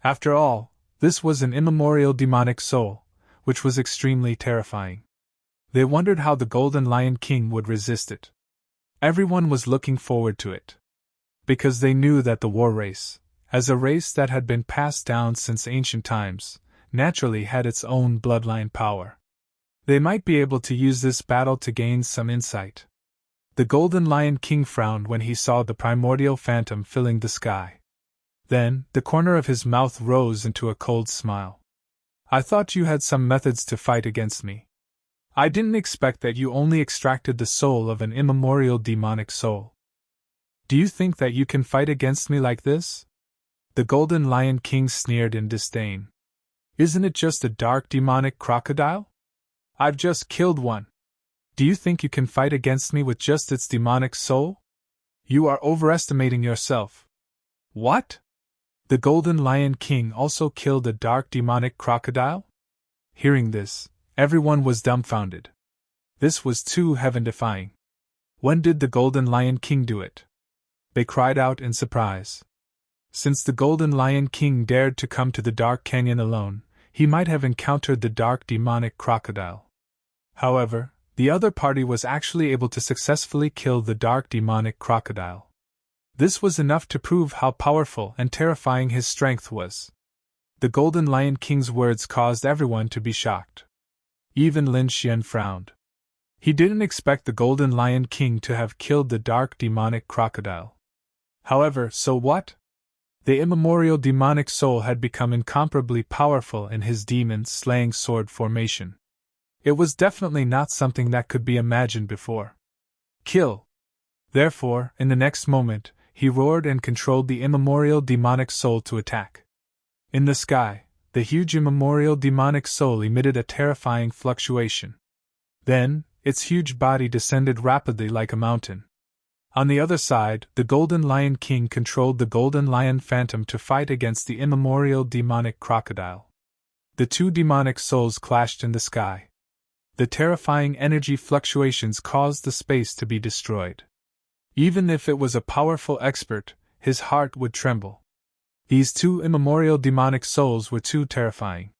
After all, this was an immemorial demonic soul, which was extremely terrifying. They wondered how the Golden Lion King would resist it. Everyone was looking forward to it. Because they knew that the war race, as a race that had been passed down since ancient times, naturally had its own bloodline power. They might be able to use this battle to gain some insight. The Golden Lion King frowned when he saw the primordial phantom filling the sky. Then, the corner of his mouth rose into a cold smile. I thought you had some methods to fight against me. I didn't expect that you only extracted the soul of an immemorial demonic soul. Do you think that you can fight against me like this? The Golden Lion King sneered in disdain. Isn't it just a dark demonic crocodile? I've just killed one. Do you think you can fight against me with just its demonic soul? You are overestimating yourself. What? The Golden Lion King also killed a dark demonic crocodile? Hearing this, everyone was dumbfounded. This was too heaven-defying. When did the Golden Lion King do it? They cried out in surprise. Since the Golden Lion King dared to come to the Dark Canyon alone, he might have encountered the dark demonic crocodile. However, the other party was actually able to successfully kill the dark demonic crocodile. This was enough to prove how powerful and terrifying his strength was. The Golden Lion King's words caused everyone to be shocked. Even Lin Xian frowned. He didn't expect the Golden Lion King to have killed the dark demonic crocodile. However, so what? The immemorial demonic soul had become incomparably powerful in his demon-slaying sword formation. It was definitely not something that could be imagined before. Kill! Therefore, in the next moment, he roared and controlled the immemorial demonic soul to attack. In the sky, the huge immemorial demonic soul emitted a terrifying fluctuation. Then, its huge body descended rapidly like a mountain. On the other side, the Golden Lion King controlled the Golden Lion Phantom to fight against the immemorial demonic crocodile. The two demonic souls clashed in the sky. The terrifying energy fluctuations caused the space to be destroyed. Even if it was a powerful expert, his heart would tremble. These two immemorial demonic souls were too terrifying.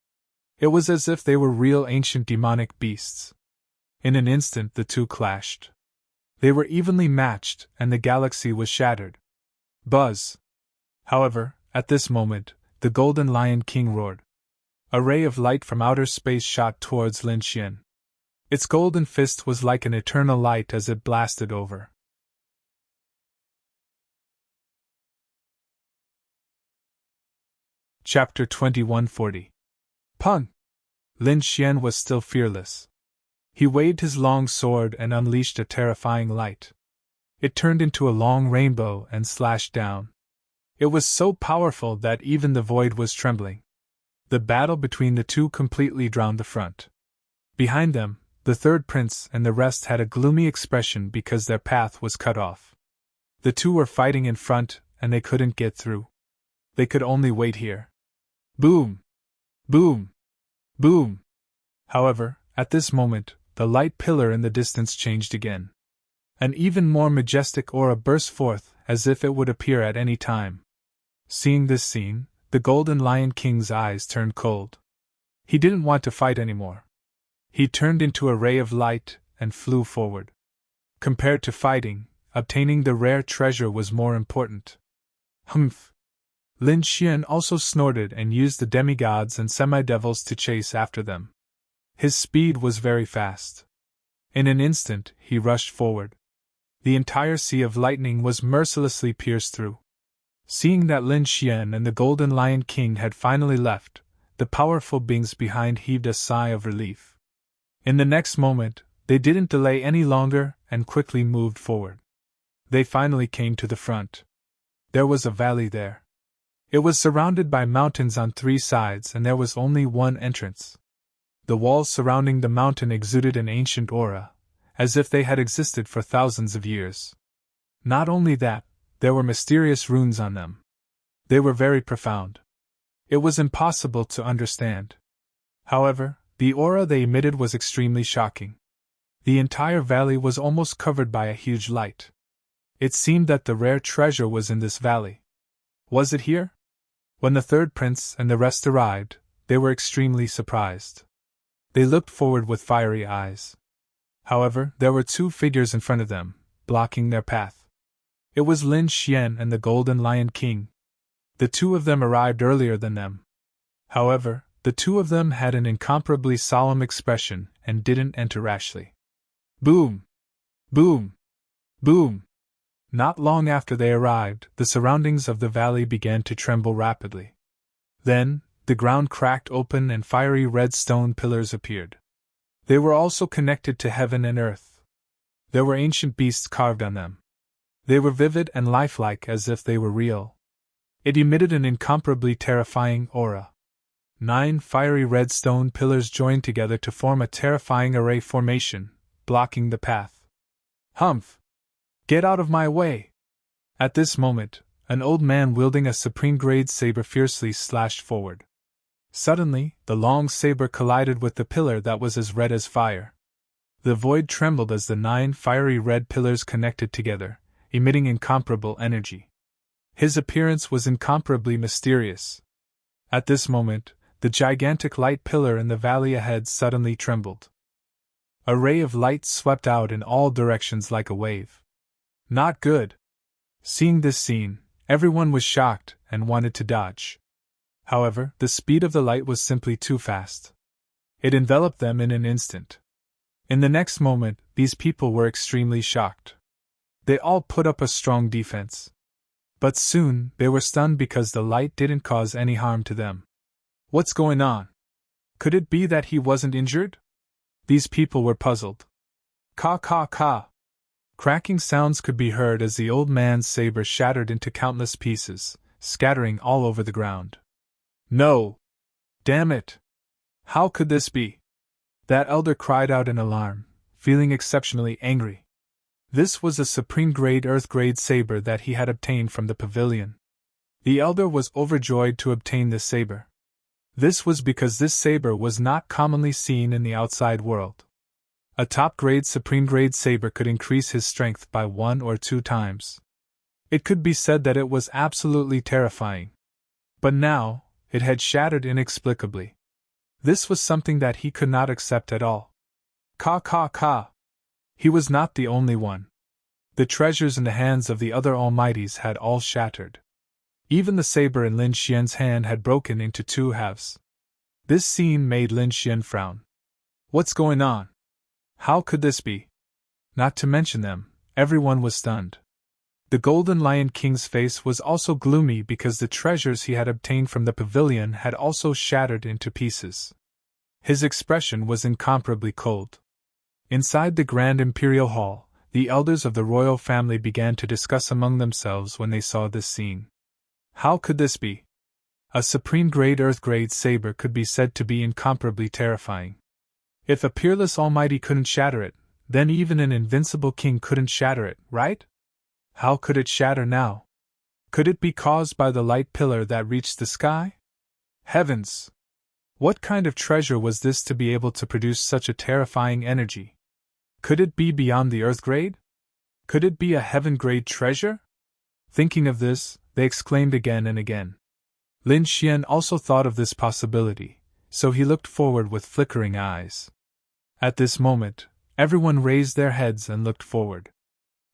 It was as if they were real ancient demonic beasts. In an instant the two clashed. They were evenly matched, and the galaxy was shattered. Buzz! However, at this moment, the Golden Lion King roared. A ray of light from outer space shot towards Lin Xian. Its golden fist was like an eternal light as it blasted over. Chapter 2140. Pung! Lin Xian was still fearless. He waved his long sword and unleashed a terrifying light. It turned into a long rainbow and slashed down. It was so powerful that even the void was trembling. The battle between the two completely drowned the front. Behind them, the third prince and the rest had a gloomy expression because their path was cut off. The two were fighting in front, and they couldn't get through. They could only wait here. Boom! Boom! Boom! However, at this moment, the light pillar in the distance changed again. An even more majestic aura burst forth, as if it would appear at any time. Seeing this scene, the Golden Lion King's eyes turned cold. He didn't want to fight anymore. He turned into a ray of light and flew forward. Compared to fighting, obtaining the rare treasure was more important. Humph! Lin Xian also snorted and used the demigods and semi-devils to chase after them. His speed was very fast. In an instant, he rushed forward. The entire sea of lightning was mercilessly pierced through. Seeing that Lin Xian and the Golden Lion King had finally left, the powerful beings behind heaved a sigh of relief. In the next moment, They didn't delay any longer and quickly moved forward. They finally came to the front. There was a valley there. It was surrounded by mountains on 3 sides and there was only one entrance. The walls surrounding the mountain exuded an ancient aura, as if they had existed for thousands of years. Not only that, there were mysterious runes on them. They were very profound. It was impossible to understand. However, the aura they emitted was extremely shocking. The entire valley was almost covered by a huge light. It seemed that the rare treasure was in this valley. Was it here? When the third prince and the rest arrived, they were extremely surprised. They looked forward with fiery eyes. However, there were 2 figures in front of them, blocking their path. It was Lin Xian and the Golden Lion King. The 2 of them arrived earlier than them. However, the 2 of them had an incomparably solemn expression and didn't enter rashly. Boom! Boom! Boom! Not long after they arrived, the surroundings of the valley began to tremble rapidly. Then, the ground cracked open and fiery red stone pillars appeared. They were also connected to heaven and earth. There were ancient beasts carved on them. They were vivid and lifelike as if they were real. It emitted an incomparably terrifying aura. 9 fiery red stone pillars joined together to form a terrifying array formation, blocking the path. Humph! Get out of my way! At this moment, an old man wielding a supreme-grade saber fiercely slashed forward. Suddenly, the long saber collided with the pillar that was as red as fire. The void trembled as the 9 fiery red pillars connected together, emitting incomparable energy. His appearance was incomparably mysterious. At this moment, the gigantic light pillar in the valley ahead suddenly trembled. A ray of light swept out in all directions like a wave. Not good. Seeing this scene, everyone was shocked and wanted to dodge. However, the speed of the light was simply too fast. It enveloped them in an instant. In the next moment, these people were extremely shocked. They all put up a strong defense. But soon, they were stunned because the light didn't cause any harm to them. What's going on? Could it be that he wasn't injured? These people were puzzled. Caw caw caw. Cracking sounds could be heard as the old man's saber shattered into countless pieces, scattering all over the ground. No! Damn it! How could this be? That elder cried out in alarm, feeling exceptionally angry. This was a supreme-grade earth-grade saber that he had obtained from the pavilion. The elder was overjoyed to obtain this saber. This was because this saber was not commonly seen in the outside world. A top-grade supreme-grade saber could increase his strength by 1 or 2 times. It could be said that it was absolutely terrifying. But now, it had shattered inexplicably. This was something that he could not accept at all. Caw caw caw. He was not the only one. The treasures in the hands of the other almighties had all shattered. Even the saber in Lin Xian's hand had broken into 2 halves. This scene made Lin Xian frown. What's going on? How could this be? Not to mention them, everyone was stunned. The Golden Lion King's face was also gloomy because the treasures he had obtained from the pavilion had also shattered into pieces. His expression was incomparably cold. Inside the Grand Imperial Hall, the elders of the royal family began to discuss among themselves when they saw this scene. How could this be? A supreme-grade earth-grade saber could be said to be incomparably terrifying. If a peerless almighty couldn't shatter it, then even an invincible king couldn't shatter it, right? How could it shatter now? Could it be caused by the light pillar that reached the sky? Heavens! What kind of treasure was this to be able to produce such a terrifying energy? Could it be beyond the earth grade? Could it be a heaven grade treasure? Thinking of this, they exclaimed again and again. Lin Xian also thought of this possibility, so he looked forward with flickering eyes. At this moment, everyone raised their heads and looked forward.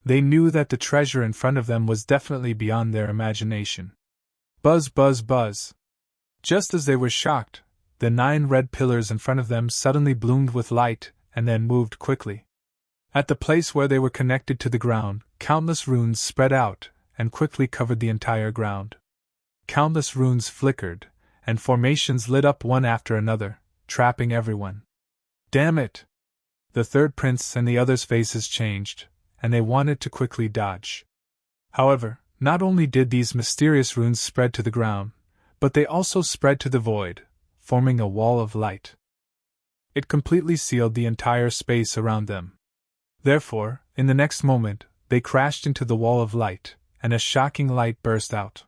They knew that the treasure in front of them was definitely beyond their imagination. Buzz, buzz, buzz. Just as they were shocked, the 9 red pillars in front of them suddenly bloomed with light and then moved quickly. At the place where they were connected to the ground, countless runes spread out and quickly covered the entire ground. Countless runes flickered, and formations lit up one after another, trapping everyone. Damn it! the third prince and the others' faces changed, and they wanted to quickly dodge. However, not only did these mysterious runes spread to the ground, but they also spread to the void, forming a wall of light. It completely sealed the entire space around them. Therefore, in the next moment, they crashed into the wall of light, and a shocking light burst out.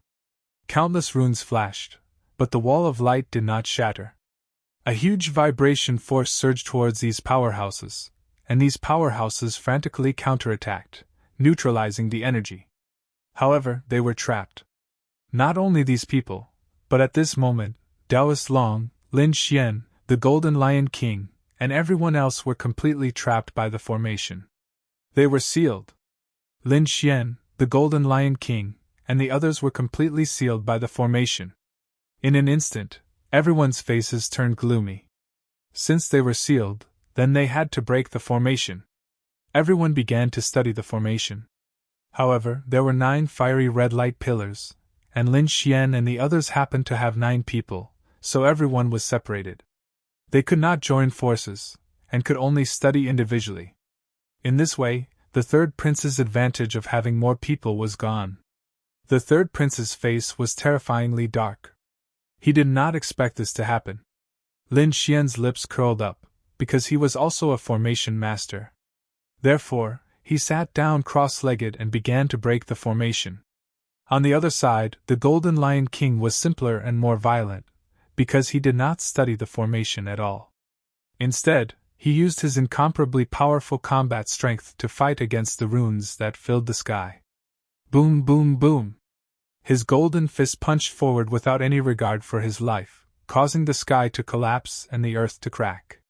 Countless runes flashed, but the wall of light did not shatter. A huge vibration force surged towards these powerhouses, and these powerhouses frantically counterattacked, neutralizing the energy. However, they were trapped. Not only these people, but at this moment, Taoist Long, Lin Xian, the Golden Lion King, and everyone else were completely trapped by the formation. They were sealed. Lin Xian, the Golden Lion King, and the others were completely sealed by the formation. In an instant, everyone's faces turned gloomy. Since they were sealed, then they had to break the formation. Everyone began to study the formation. However, there were 9 fiery red light pillars, and Lin Xian and the others happened to have 9 people, so everyone was separated. They could not join forces, and could only study individually. In this way, the third prince's advantage of having more people was gone. The third prince's face was terrifyingly dark. He did not expect this to happen. Lin Xian's lips curled up, because he was also a formation master. Therefore, he sat down cross-legged and began to break the formation. On the other side, the Golden Lion King was simpler and more violent, because he did not study the formation at all. Instead, he used his incomparably powerful combat strength to fight against the runes that filled the sky. Boom, boom, boom! His golden fist punched forward without any regard for his life, causing the sky to collapse and the earth to crack.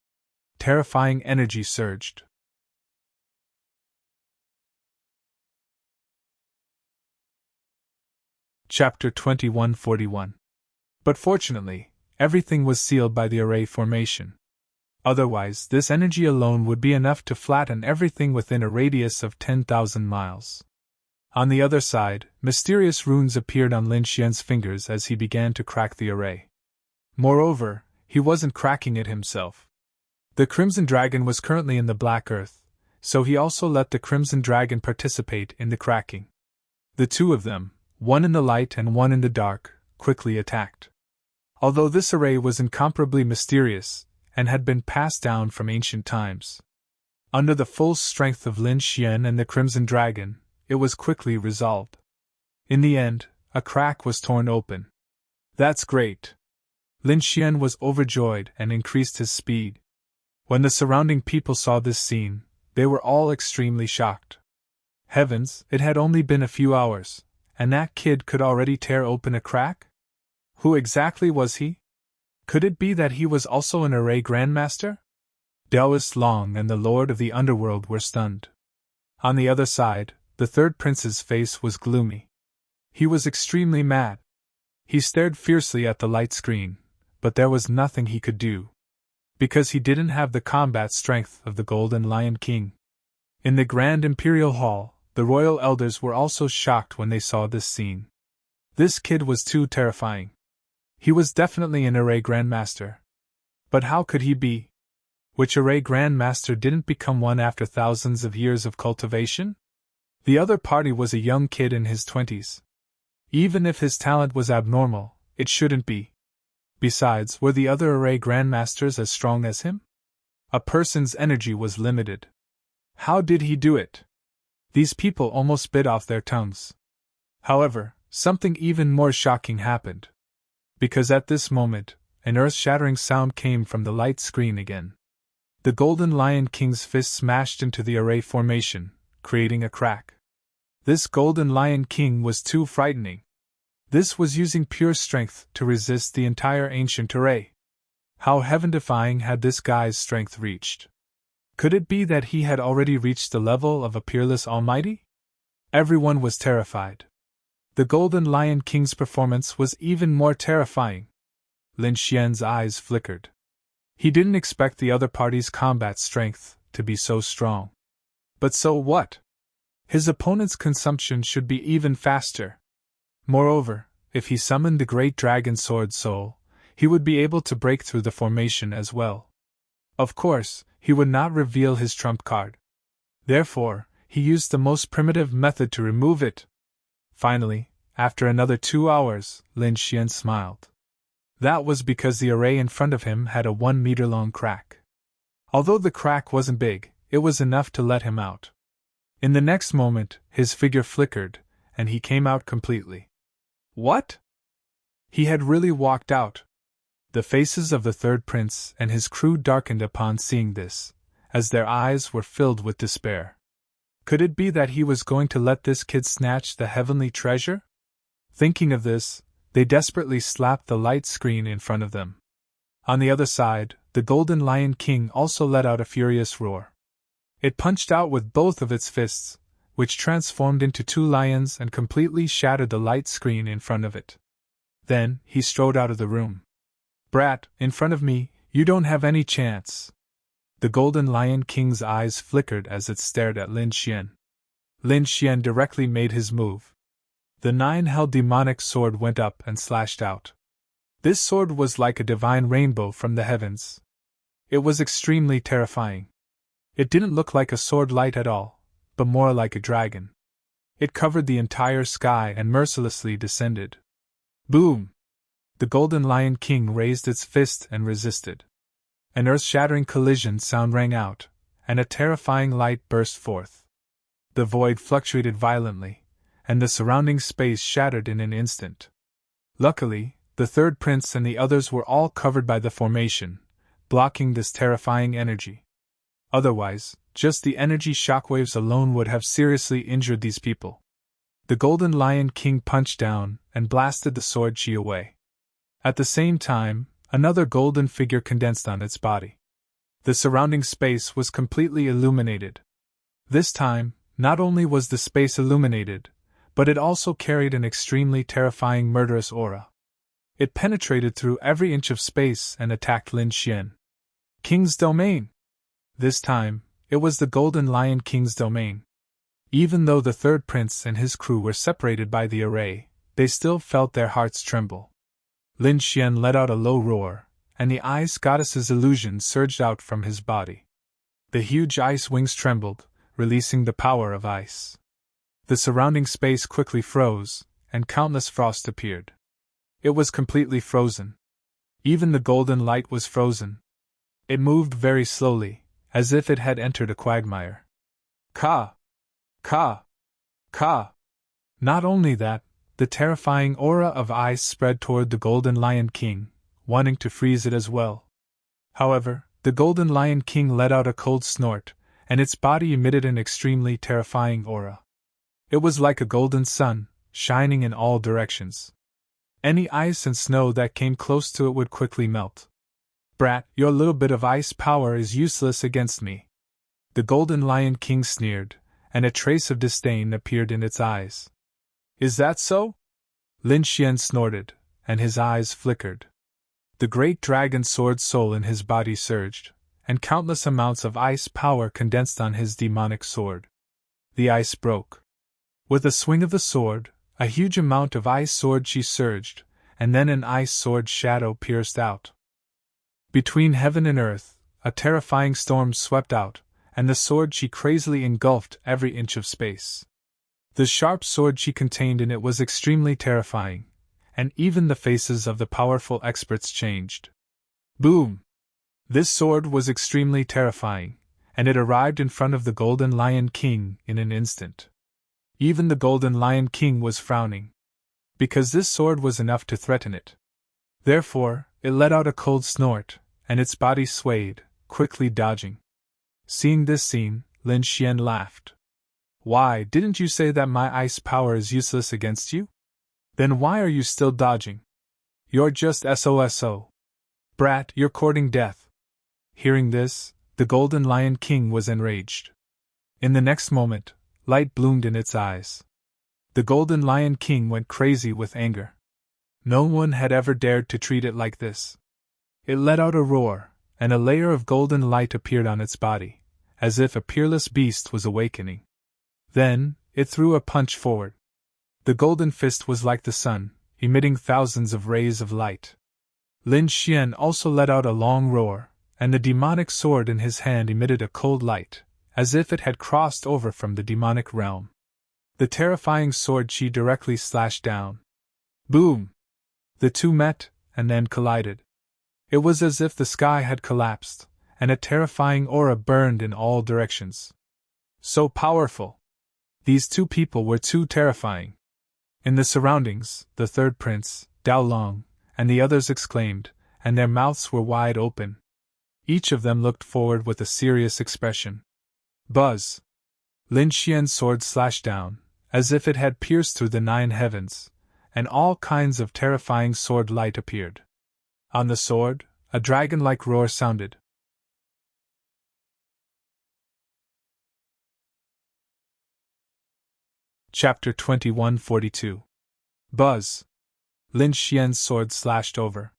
Terrifying energy surged. Chapter 2141. But fortunately, everything was sealed by the array formation. Otherwise, this energy alone would be enough to flatten everything within a radius of 10,000 miles. On the other side, mysterious runes appeared on Lin Xian's fingers as he began to crack the array. Moreover, he wasn't cracking it himself. The Crimson Dragon was currently in the Black Earth, so he also let the Crimson Dragon participate in the cracking. The two of them, one in the light and one in the dark, quickly attacked. Although this array was incomparably mysterious, and had been passed down from ancient times, under the full strength of Lin Xian and the Crimson Dragon, it was quickly resolved. In the end, a crack was torn open. That's great! Lin Xian was overjoyed and increased his speed. When the surrounding people saw this scene, they were all extremely shocked. Heavens, it had only been a few hours, and that kid could already tear open a crack? Who exactly was he? Could it be that he was also an array grandmaster? Taoist Long and the Lord of the Underworld were stunned. On the other side, the third prince's face was gloomy. He was extremely mad. He stared fiercely at the light screen, but there was nothing he could do, because he didn't have the combat strength of the Golden Lion King. In the Grand Imperial Hall, the royal elders were also shocked when they saw this scene. This kid was too terrifying. He was definitely an array grandmaster. But how could he be? Which array grandmaster didn't become one after thousands of years of cultivation? The other party was a young kid in his 20s. Even if his talent was abnormal, it shouldn't be. Besides, were the other array grandmasters as strong as him? A person's energy was limited. How did he do it? These people almost bit off their tongues. However, something even more shocking happened. Because at this moment, an earth-shattering sound came from the light screen again. The Golden Lion King's fist smashed into the array formation, creating a crack. This Golden Lion King was too frightening. This was using pure strength to resist the entire ancient array. How heaven-defying had this guy's strength reached? Could it be that he had already reached the level of a peerless almighty? Everyone was terrified. The Golden Lion King's performance was even more terrifying. Lin Xian's eyes flickered. He didn't expect the other party's combat strength to be so strong. But so what? His opponent's consumption should be even faster. Moreover, if he summoned the Great Dragon Sword Soul, he would be able to break through the formation as well. Of course, he would not reveal his trump card. Therefore, he used the most primitive method to remove it. Finally, after another 2 hours, Lin Xian smiled. That was because the array in front of him had a 1-meter-long crack. Although the crack wasn't big, it was enough to let him out. In the next moment, his figure flickered, and he came out completely. What? He had really walked out. The faces of the third prince and his crew darkened upon seeing this, as their eyes were filled with despair. Could it be that he was going to let this kid snatch the heavenly treasure? Thinking of this, they desperately slapped the light screen in front of them. On the other side, the Golden Lion King also let out a furious roar. It punched out with both of its fists, which transformed into 2 lions and completely shattered the light screen in front of it. Then, he strode out of the room. Brat, in front of me, you don't have any chance. The Golden Lion King's eyes flickered as it stared at Lin Xian. Lin Xian directly made his move. The 9-held demonic sword went up and slashed out. This sword was like a divine rainbow from the heavens. It was extremely terrifying. It didn't look like a sword light at all, but more like a dragon. It covered the entire sky and mercilessly descended. Boom! The Golden Lion King raised its fist and resisted. An earth-shattering collision sound rang out, and a terrifying light burst forth. The void fluctuated violently, and the surrounding space shattered in an instant. Luckily, the third prince and the others were all covered by the formation, blocking this terrifying energy. Otherwise, just the energy shockwaves alone would have seriously injured these people. The Golden Lion King punched down and blasted the sword chi away. At the same time, another golden figure condensed on its body. The surrounding space was completely illuminated. This time, not only was the space illuminated, but it also carried an extremely terrifying murderous aura. It penetrated through every inch of space and attacked Lin Xian. King's domain! This time, it was the Golden Lion King's domain. Even though the third prince and his crew were separated by the array, they still felt their hearts tremble. Lin Xian let out a low roar, and the ice goddess's illusion surged out from his body. The huge ice wings trembled, releasing the power of ice. The surrounding space quickly froze, and countless frosts appeared. It was completely frozen. Even the golden light was frozen. It moved very slowly, as if it had entered a quagmire. Ka! Ka! Ka! Not only that, the terrifying aura of ice spread toward the Golden Lion King, wanting to freeze it as well. However, the Golden Lion King let out a cold snort, and its body emitted an extremely terrifying aura. It was like a golden sun, shining in all directions. Any ice and snow that came close to it would quickly melt. Brat, your little bit of ice power is useless against me. The Golden Lion King sneered, and a trace of disdain appeared in its eyes. Is that so? Lin Xian snorted, and his eyes flickered. The great dragon sword soul in his body surged, and countless amounts of ice power condensed on his demonic sword. The ice broke. With a swing of the sword, a huge amount of ice sword chi surged, and then an ice sword shadow pierced out. Between heaven and earth, a terrifying storm swept out, and the sword chi crazily engulfed every inch of space. The sharp sword chi contained in it was extremely terrifying, and even the faces of the powerful experts changed. Boom! This sword was extremely terrifying, and it arrived in front of the Golden Lion King in an instant. Even the Golden Lion King was frowning, because this sword was enough to threaten it. Therefore, it let out a cold snort, and its body swayed, quickly dodging. Seeing this scene, Lin Xian laughed. Why, didn't you say that my ice power is useless against you? Then why are you still dodging? You're just SOSO. Brat, you're courting death. Hearing this, the Golden Lion King was enraged. In the next moment, light bloomed in its eyes. The Golden Lion King went crazy with anger. No one had ever dared to treat it like this. It let out a roar, and a layer of golden light appeared on its body, as if a peerless beast was awakening. Then, it threw a punch forward. The golden fist was like the sun, emitting thousands of rays of light. Lin Xian also let out a long roar, and the demonic sword in his hand emitted a cold light, as if it had crossed over from the demonic realm. The terrifying sword chi directly slashed down. Boom! The two met, and then collided. It was as if the sky had collapsed, and a terrifying aura burned in all directions. So powerful! These two people were too terrifying. In the surroundings, the third prince, Dao Long, and the others exclaimed, and their mouths were wide open. Each of them looked forward with a serious expression. Buzz! Lin Xian's sword slashed down, as if it had pierced through the 9 heavens, and all kinds of terrifying sword light appeared. On the sword, a dragon-like roar sounded. Chapter 2142. Buzz! Lin Xian's sword slashed over.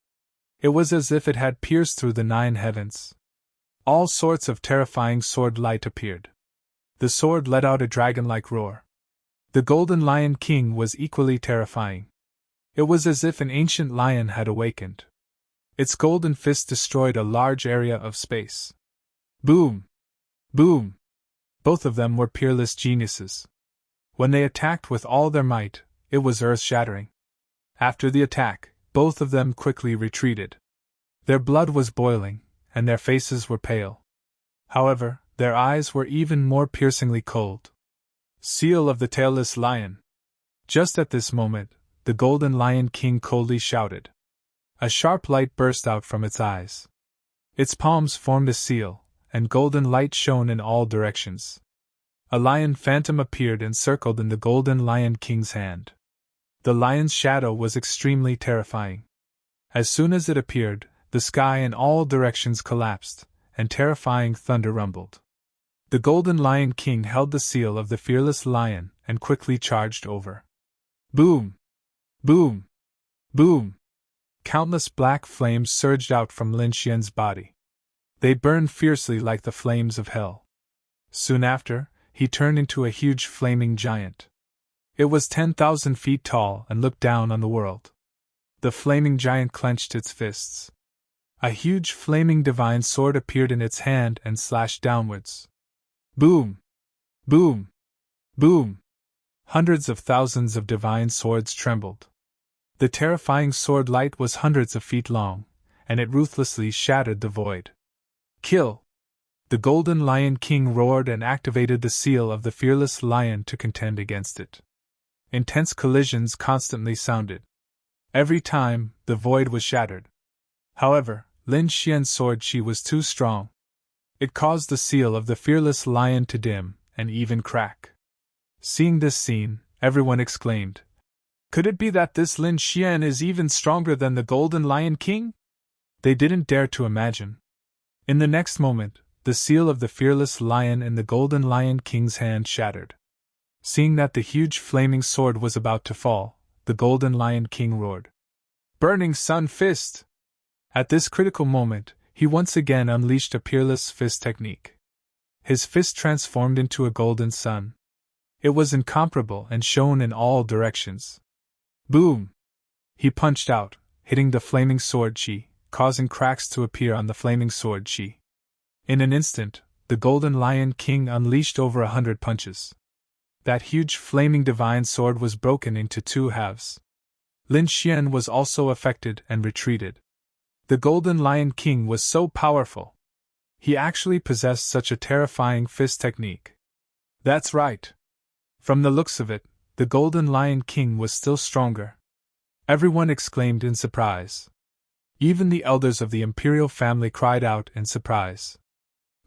It was as if it had pierced through the 9 heavens. All sorts of terrifying sword light appeared. The sword let out a dragon-like roar. The Golden Lion King was equally terrifying. It was as if an ancient lion had awakened. Its golden fist destroyed a large area of space. Boom! Boom! Both of them were peerless geniuses. When they attacked with all their might, it was earth-shattering. After the attack, both of them quickly retreated. Their blood was boiling, and their faces were pale. However, their eyes were even more piercingly cold. Seal of the Tailless Lion! Just at this moment, the Golden Lion King coldly shouted. A sharp light burst out from its eyes. Its palms formed a seal, and golden light shone in all directions. A lion phantom appeared and circled in the Golden Lion King's hand. The lion's shadow was extremely terrifying. As soon as it appeared, the sky in all directions collapsed, and terrifying thunder rumbled. The Golden Lion King held the seal of the fearless lion and quickly charged over. Boom! Boom! Boom! Countless black flames surged out from Lin Xian's body. They burned fiercely like the flames of hell. Soon after, he turned into a huge flaming giant. It was 10,000 feet tall and looked down on the world. The flaming giant clenched its fists. A huge flaming divine sword appeared in its hand and slashed downwards. Boom! Boom! Boom! Hundreds of thousands of divine swords trembled. The terrifying sword light was hundreds of feet long, and it ruthlessly shattered the void. Kill! The Golden Lion King roared and activated the seal of the fearless lion to contend against it. Intense collisions constantly sounded. Every time, the void was shattered. However, Lin Xian's sword chi was too strong. It caused the seal of the fearless lion to dim and even crack. Seeing this scene, everyone exclaimed, "Could it be that this Lin Xian is even stronger than the Golden Lion King?" They didn't dare to imagine. In the next moment, the seal of the fearless lion in the Golden Lion King's hand shattered. Seeing that the huge flaming sword was about to fall, the Golden Lion King roared, "Burning Sun Fist!" At this critical moment, he once again unleashed a peerless fist technique. His fist transformed into a golden sun. It was incomparable and shone in all directions. Boom! He punched out, hitting the flaming sword chi, causing cracks to appear on the flaming sword chi. In an instant, the Golden Lion King unleashed over 100 punches. That huge flaming divine sword was broken into 2 halves. Lin Xian was also affected and retreated. The Golden Lion King was so powerful. He actually possessed such a terrifying fist technique. That's right. From the looks of it, the Golden Lion King was still stronger. Everyone exclaimed in surprise. Even the elders of the imperial family cried out in surprise.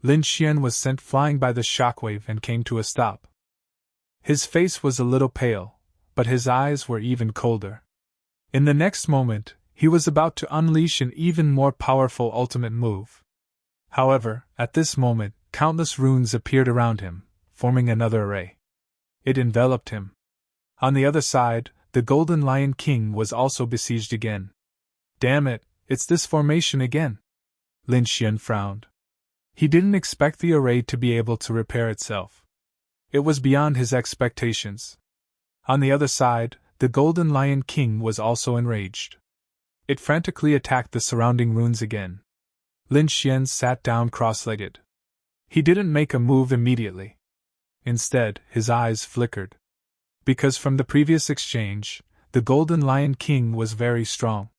Lin Xian was sent flying by the shockwave and came to a stop. His face was a little pale, but his eyes were even colder. In the next moment, he was about to unleash an even more powerful ultimate move. However, at this moment, countless runes appeared around him, forming another array. It enveloped him. On the other side, the Golden Lion King was also besieged again. Damn it, it's this formation again. Lin Xian frowned. He didn't expect the array to be able to repair itself. It was beyond his expectations. On the other side, the Golden Lion King was also enraged. It frantically attacked the surrounding runes again. Lin Xian sat down cross-legged. He didn't make a move immediately. Instead, his eyes flickered. Because from the previous exchange, the Golden Lion King was very strong.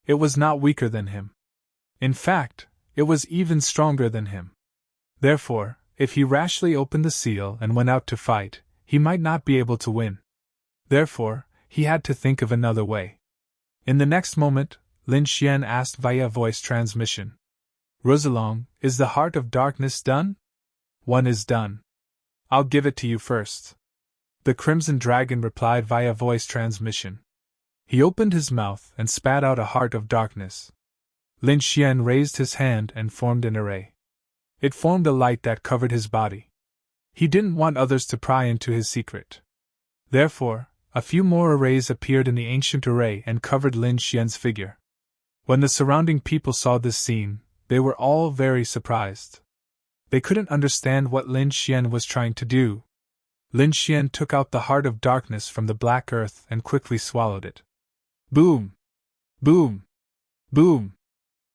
It was not weaker than him. In fact, it was even stronger than him. Therefore, if he rashly opened the seal and went out to fight, he might not be able to win. Therefore, he had to think of another way. In the next moment, Lin Xian asked via voice transmission, "Rosalong, is the heart of darkness done?" "One is done. I'll give it to you first." The Crimson Dragon replied via voice transmission. He opened his mouth and spat out a heart of darkness. Lin Xian raised his hand and formed an array. It formed a light that covered his body. He didn't want others to pry into his secret. Therefore, a few more arrays appeared in the ancient array and covered Lin Xian's figure. When the surrounding people saw this scene, they were all very surprised. They couldn't understand what Lin Xian was trying to do. Lin Xian took out the heart of darkness from the black earth and quickly swallowed it. Boom! Boom! Boom!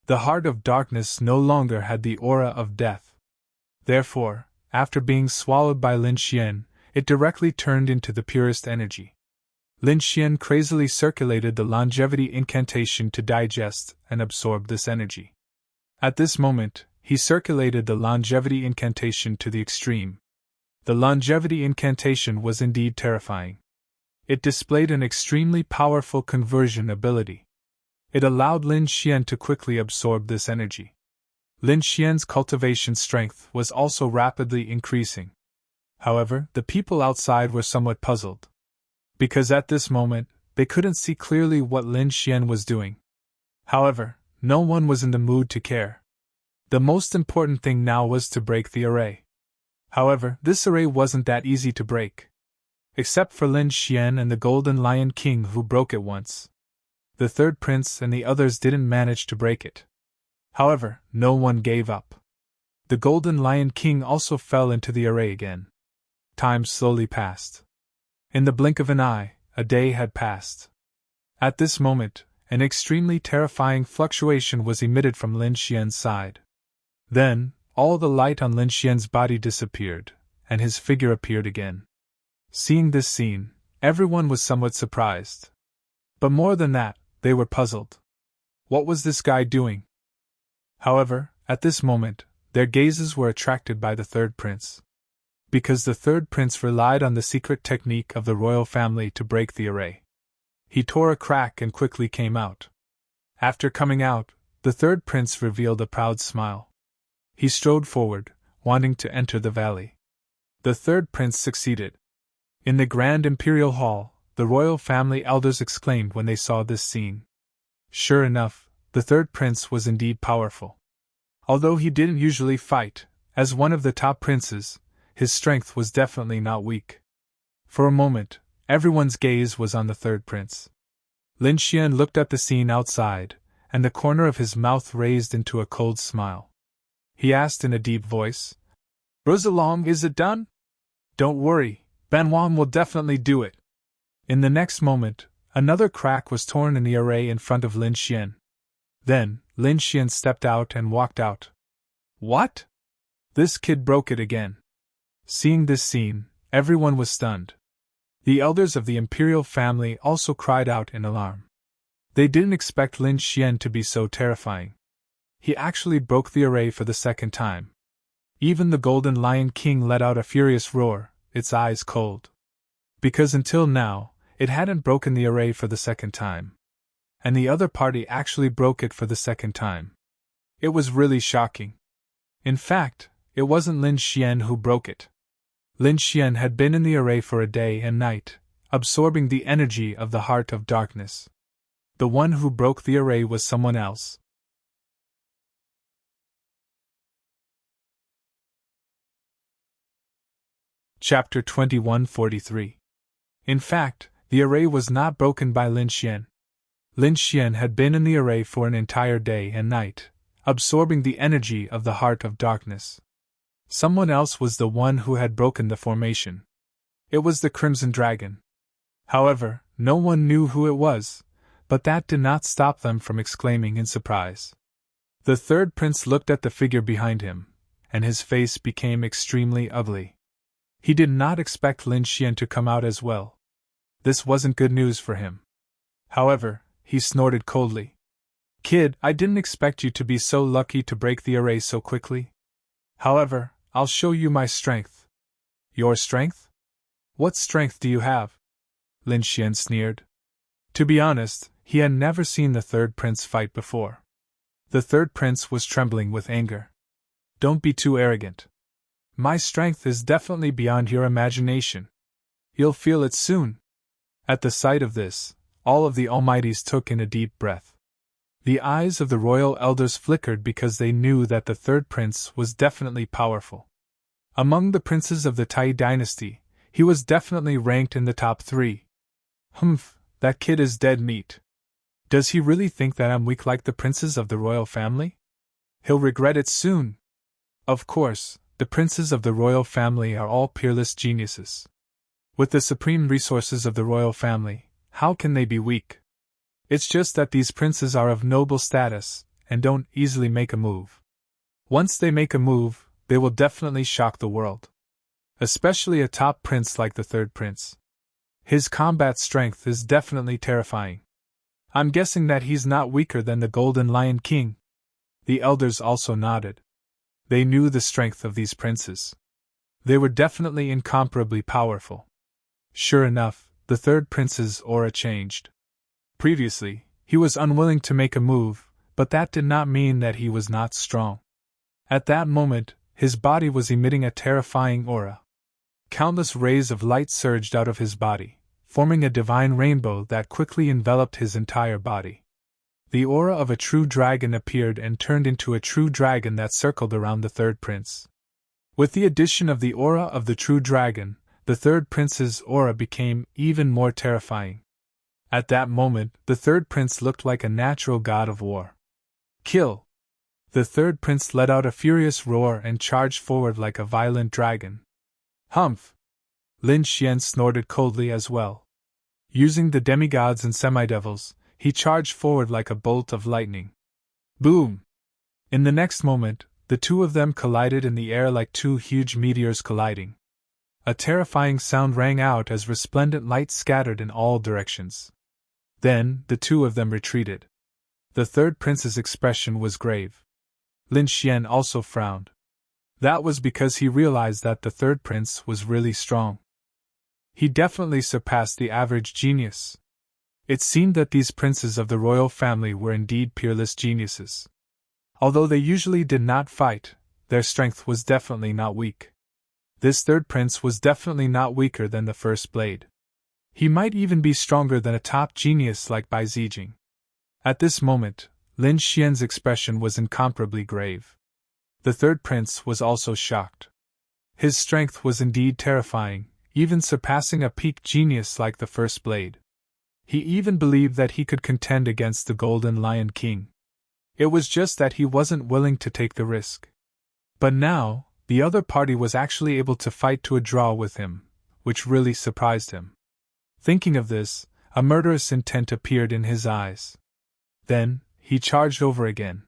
The heart of darkness no longer had the aura of death. Therefore, after being swallowed by Lin Xian, it directly turned into the purest energy. Lin Xian crazily circulated the longevity incantation to digest and absorb this energy. At this moment, he circulated the longevity incantation to the extreme. The longevity incantation was indeed terrifying. It displayed an extremely powerful conversion ability. It allowed Lin Xian to quickly absorb this energy. Lin Xian's cultivation strength was also rapidly increasing. However, the people outside were somewhat puzzled. Because at this moment, they couldn't see clearly what Lin Xian was doing. However, no one was in the mood to care. The most important thing now was to break the array. However, this array wasn't that easy to break. Except for Lin Xian and the Golden Lion King who broke it once. The third prince and the others didn't manage to break it. However, no one gave up. The Golden Lion King also fell into the array again. Time slowly passed. In the blink of an eye, a day had passed. At this moment, an extremely terrifying fluctuation was emitted from Lin Xian's side. Then, all the light on Lin Xian's body disappeared, and his figure appeared again. Seeing this scene, everyone was somewhat surprised. But more than that, they were puzzled. What was this guy doing? However, at this moment, their gazes were attracted by the third prince. Because the third prince relied on the secret technique of the royal family to break the array. He tore a crack and quickly came out. After coming out, the third prince revealed a proud smile. He strode forward, wanting to enter the valley. The third prince succeeded. In the grand imperial hall, the royal family elders exclaimed when they saw this scene. Sure enough, the third prince was indeed powerful. Although he didn't usually fight, as one of the top princes, his strength was definitely not weak. For a moment, everyone's gaze was on the third prince. Lin Xian looked at the scene outside, and the corner of his mouth raised into a cold smile. He asked in a deep voice, "Rosalong, is it done?" "Don't worry, Ben Wan will definitely do it." In the next moment, another crack was torn in the array in front of Lin Xian. Then, Lin Xian stepped out and walked out. What? This kid broke it again. Seeing this scene, everyone was stunned. The elders of the imperial family also cried out in alarm. They didn't expect Lin Xian to be so terrifying. He actually broke the array for the second time. Even the Golden Lion King let out a furious roar, its eyes cold. Because until now, it hadn't broken the array for the second time. And the other party actually broke it for the second time. It was really shocking. In fact, it wasn't Lin Xian who broke it. Lin Xian had been in the array for a day and night, absorbing the energy of the heart of darkness. The one who broke the array was someone else. Chapter 2143. In fact, the array was not broken by Lin Xian. Lin Xian had been in the array for an entire day and night, absorbing the energy of the heart of darkness. Someone else was the one who had broken the formation. It was the Crimson Dragon. However, no one knew who it was, but that did not stop them from exclaiming in surprise. The third prince looked at the figure behind him, and his face became extremely ugly. He did not expect Lin Xian to come out as well. This wasn't good news for him. However, he snorted coldly. Kid, I didn't expect you to be so lucky to break the array so quickly. However, I'll show you my strength. Your strength? What strength do you have? Lin Xian sneered. To be honest, he had never seen the third prince fight before. The third prince was trembling with anger. Don't be too arrogant. My strength is definitely beyond your imagination. You'll feel it soon. At the sight of this, all of the Almighties took in a deep breath. The eyes of the royal elders flickered because they knew that the third prince was definitely powerful. Among the princes of the Tai dynasty, he was definitely ranked in the top 3. Humph, that kid is dead meat. Does he really think that I'm weak like the princes of the royal family? He'll regret it soon. Of course, the princes of the royal family are all peerless geniuses. With the supreme resources of the royal family, how can they be weak? It's just that these princes are of noble status, and don't easily make a move. Once they make a move, they will definitely shock the world. Especially a top prince like the third prince. His combat strength is definitely terrifying. I'm guessing that he's not weaker than the Golden Lion King. The elders also nodded. They knew the strength of these princes. They were definitely incomparably powerful. Sure enough, the third prince's aura changed. Previously, he was unwilling to make a move, but that did not mean that he was not strong. At that moment, his body was emitting a terrifying aura. Countless rays of light surged out of his body, forming a divine rainbow that quickly enveloped his entire body. The aura of a true dragon appeared and turned into a true dragon that circled around the third prince. With the addition of the aura of the true dragon, the third prince's aura became even more terrifying. At that moment, the third prince looked like a natural god of war. Kill! The third prince let out a furious roar and charged forward like a violent dragon. Humph! Lin Xian snorted coldly as well. Using the demigods and semidevils, he charged forward like a bolt of lightning. Boom! In the next moment, the two of them collided in the air like two huge meteors colliding. A terrifying sound rang out as resplendent light scattered in all directions. Then, the two of them retreated. The third prince's expression was grave. Lin Xian also frowned. That was because he realized that the third prince was really strong. He definitely surpassed the average genius. It seemed that these princes of the royal family were indeed peerless geniuses. Although they usually did not fight, their strength was definitely not weak. This third prince was definitely not weaker than the first blade. He might even be stronger than a top genius like Bai Zijing. At this moment, Lin Xian's expression was incomparably grave. The third prince was also shocked. His strength was indeed terrifying, even surpassing a peak genius like the first blade. He even believed that he could contend against the Golden Lion King. It was just that he wasn't willing to take the risk. But now, the other party was actually able to fight to a draw with him, which really surprised him. Thinking of this, a murderous intent appeared in his eyes. Then, he charged over again.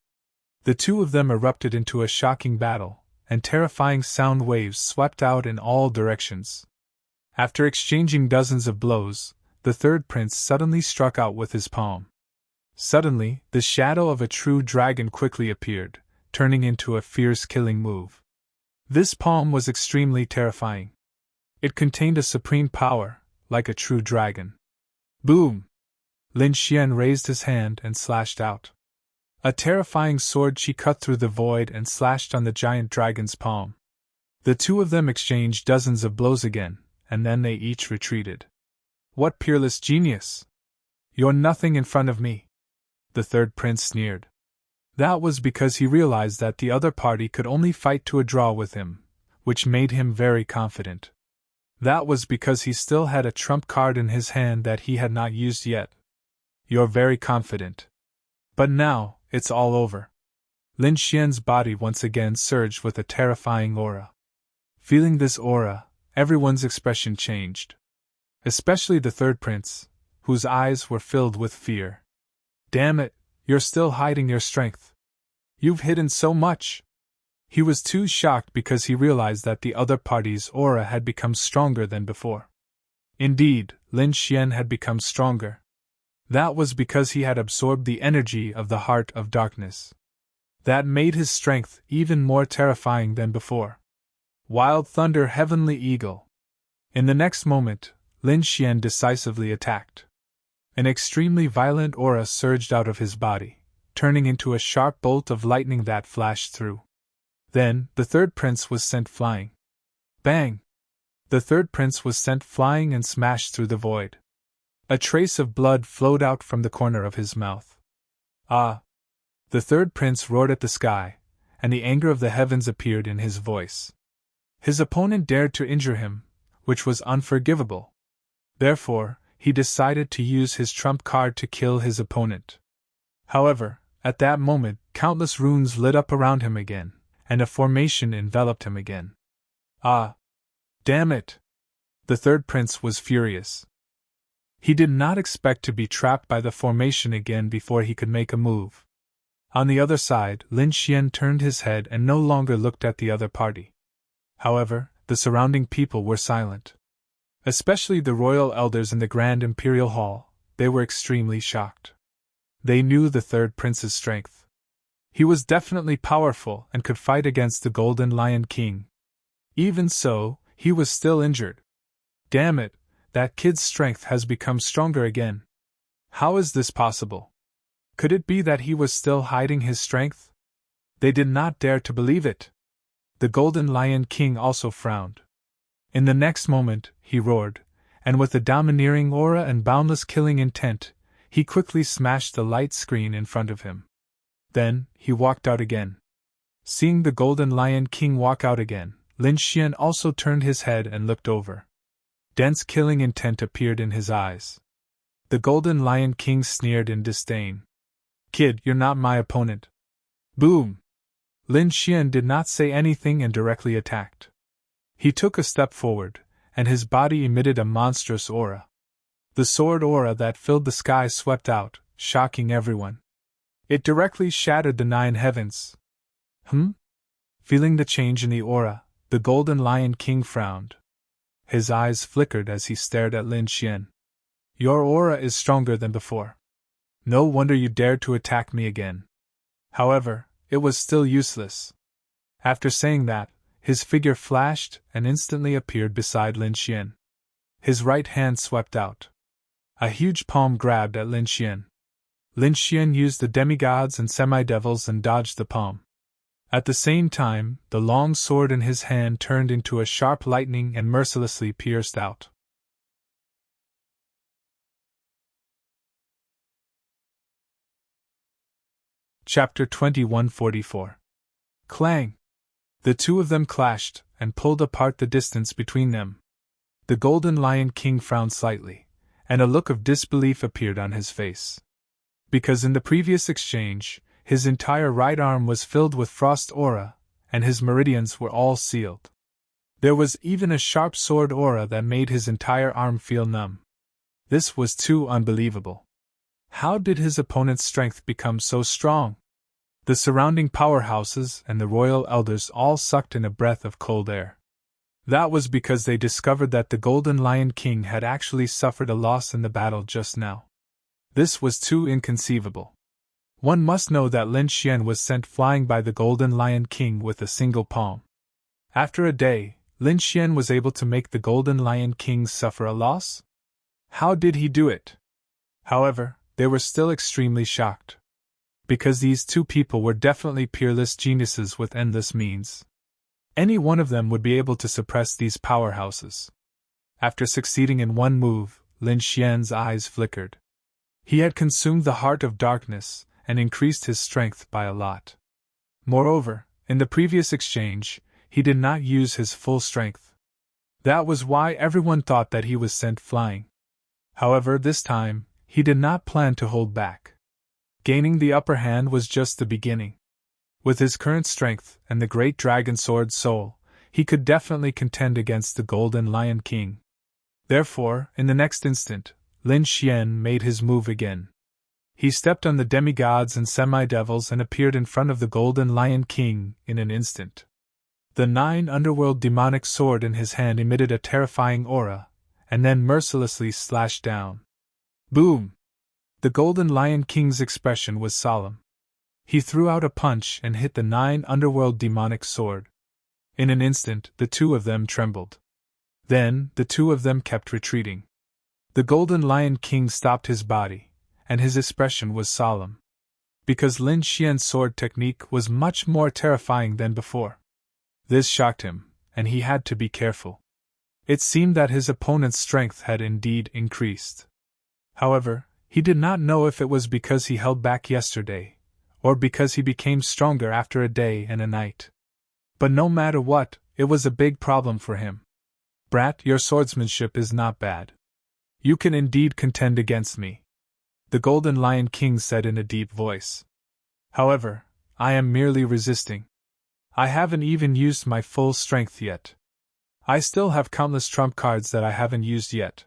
The two of them erupted into a shocking battle, and terrifying sound waves swept out in all directions. After exchanging dozens of blows, the third prince suddenly struck out with his palm. Suddenly, the shadow of a true dragon quickly appeared, turning into a fierce killing move. This palm was extremely terrifying. It contained a supreme power, like a true dragon. Boom! Lin Xian raised his hand and slashed out. A terrifying sword chi cut through the void and slashed on the giant dragon's palm. The two of them exchanged dozens of blows again, and then they each retreated. What peerless genius! You're nothing in front of me! The third prince sneered. That was because he realized that the other party could only fight to a draw with him, which made him very confident. That was because he still had a trump card in his hand that he had not used yet. You're very confident. But now, it's all over. Lin Xian's body once again surged with a terrifying aura. Feeling this aura, everyone's expression changed. Especially the third prince, whose eyes were filled with fear. Damn it, you're still hiding your strength. You've hidden so much! He was too shocked because he realized that the other party's aura had become stronger than before. Indeed, Lin Xian had become stronger. That was because he had absorbed the energy of the Heart of Darkness. That made his strength even more terrifying than before. Wild Thunder, Heavenly Eagle! In the next moment, Lin Xian decisively attacked. An extremely violent aura surged out of his body, turning into a sharp bolt of lightning that flashed through. Then, the third prince was sent flying. Bang! The third prince was sent flying and smashed through the void. A trace of blood flowed out from the corner of his mouth. Ah! The third prince roared at the sky, and the anger of the heavens appeared in his voice. His opponent dared to injure him, which was unforgivable. Therefore, he decided to use his trump card to kill his opponent. However, at that moment, countless runes lit up around him again, and a formation enveloped him again. Ah! Damn it! The third prince was furious. He did not expect to be trapped by the formation again before he could make a move. On the other side, Lin Xian turned his head and no longer looked at the other party. However, the surrounding people were silent. Especially the royal elders in the Grand Imperial Hall, they were extremely shocked. They knew the third prince's strength. He was definitely powerful and could fight against the Golden Lion King. Even so, he was still injured. Damn it, that kid's strength has become stronger again. How is this possible? Could it be that he was still hiding his strength? They did not dare to believe it. The Golden Lion King also frowned. In the next moment, he roared, and with a domineering aura and boundless killing intent, he quickly smashed the light screen in front of him. Then, he walked out again. Seeing the Golden Lion King walk out again, Lin Xian also turned his head and looked over. Dense killing intent appeared in his eyes. The Golden Lion King sneered in disdain. Kid, you're not my opponent. Boom! Lin Xian did not say anything and directly attacked. He took a step forward, and his body emitted a monstrous aura. The sword aura that filled the sky swept out, shocking everyone. It directly shattered the 9 heavens. Feeling the change in the aura, the Golden Lion King frowned. His eyes flickered as he stared at Lin Xian. Your aura is stronger than before. No wonder you dared to attack me again. However, it was still useless. After saying that, his figure flashed and instantly appeared beside Lin Xian. His right hand swept out. A huge palm grabbed at Lin Xian. Lin Xian used the demigods and semi-devils and dodged the palm. At the same time, the long sword in his hand turned into a sharp lightning and mercilessly pierced out. Chapter 2144. Clang! The two of them clashed, and pulled apart the distance between them. The Golden Lion King frowned slightly, and a look of disbelief appeared on his face. Because in the previous exchange, his entire right arm was filled with frost aura, and his meridians were all sealed. There was even a sharp sword aura that made his entire arm feel numb. This was too unbelievable. How did his opponent's strength become so strong? The surrounding powerhouses and the royal elders all sucked in a breath of cold air. That was because they discovered that the Golden Lion King had actually suffered a loss in the battle just now. This was too inconceivable. One must know that Lin Xian was sent flying by the Golden Lion King with a single palm. After a day, Lin Xian was able to make the Golden Lion King suffer a loss? How did he do it? However, they were still extremely shocked. Because these two people were definitely peerless geniuses with endless means. Any one of them would be able to suppress these powerhouses. After succeeding in one move, Lin Xian's eyes flickered. He had consumed the Heart of Darkness, and increased his strength by a lot. Moreover, in the previous exchange, he did not use his full strength. That was why everyone thought that he was sent flying. However, this time, he did not plan to hold back. Gaining the upper hand was just the beginning. With his current strength and the great dragon sword soul, he could definitely contend against the Golden Lion King. Therefore, in the next instant, Lin Xian made his move again. He stepped on the demigods and semi-devils and appeared in front of the Golden Lion King in an instant. The 9 underworld demonic sword in his hand emitted a terrifying aura, and then mercilessly slashed down. Boom! The Golden Lion King's expression was solemn. He threw out a punch and hit the 9 underworld demonic sword. In an instant, the 2 of them trembled. Then, the 2 of them kept retreating. The Golden Lion King stopped his body, and his expression was solemn. Because Lin Xian's sword technique was much more terrifying than before. This shocked him, and he had to be careful. It seemed that his opponent's strength had indeed increased. However, he did not know if it was because he held back yesterday, or because he became stronger after a day and a night. But no matter what, it was a big problem for him. Brat, your swordsmanship is not bad. You can indeed contend against me, the Golden Lion King said in a deep voice. However, I am merely resisting. I haven't even used my full strength yet. I still have countless trump cards that I haven't used yet.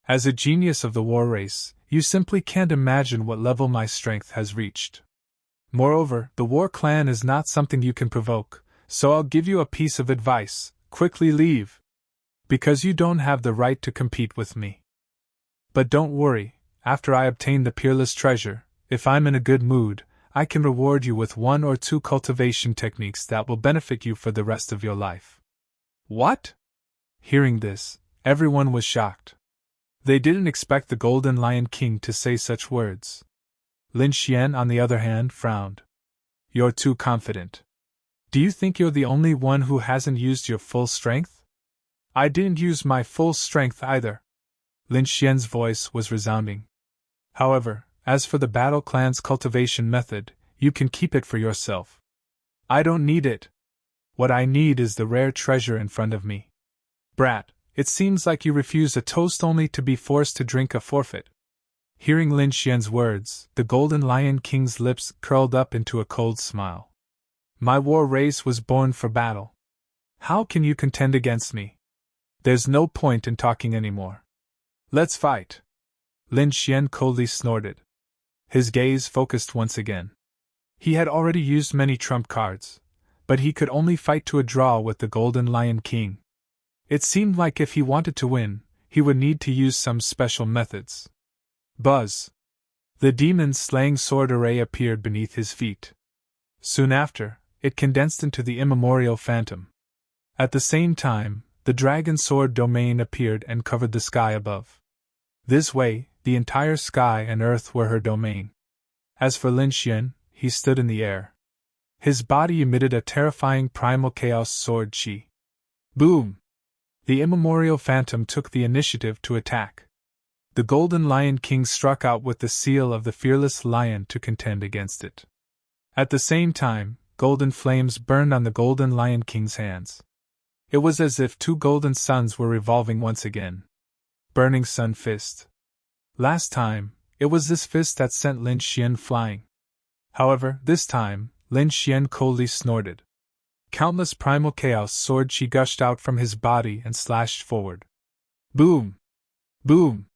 As a genius of the war race, you simply can't imagine what level my strength has reached. Moreover, the war clan is not something you can provoke, so I'll give you a piece of advice: quickly leave. Because you don't have the right to compete with me. But don't worry, after I obtain the peerless treasure, if I'm in a good mood, I can reward you with 1 or 2 cultivation techniques that will benefit you for the rest of your life. What? Hearing this, everyone was shocked. They didn't expect the Golden Lion King to say such words. Lin Xian, on the other hand, frowned. You're too confident. Do you think you're the only one who hasn't used your full strength? I didn't use my full strength either. Lin Xian's voice was resounding. However, as for the battle clan's cultivation method, you can keep it for yourself. I don't need it. What I need is the rare treasure in front of me. Brat, it seems like you refuse a toast only to be forced to drink a forfeit. Hearing Lin Xian's words, the Golden Lion King's lips curled up into a cold smile. My war race was born for battle. How can you contend against me? There's no point in talking anymore. Let's fight. Lin Xian coldly snorted. His gaze focused once again. He had already used many trump cards, but he could only fight to a draw with the Golden Lion King. It seemed like if he wanted to win, he would need to use some special methods. Buzz! The demon-slaying sword array appeared beneath his feet. Soon after, it condensed into the immemorial phantom. At the same time, the dragon sword domain appeared and covered the sky above. This way, the entire sky and earth were her domain. As for Lin Xian, he stood in the air. His body emitted a terrifying primal chaos sword chi. Boom! The immemorial phantom took the initiative to attack. The Golden Lion King struck out with the seal of the fearless lion to contend against it. At the same time, golden flames burned on the Golden Lion King's hands. It was as if 2 golden suns were revolving once again. Burning Sun Fist. Last time, it was this fist that sent Lin Xian flying. However, this time, Lin Xian coldly snorted. Countless primal chaos sword chi gushed out from his body and slashed forward. Boom! Boom!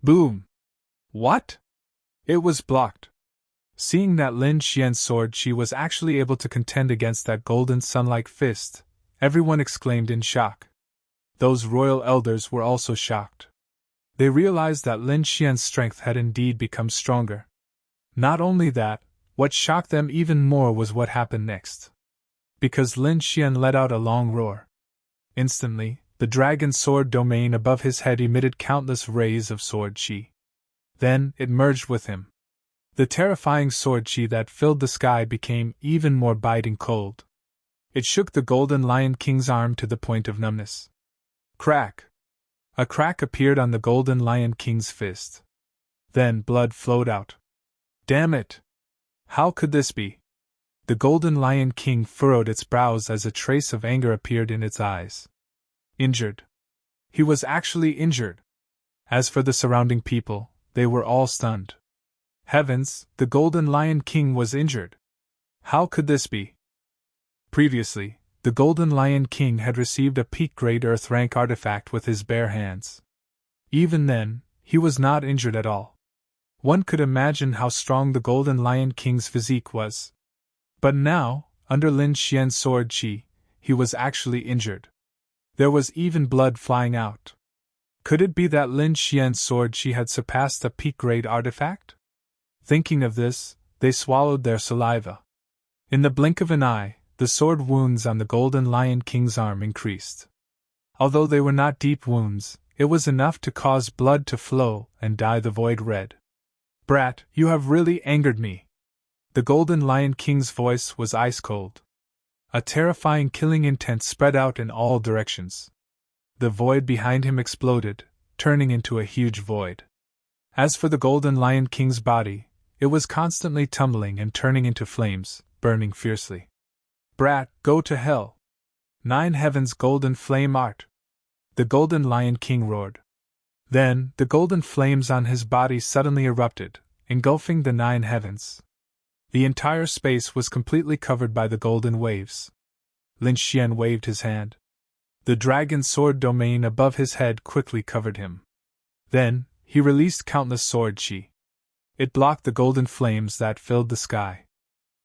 Boom! What? It was blocked. Seeing that Lin Xian's sword chi was actually able to contend against that golden sun-like fist, everyone exclaimed in shock. Those royal elders were also shocked. They realized that Lin Xian's strength had indeed become stronger. Not only that, what shocked them even more was what happened next. Because Lin Xian let out a long roar. Instantly, the dragon sword domain above his head emitted countless rays of sword chi. Then, it merged with him. The terrifying sword chi that filled the sky became even more biting cold. It shook the Golden Lion King's arm to the point of numbness. Crack! A crack appeared on the Golden Lion King's fist. Then blood flowed out. Damn it! How could this be? The Golden Lion King furrowed its brows as a trace of anger appeared in its eyes. Injured. He was actually injured. As for the surrounding people, they were all stunned. Heavens, the Golden Lion King was injured. How could this be? Previously, the Golden Lion King had received a peak-grade Earth rank artifact with his bare hands. Even then, he was not injured at all. One could imagine how strong the Golden Lion King's physique was. But now, under Lin Xian's sword chi, he was actually injured. There was even blood flying out. Could it be that Lin Xian's sword chi had surpassed a peak-grade artifact? Thinking of this, they swallowed their saliva. In the blink of an eye, the sword wounds on the Golden Lion King's arm increased. Although they were not deep wounds, it was enough to cause blood to flow and dye the void red. "Brat, you have really angered me." The Golden Lion King's voice was ice-cold. A terrifying killing intent spread out in all directions. The void behind him exploded, turning into a huge void. As for the Golden Lion King's body, it was constantly tumbling and turning into flames, burning fiercely. "Brat, go to hell! 9 heavens golden flame art!" the Golden Lion King roared. Then, the golden flames on his body suddenly erupted, engulfing the 9 heavens. The entire space was completely covered by the golden waves. Lin Xian waved his hand. The dragon sword domain above his head quickly covered him. Then, he released countless sword chi. It blocked the golden flames that filled the sky.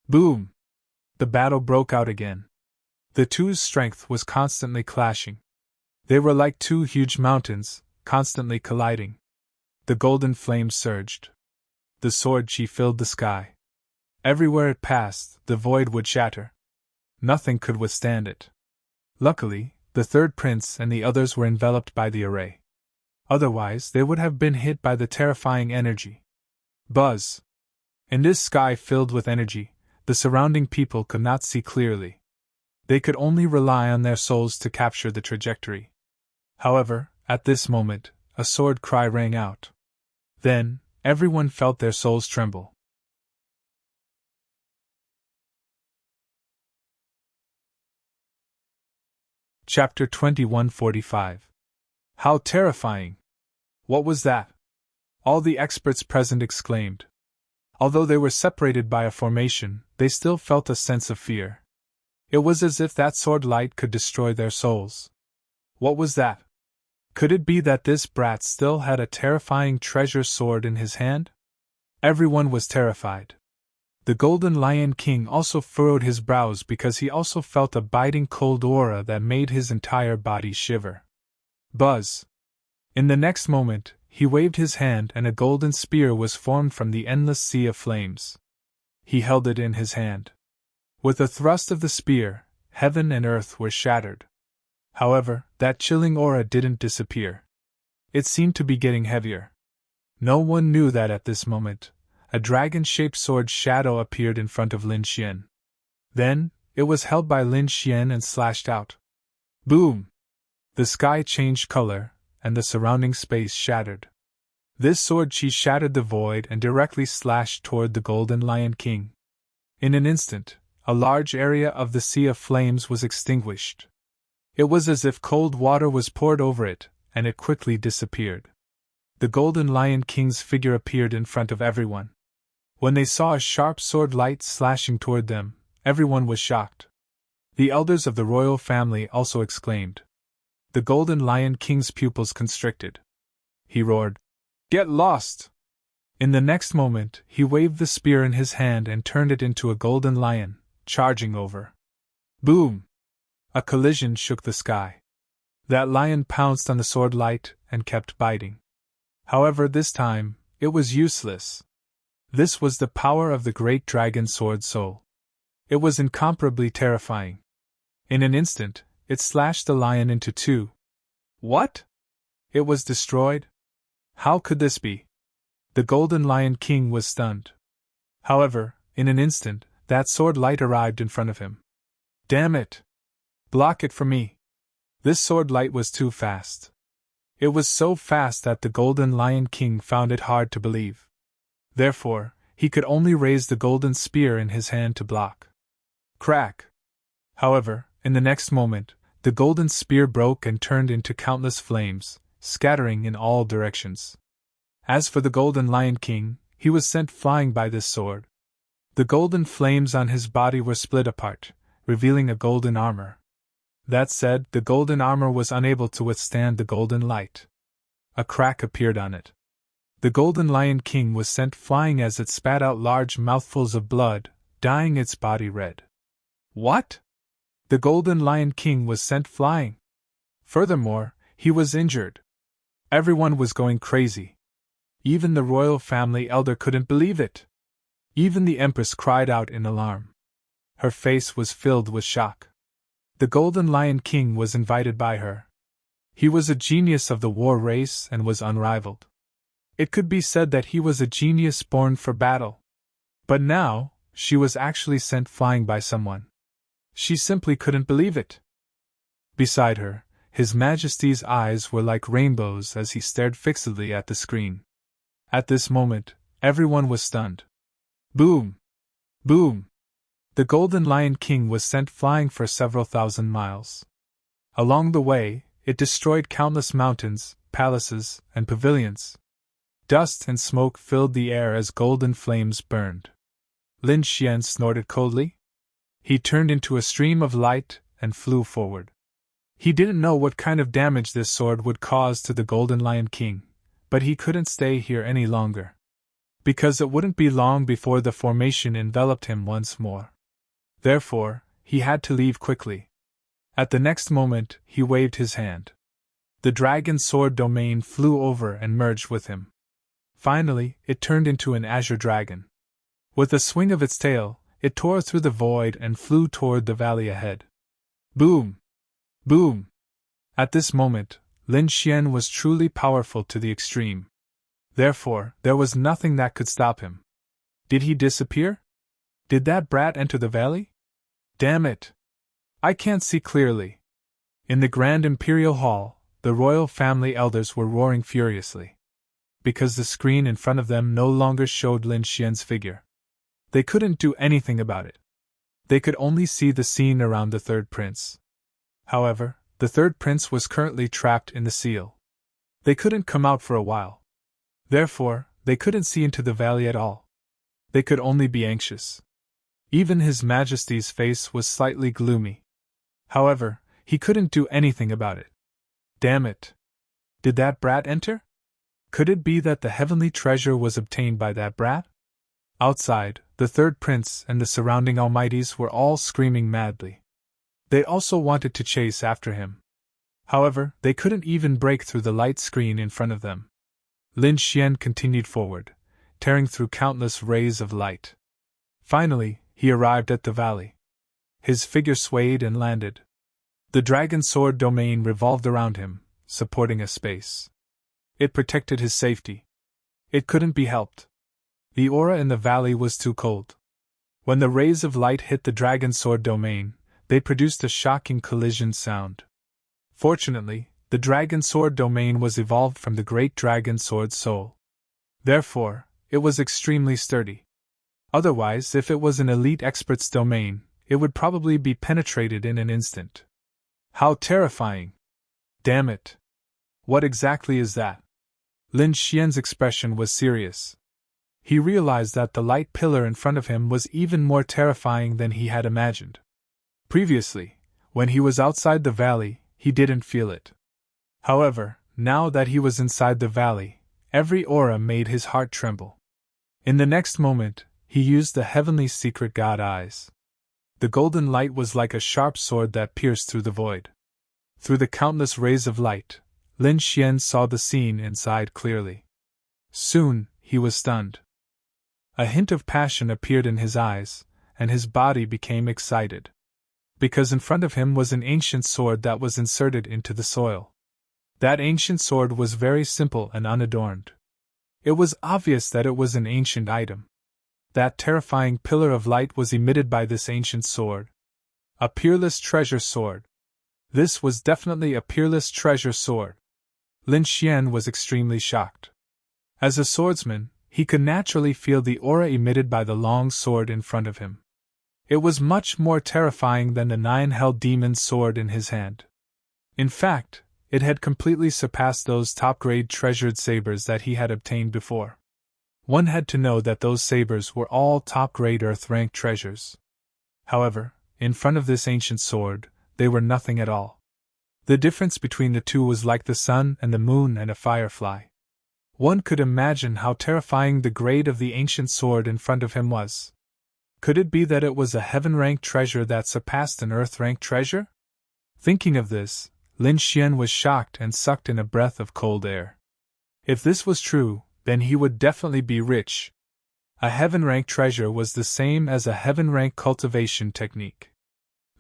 Boom! The battle broke out again. The two's strength was constantly clashing. They were like 2 huge mountains, constantly colliding. The golden flames surged. The sword chi filled the sky. Everywhere it passed, the void would shatter. Nothing could withstand it. Luckily, the third prince and the others were enveloped by the array. Otherwise, they would have been hit by the terrifying energy. Buzz! In this sky filled with energy, the surrounding people could not see clearly. They could only rely on their souls to capture the trajectory. However, at this moment, a sword cry rang out. Then, everyone felt their souls tremble. Chapter 2145. How terrifying! What was that? All the experts present exclaimed. Although they were separated by a formation, they still felt a sense of fear. It was as if that sword light could destroy their souls. What was that? Could it be that this brat still had a terrifying treasure sword in his hand? Everyone was terrified. The Golden Lion King also furrowed his brows because he also felt a biting cold aura that made his entire body shiver. Buzz! In the next moment, he waved his hand and a golden spear was formed from the endless sea of flames. He held it in his hand. With a thrust of the spear, heaven and earth were shattered. However, that chilling aura didn't disappear. It seemed to be getting heavier. No one knew that at this moment, a dragon-shaped sword shadow appeared in front of Lin Xian. Then, it was held by Lin Xian and slashed out. Boom! The sky changed color, and the surrounding space shattered. This sword chi shattered the void and directly slashed toward the Golden Lion King. In an instant, a large area of the sea of flames was extinguished. It was as if cold water was poured over it, and it quickly disappeared. The Golden Lion King's figure appeared in front of everyone. When they saw a sharp sword light slashing toward them, everyone was shocked. The elders of the royal family also exclaimed. The Golden Lion King's pupils constricted. He roared, "Get lost!" In the next moment, he waved the spear in his hand and turned it into a golden lion, charging over. Boom! A collision shook the sky. That lion pounced on the sword light and kept biting. However, this time, it was useless. This was the power of the great dragon sword soul. It was incomparably terrifying. In an instant, it slashed the lion into 2. What? It was destroyed? How could this be? The Golden Lion King was stunned. However, in an instant, that sword light arrived in front of him. Damn it! Block it for me! This sword light was too fast. It was so fast that the Golden Lion King found it hard to believe. Therefore, he could only raise the golden spear in his hand to block. Crack! However, in the next moment, the golden spear broke and turned into countless flames, scattering in all directions. As for the Golden Lion King, he was sent flying by this sword. The golden flames on his body were split apart, revealing a golden armor. That said, the golden armor was unable to withstand the golden light. A crack appeared on it. The Golden Lion King was sent flying as it spat out large mouthfuls of blood, dyeing its body red. What? The Golden Lion King was sent flying. Furthermore, he was injured. Everyone was going crazy. Even the royal family elder couldn't believe it. Even the Empress cried out in alarm. Her face was filled with shock. The Golden Lion King was invited by her. He was a genius of the war race and was unrivaled. It could be said that he was a genius born for battle. But now, she was actually sent flying by someone. She simply couldn't believe it. Beside her, His Majesty's eyes were like rainbows as he stared fixedly at the screen. At this moment, everyone was stunned. Boom! Boom! The Golden Lion King was sent flying for several thousand miles. Along the way, it destroyed countless mountains, palaces, and pavilions. Dust and smoke filled the air as golden flames burned. Lin Xian snorted coldly. He turned into a stream of light and flew forward. He didn't know what kind of damage this sword would cause to the Golden Lion King, but he couldn't stay here any longer. Because it wouldn't be long before the formation enveloped him once more. Therefore, he had to leave quickly. At the next moment, he waved his hand. The dragon sword domain flew over and merged with him. Finally, it turned into an azure dragon. With a swing of its tail, it tore through the void and flew toward the valley ahead. Boom! Boom! At this moment, Lin Xian was truly powerful to the extreme. Therefore, there was nothing that could stop him. Did he disappear? Did that brat enter the valley? Damn it! I can't see clearly. In the Grand Imperial Hall, the royal family elders were roaring furiously. Because the screen in front of them no longer showed Lin Xian's figure. They couldn't do anything about it. They could only see the scene around the third prince. However, the third prince was currently trapped in the seal. They couldn't come out for a while. Therefore, they couldn't see into the valley at all. They could only be anxious. Even His Majesty's face was slightly gloomy. However, he couldn't do anything about it. Damn it! Did that brat enter? Could it be that the heavenly treasure was obtained by that brat? Outside, the third prince and the surrounding almighties were all screaming madly. They also wanted to chase after him. However, they couldn't even break through the light screen in front of them. Lin Xian continued forward, tearing through countless rays of light. Finally, he arrived at the valley. His figure swayed and landed. The dragon sword domain revolved around him, supporting a space. It protected his safety. It couldn't be helped. The aura in the valley was too cold. When the rays of light hit the dragon sword domain, they produced a shocking collision sound. Fortunately, the dragon sword domain was evolved from the great dragon sword soul. Therefore, it was extremely sturdy. Otherwise, if it was an elite expert's domain, it would probably be penetrated in an instant. How terrifying! Damn it! What exactly is that? Lin Xian's expression was serious. He realized that the light pillar in front of him was even more terrifying than he had imagined. Previously, when he was outside the valley, he didn't feel it. However, now that he was inside the valley, every aura made his heart tremble. In the next moment, he used the heavenly secret god eyes. The golden light was like a sharp sword that pierced through the void. Through the countless rays of light, Lin Xian saw the scene inside clearly. Soon, he was stunned. A hint of passion appeared in his eyes, and his body became excited. Because in front of him was an ancient sword that was inserted into the soil. That ancient sword was very simple and unadorned. It was obvious that it was an ancient item. That terrifying pillar of light was emitted by this ancient sword. A peerless treasure sword. This was definitely a peerless treasure sword. Lin Xian was extremely shocked. As a swordsman, he could naturally feel the aura emitted by the long sword in front of him. It was much more terrifying than the nine-held demon's sword in his hand. In fact, it had completely surpassed those top-grade treasured sabers that he had obtained before. One had to know that those sabers were all top-grade earth-rank treasures. However, in front of this ancient sword, they were nothing at all. The difference between the two was like the sun and the moon and a firefly. One could imagine how terrifying the grade of the ancient sword in front of him was. Could it be that it was a heaven-ranked treasure that surpassed an earth-ranked treasure? Thinking of this, Lin Xian was shocked and sucked in a breath of cold air. If this was true, then he would definitely be rich. A heaven-ranked treasure was the same as a heaven-ranked cultivation technique.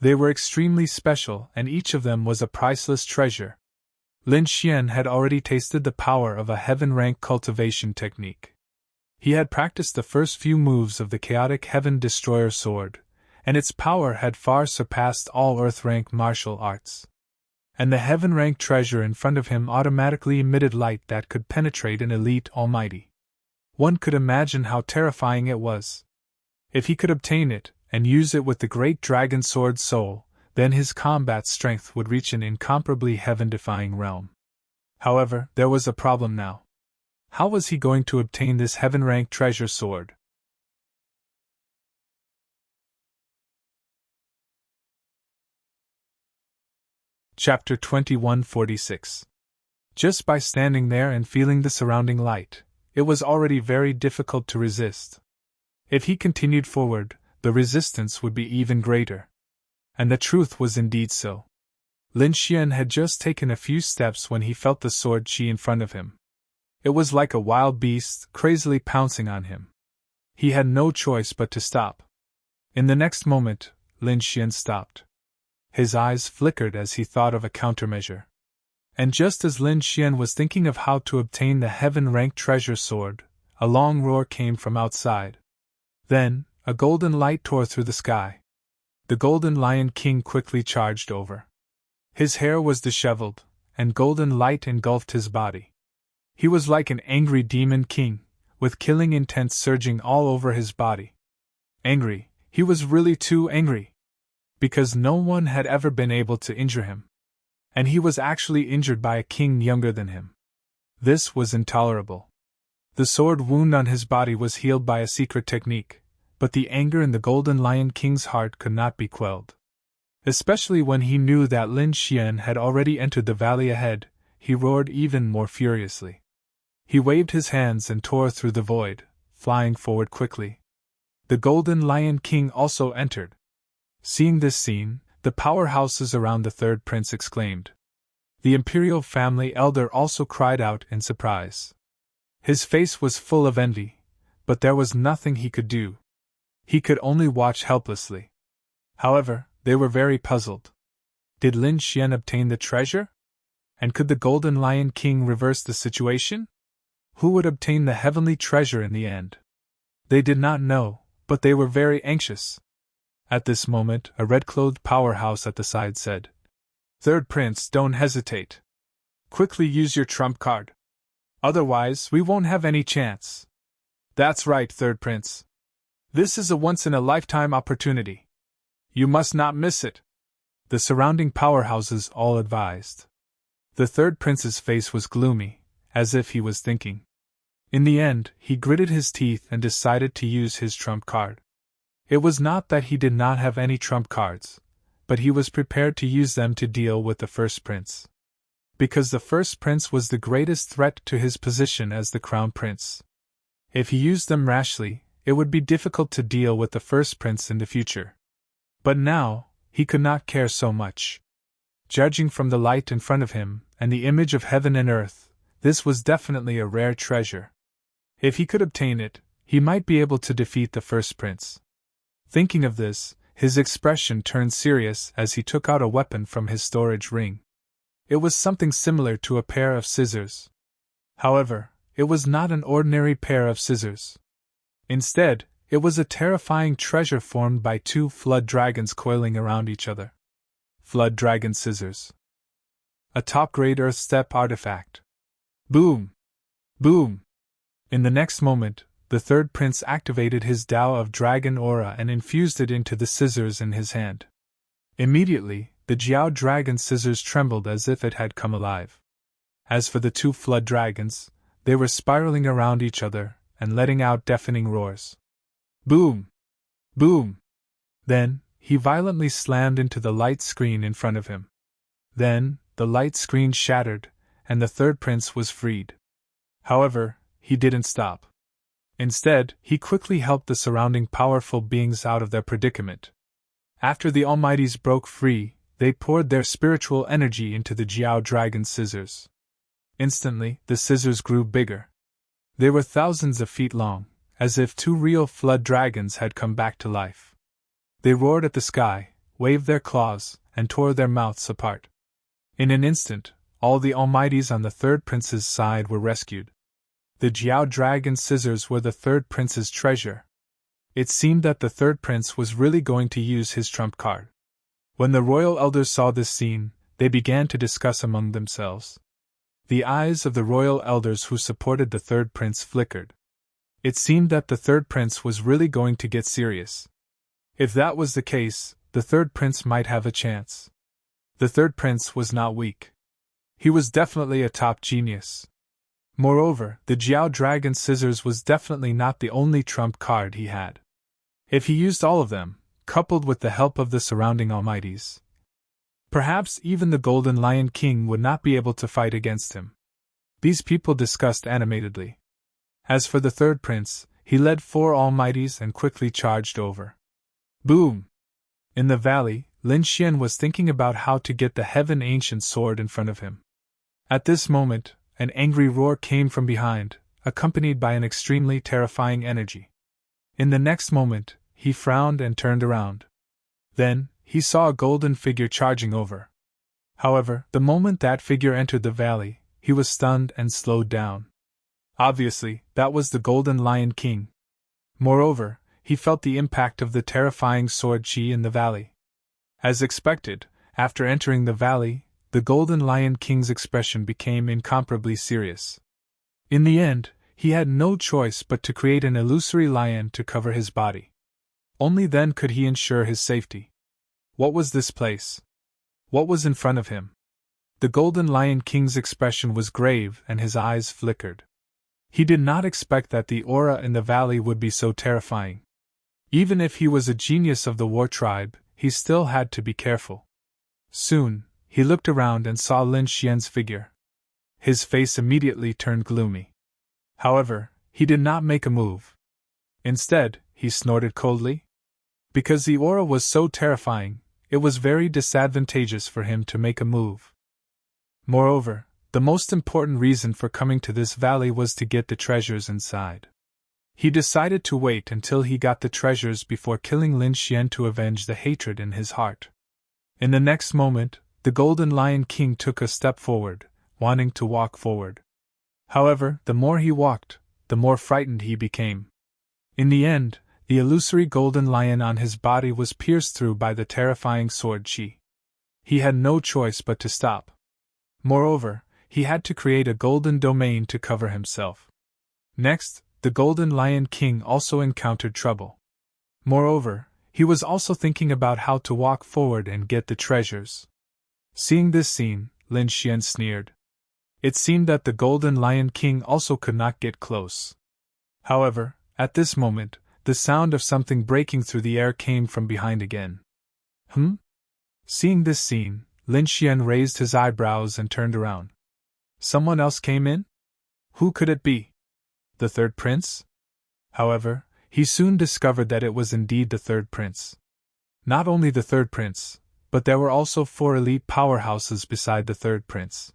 They were extremely special, and each of them was a priceless treasure. Lin Xian had already tasted the power of a heaven-ranked cultivation technique. He had practiced the first few moves of the chaotic Heaven Destroyer sword, and its power had far surpassed all earth-ranked martial arts. And the heaven-ranked treasure in front of him automatically emitted light that could penetrate an elite almighty. One could imagine how terrifying it was. If he could obtain it, and use it with the great dragon sword soul, then his combat strength would reach an incomparably heaven-defying realm. However, there was a problem now. How was he going to obtain this heaven-ranked treasure sword? Chapter 2146. Just by standing there and feeling the surrounding light, it was already very difficult to resist. If he continued forward, the resistance would be even greater. And the truth was indeed so. Lin Xian had just taken a few steps when he felt the sword chi in front of him. It was like a wild beast, crazily pouncing on him. He had no choice but to stop. In the next moment, Lin Xian stopped. His eyes flickered as he thought of a countermeasure. And just as Lin Xian was thinking of how to obtain the heaven-ranked treasure sword, a long roar came from outside. Then, a golden light tore through the sky. The Golden Lion King quickly charged over. His hair was disheveled, and golden light engulfed his body. He was like an angry demon king, with killing intent surging all over his body. Angry, he was really too angry. Because no one had ever been able to injure him. And he was actually injured by a king younger than him. This was intolerable. The sword wound on his body was healed by a secret technique, but the anger in the Golden Lion King's heart could not be quelled. Especially when he knew that Lin Xian had already entered the valley ahead, he roared even more furiously. He waved his hands and tore through the void, flying forward quickly. The Golden Lion King also entered. Seeing this scene, the powerhouses around the third prince exclaimed. The imperial family elder also cried out in surprise. His face was full of envy, but there was nothing he could do. He could only watch helplessly. However, they were very puzzled. Did Lin Xian obtain the treasure? And could the Golden Lion King reverse the situation? Who would obtain the heavenly treasure in the end? They did not know, but they were very anxious. At this moment, a red-clothed powerhouse at the side said, "Third Prince, don't hesitate. Quickly use your trump card. Otherwise, we won't have any chance." "That's right, Third Prince. This is a once-in-a-lifetime opportunity. You must not miss it," the surrounding powerhouses all advised. The third prince's face was gloomy, as if he was thinking. In the end, he gritted his teeth and decided to use his trump card. It was not that he did not have any trump cards, but he was prepared to use them to deal with the first prince. Because the first prince was the greatest threat to his position as the crown prince. If he used them rashly, it would be difficult to deal with the first prince in the future. But now, he could not care so much. Judging from the light in front of him, and the image of heaven and earth, this was definitely a rare treasure. If he could obtain it, he might be able to defeat the first prince. Thinking of this, his expression turned serious as he took out a weapon from his storage ring. It was something similar to a pair of scissors. However, it was not an ordinary pair of scissors. Instead, it was a terrifying treasure formed by two flood dragons coiling around each other. Flood dragon scissors. A top-grade Earth step artifact. Boom! Boom! In the next moment, the third prince activated his Tao of Dragon Aura and infused it into the scissors in his hand. Immediately, the Jiao Dragon scissors trembled as if it had come alive. As for the two flood dragons, they were spiraling around each other and letting out deafening roars. Boom! Boom! Then, he violently slammed into the light screen in front of him. Then, the light screen shattered, and the third prince was freed. However, he didn't stop. Instead, he quickly helped the surrounding powerful beings out of their predicament. After the Almighties broke free, they poured their spiritual energy into the Jiao Dragon's scissors. Instantly, the scissors grew bigger. They were thousands of feet long, as if two real flood dragons had come back to life. They roared at the sky, waved their claws, and tore their mouths apart. In an instant, all the Almighties on the third prince's side were rescued. The Jiao Dragon's scissors were the third prince's treasure. It seemed that the third prince was really going to use his trump card. When the royal elders saw this scene, they began to discuss among themselves. The eyes of the royal elders who supported the third prince flickered. It seemed that the third prince was really going to get serious. If that was the case, the third prince might have a chance. The third prince was not weak. He was definitely a top genius. Moreover, the Jiao Dragon's scissors was definitely not the only trump card he had. If he used all of them, coupled with the help of the surrounding Almighties, perhaps even the Golden Lion King would not be able to fight against him. These people discussed animatedly. As for the third prince, he led 4 Almighties and quickly charged over. Boom! In the valley, Lin Xian was thinking about how to get the Heaven Ancient Sword in front of him. At this moment, an angry roar came from behind, accompanied by an extremely terrifying energy. In the next moment, he frowned and turned around. Then, he saw a golden figure charging over. However, the moment that figure entered the valley, he was stunned and slowed down. Obviously, that was the Golden Lion King. Moreover, he felt the impact of the terrifying sword chi in the valley. As expected, after entering the valley, the Golden Lion King's expression became incomparably serious. In the end, he had no choice but to create an illusory lion to cover his body. Only then could he ensure his safety. What was this place? What was in front of him? The Golden Lion King's expression was grave and his eyes flickered. He did not expect that the aura in the valley would be so terrifying. Even if he was a genius of the war tribe, he still had to be careful. Soon, he looked around and saw Lin Xian's figure. His face immediately turned gloomy. However, he did not make a move. Instead, he snorted coldly. Because the aura was so terrifying, it was very disadvantageous for him to make a move. Moreover, the most important reason for coming to this valley was to get the treasures inside. He decided to wait until he got the treasures before killing Lin Xian to avenge the hatred in his heart. In the next moment, the Golden Lion King took a step forward, wanting to walk forward. However, the more he walked, the more frightened he became. In the end, the illusory golden lion on his body was pierced through by the terrifying sword chi. He had no choice but to stop. Moreover, he had to create a golden domain to cover himself. Next, the Golden Lion King also encountered trouble. Moreover, he was also thinking about how to walk forward and get the treasures. Seeing this scene, Lin Xian sneered. It seemed that the Golden Lion King also could not get close. However, at this moment, the sound of something breaking through the air came from behind again. Seeing this scene, Lin Xian raised his eyebrows and turned around. Someone else came in? Who could it be? The third prince? However, he soon discovered that it was indeed the third prince. Not only the third prince, but there were also 4 elite powerhouses beside the third prince.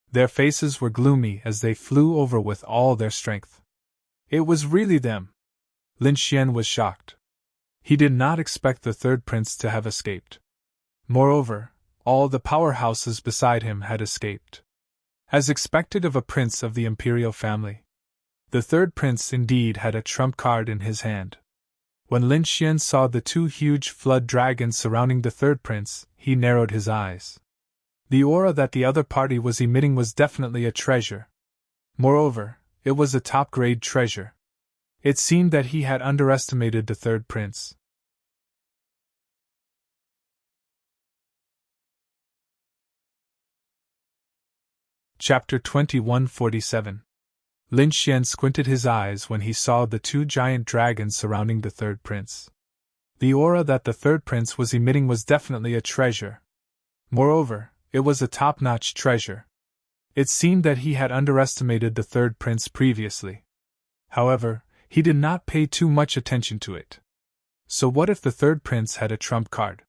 Their faces were gloomy as they flew over with all their strength. It was really them. Lin Xian was shocked. He did not expect the third prince to have escaped. Moreover, all the powerhouses beside him had escaped. As expected of a prince of the imperial family, the third prince indeed had a trump card in his hand. When Lin Xian saw the 2 huge flood dragons surrounding the third prince, he narrowed his eyes. The aura that the other party was emitting was definitely a treasure. Moreover, it was a top-grade treasure. It seemed that he had underestimated the third prince. Chapter 2147. Lin Xian squinted his eyes when he saw the 2 giant dragons surrounding the third prince. The aura that the third prince was emitting was definitely a treasure. Moreover, it was a top-notch treasure. It seemed that he had underestimated the third prince previously. However, he did not pay too much attention to it. So what if the third prince had a trump card?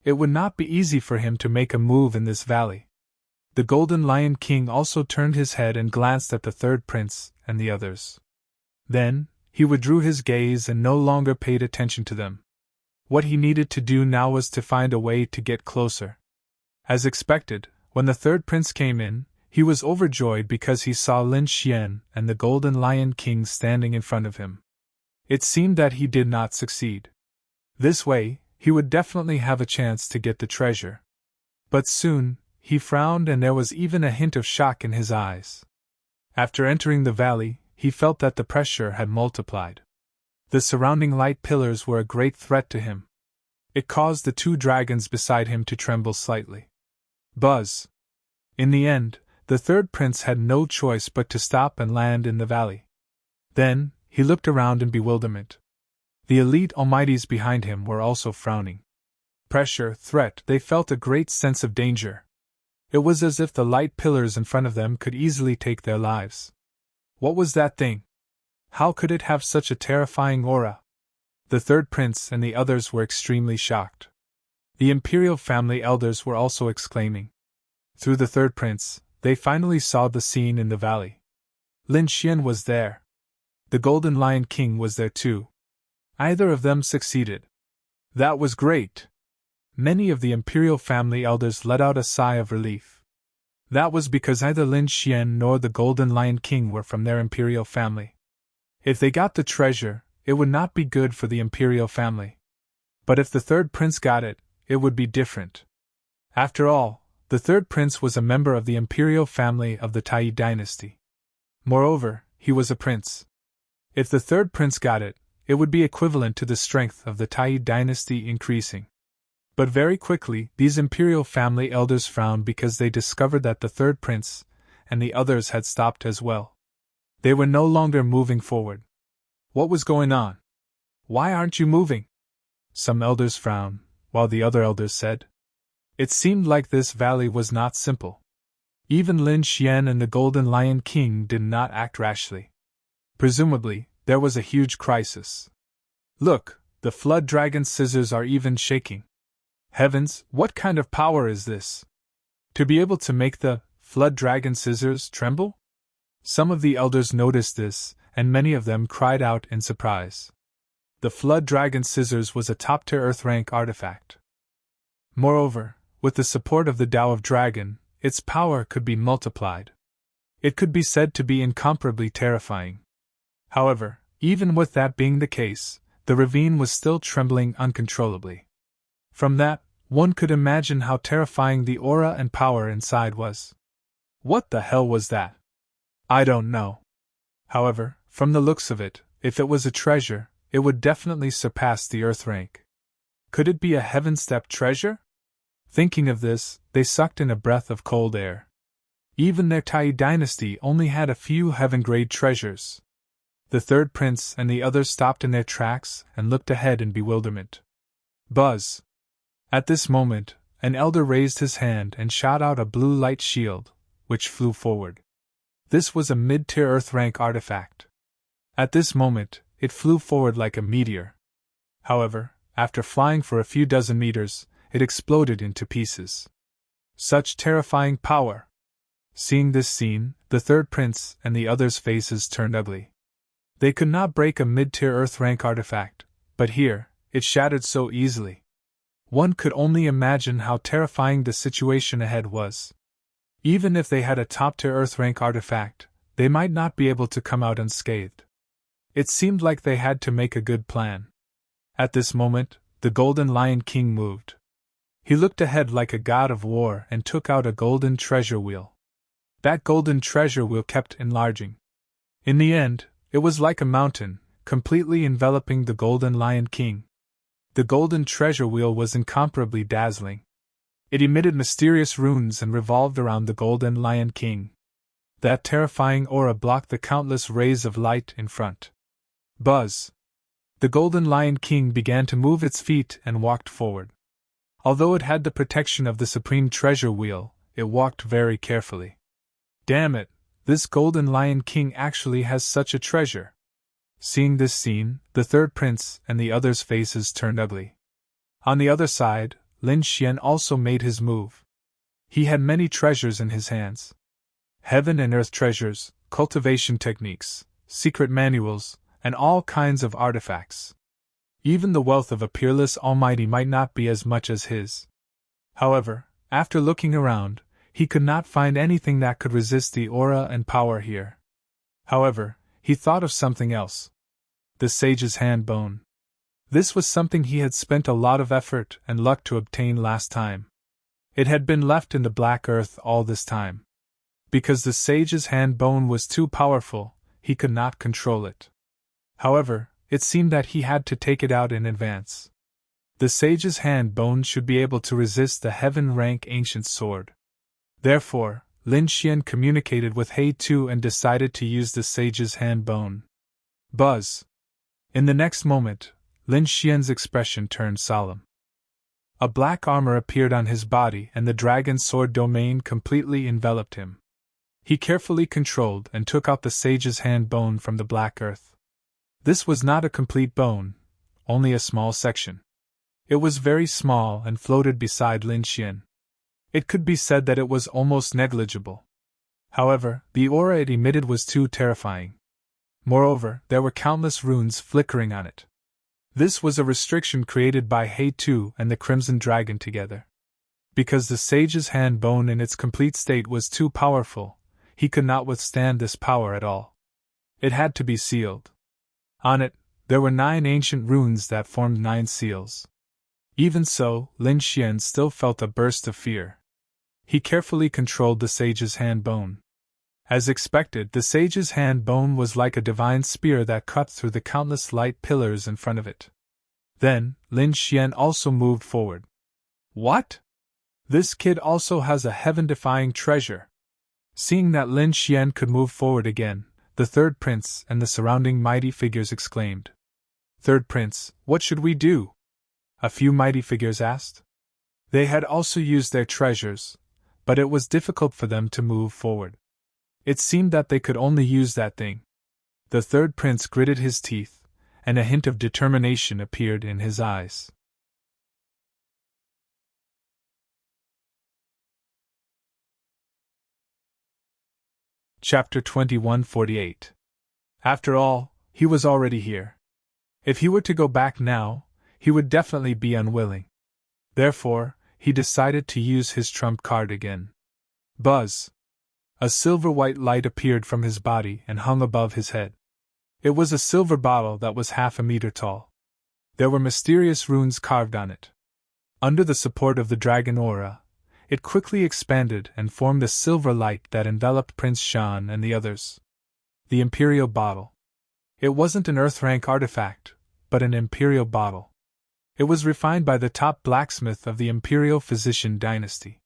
It would not be easy for him to make a move in this valley. The Golden Lion King also turned his head and glanced at the third prince and the others. Then, he withdrew his gaze and no longer paid attention to them. What he needed to do now was to find a way to get closer. As expected, when the third prince came in, he was overjoyed because he saw Lin Xian and the Golden Lion King standing in front of him. It seemed that he did not succeed. This way, he would definitely have a chance to get the treasure. But soon, he frowned and there was even a hint of shock in his eyes. After entering the valley, he felt that the pressure had multiplied. The surrounding light pillars were a great threat to him. It caused the two dragons beside him to tremble slightly. Buzz! In the end, the third prince had no choice but to stop and land in the valley. Then, he looked around in bewilderment. The elite almighties behind him were also frowning. Pressure, threat, they felt a great sense of danger. It was as if the light pillars in front of them could easily take their lives. What was that thing? How could it have such a terrifying aura? The third prince and the others were extremely shocked. The imperial family elders were also exclaiming. Through the third prince, they finally saw the scene in the valley. Lin Xian was there. The Golden Lion King was there too. Either of them succeeded. That was great. Many of the imperial family elders let out a sigh of relief. That was because neither Lin Xian nor the Golden Lion King were from their imperial family. If they got the treasure, it would not be good for the imperial family. But if the third prince got it, it would be different. After all, the third prince was a member of the imperial family of the Tai dynasty. Moreover, he was a prince. If the third prince got it, it would be equivalent to the strength of the Tai dynasty increasing. But very quickly, these imperial family elders frowned because they discovered that the third prince and the others had stopped as well. They were no longer moving forward. What was going on? Why aren't you moving? Some elders frowned, while the other elders said. It seemed like this valley was not simple. Even Lin Xian and the Golden Lion King did not act rashly. Presumably, there was a huge crisis. Look, the flood dragon's scissors are even shaking. Heavens, what kind of power is this? To be able to make the flood dragon scissors tremble? Some of the elders noticed this, and many of them cried out in surprise. The flood dragon scissors was a top-tier Earth-rank artifact. Moreover, with the support of the Tao of Dragon, its power could be multiplied. It could be said to be incomparably terrifying. However, even with that being the case, the ravine was still trembling uncontrollably. From that, one could imagine how terrifying the aura and power inside was. What the hell was that? I don't know. However, from the looks of it, if it was a treasure, it would definitely surpass the Earth rank. Could it be a heaven-step treasure? Thinking of this, they sucked in a breath of cold air. Even their Tai dynasty only had a few heaven-grade treasures. The third prince and the others stopped in their tracks and looked ahead in bewilderment. Buzz! At this moment, an elder raised his hand and shot out a blue light shield, which flew forward. This was a mid-tier Earth-rank artifact. At this moment, it flew forward like a meteor. However, after flying for a few dozen meters, it exploded into pieces. Such terrifying power! Seeing this scene, the third prince and the others' faces turned ugly. They could not break a mid-tier Earth-rank artifact, but here, it shattered so easily. One could only imagine how terrifying the situation ahead was. Even if they had a top-tier Earth-rank artifact, they might not be able to come out unscathed. It seemed like they had to make a good plan. At this moment, the Golden Lion King moved. He looked ahead like a god of war and took out a golden treasure wheel. That golden treasure wheel kept enlarging. In the end, it was like a mountain, completely enveloping the Golden Lion King. The golden treasure wheel was incomparably dazzling. It emitted mysterious runes and revolved around the Golden Lion King. That terrifying aura blocked the countless rays of light in front. Buzz! The Golden Lion King began to move its feet and walked forward. Although it had the protection of the Supreme Treasure Wheel, it walked very carefully. Damn it, this Golden Lion King actually has such a treasure. Seeing this scene, the third prince and the others' faces turned ugly. On the other side, Lin Xian also made his move. He had many treasures in his hands. Heaven and earth treasures, cultivation techniques, secret manuals, and all kinds of artifacts. Even the wealth of a peerless almighty might not be as much as his. However, after looking around, he could not find anything that could resist the aura and power here. However, he thought of something else. The sage's hand bone. This was something he had spent a lot of effort and luck to obtain last time. It had been left in the black earth all this time. Because the sage's hand bone was too powerful, he could not control it. However, it seemed that he had to take it out in advance. The sage's hand bone should be able to resist the heaven-rank ancient sword. Therefore, Lin Xian communicated with He Tu and decided to use the sage's hand bone. Buzz! In the next moment, Lin Xian's expression turned solemn. A black armor appeared on his body and the dragon sword domain completely enveloped him. He carefully controlled and took out the sage's hand bone from the black earth. This was not a complete bone, only a small section. It was very small and floated beside Lin Xian. It could be said that it was almost negligible. However, the aura it emitted was too terrifying. Moreover, there were countless runes flickering on it. This was a restriction created by He Tu and the Crimson Dragon together. Because the sage's hand bone in its complete state was too powerful, he could not withstand this power at all. It had to be sealed. On it, there were 9 ancient runes that formed 9 seals. Even so, Lin Xian still felt a burst of fear. He carefully controlled the sage's hand bone. As expected, the sage's hand bone was like a divine spear that cut through the countless light pillars in front of it. Then, Lin Xian also moved forward. What? This kid also has a heaven-defying treasure. Seeing that Lin Xian could move forward again, the third prince and the surrounding mighty figures exclaimed. Third prince, what should we do? A few mighty figures asked. They had also used their treasures, but it was difficult for them to move forward. It seemed that they could only use that thing. The third prince gritted his teeth, and a hint of determination appeared in his eyes. Chapter 2148. After all, he was already here. If he were to go back now, he would definitely be unwilling. Therefore, he decided to use his trump card again. Buzz! A silver-white light appeared from his body and hung above his head. It was a silver bottle that was half a meter tall. There were mysterious runes carved on it. Under the support of the dragon aura, it quickly expanded and formed a silver light that enveloped Prince Shan and the others. The Imperial Bottle. It wasn't an Earth-rank artifact, but an Imperial Bottle. It was refined by the top blacksmith of the Imperial Physician dynasty.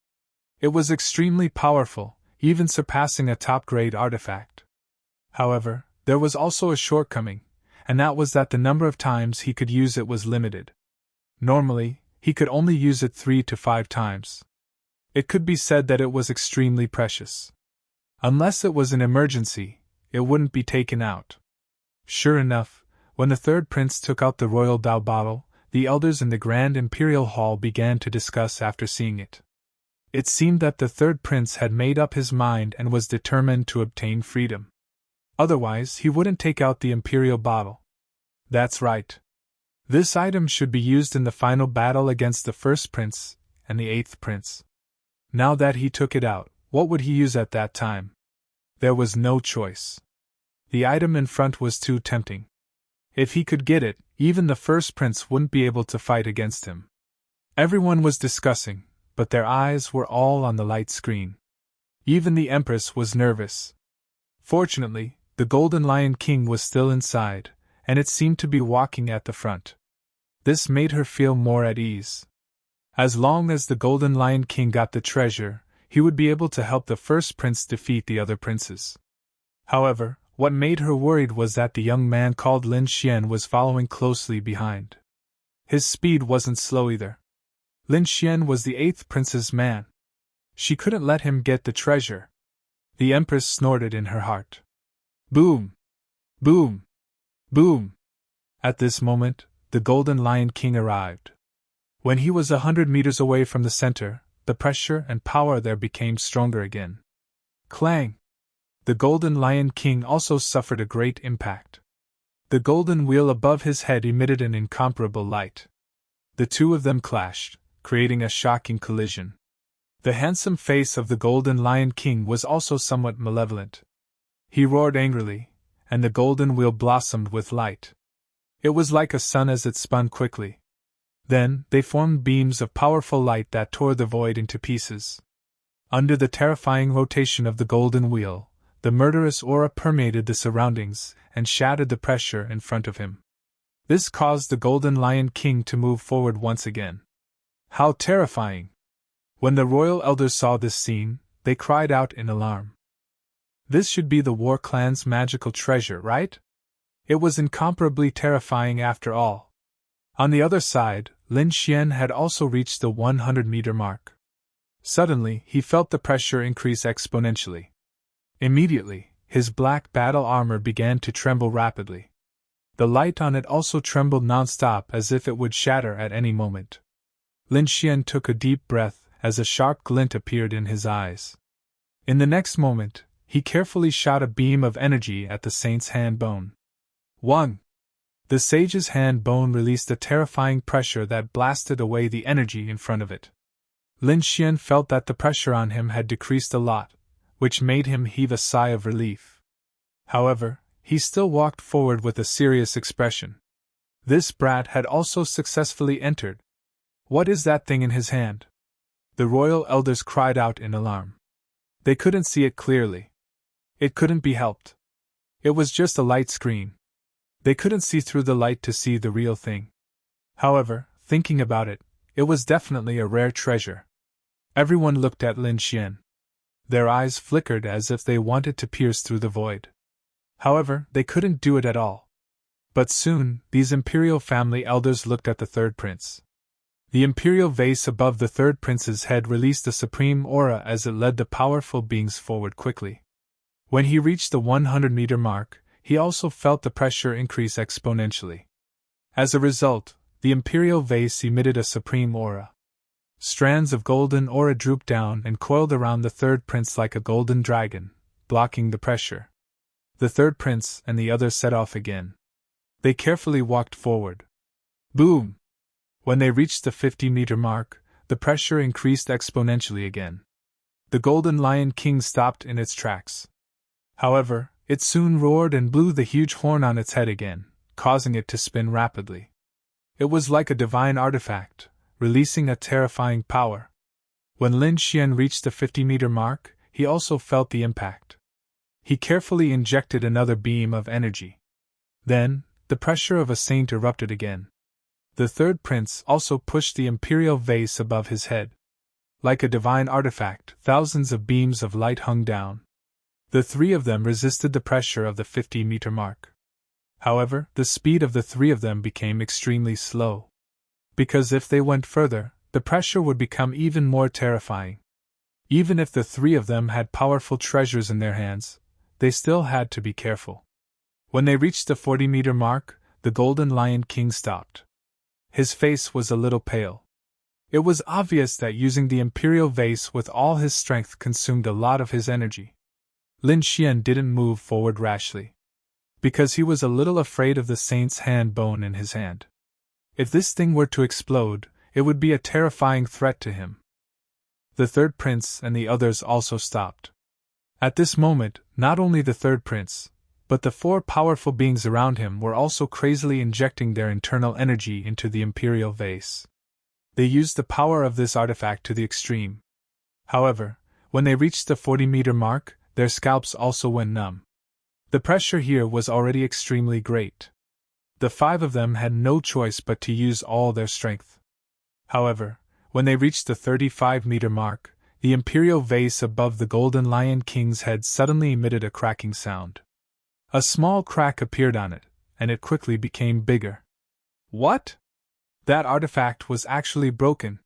It was extremely powerful, even surpassing a top-grade artifact. However, there was also a shortcoming, and that was that the number of times he could use it was limited. Normally, he could only use it 3 to 5 times. It could be said that it was extremely precious. Unless it was an emergency, it wouldn't be taken out. Sure enough, when the third prince took out the royal Dao bottle, the elders in the Grand Imperial Hall began to discuss after seeing it. It seemed that the third prince had made up his mind and was determined to obtain freedom. Otherwise, he wouldn't take out the Imperial Bottle. That's right. This item should be used in the final battle against the first prince and the 8th prince. Now that he took it out, what would he use at that time? There was no choice. The item in front was too tempting. If he could get it, even the first prince wouldn't be able to fight against him. Everyone was discussing, but their eyes were all on the light screen. Even the Empress was nervous. Fortunately, the Golden Lion King was still inside, and it seemed to be walking at the front. This made her feel more at ease. As long as the Golden Lion King got the treasure, he would be able to help the first prince defeat the other princes. However, what made her worried was that the young man called Lin Xian was following closely behind. His speed wasn't slow either. Lin Xian was the 8th prince's man. She couldn't let him get the treasure. The Empress snorted in her heart. Boom! Boom! Boom! At this moment, the Golden Lion King arrived. When he was 100 meters away from the center, the pressure and power there became stronger again. Clang! The Golden Lion King also suffered a great impact. The golden wheel above his head emitted an incomparable light. The two of them clashed, creating a shocking collision. The handsome face of the Golden Lion King was also somewhat malevolent. He roared angrily, and the golden wheel blossomed with light. It was like a sun as it spun quickly. Then, they formed beams of powerful light that tore the void into pieces. Under the terrifying rotation of the golden wheel, the murderous aura permeated the surroundings and shattered the pressure in front of him. This caused the Golden Lion King to move forward once again. How terrifying! When the royal elders saw this scene, they cried out in alarm. This should be the War Clan's magical treasure, right? It was incomparably terrifying after all. On the other side, Lin Xian had also reached the 100-meter mark. Suddenly, he felt the pressure increase exponentially. Immediately, his black battle armor began to tremble rapidly. The light on it also trembled non-stop as if it would shatter at any moment. Lin Xian took a deep breath as a sharp glint appeared in his eyes. In the next moment, he carefully shot a beam of energy at the saint's hand bone. One! The sage's hand bone released a terrifying pressure that blasted away the energy in front of it. Lin Xian felt that the pressure on him had decreased a lot, which made him heave a sigh of relief. However, he still walked forward with a serious expression. This brat had also successfully entered. What is that thing in his hand? The royal elders cried out in alarm. They couldn't see it clearly. It couldn't be helped. It was just a light screen. They couldn't see through the light to see the real thing. However, thinking about it, it was definitely a rare treasure. Everyone looked at Lin Xian. Their eyes flickered as if they wanted to pierce through the void. However, they couldn't do it at all. But soon, these imperial family elders looked at the third prince. The imperial vase above the third prince's head released a supreme aura as it led the powerful beings forward quickly. When he reached the 100-meter mark, he also felt the pressure increase exponentially. As a result, the imperial vase emitted a supreme aura. Strands of golden aura drooped down and coiled around the third prince like a golden dragon, blocking the pressure. The third prince and the others set off again. They carefully walked forward. Boom! When they reached the 50-meter mark, the pressure increased exponentially again. The Golden Lion King stopped in its tracks. However, it soon roared and blew the huge horn on its head again, causing it to spin rapidly. It was like a divine artifact, releasing a terrifying power. When Lin Xian reached the 50-meter mark, he also felt the impact. He carefully injected another beam of energy. Then, the pressure of a saint erupted again. The third prince also pushed the imperial vase above his head. Like a divine artifact, thousands of beams of light hung down. The three of them resisted the pressure of the 50-meter mark. However, the speed of the three of them became extremely slow. Because if they went further, the pressure would become even more terrifying. Even if the three of them had powerful treasures in their hands, they still had to be careful. When they reached the 40-meter mark, the Golden Lion King stopped. His face was a little pale. It was obvious that using the imperial vase with all his strength consumed a lot of his energy. Lin Xian didn't move forward rashly, because he was a little afraid of the saint's hand bone in his hand. If this thing were to explode, it would be a terrifying threat to him. The third prince and the others also stopped. At this moment, not only the third prince, but the four powerful beings around him were also crazily injecting their internal energy into the imperial vase. They used the power of this artifact to the extreme. However, when they reached the 40-meter mark, their scalps also went numb. The pressure here was already extremely great. The five of them had no choice but to use all their strength. However, when they reached the 35-meter mark, the imperial vase above the Golden Lion King's head suddenly emitted a cracking sound. A small crack appeared on it, and it quickly became bigger. What? That artifact was actually broken.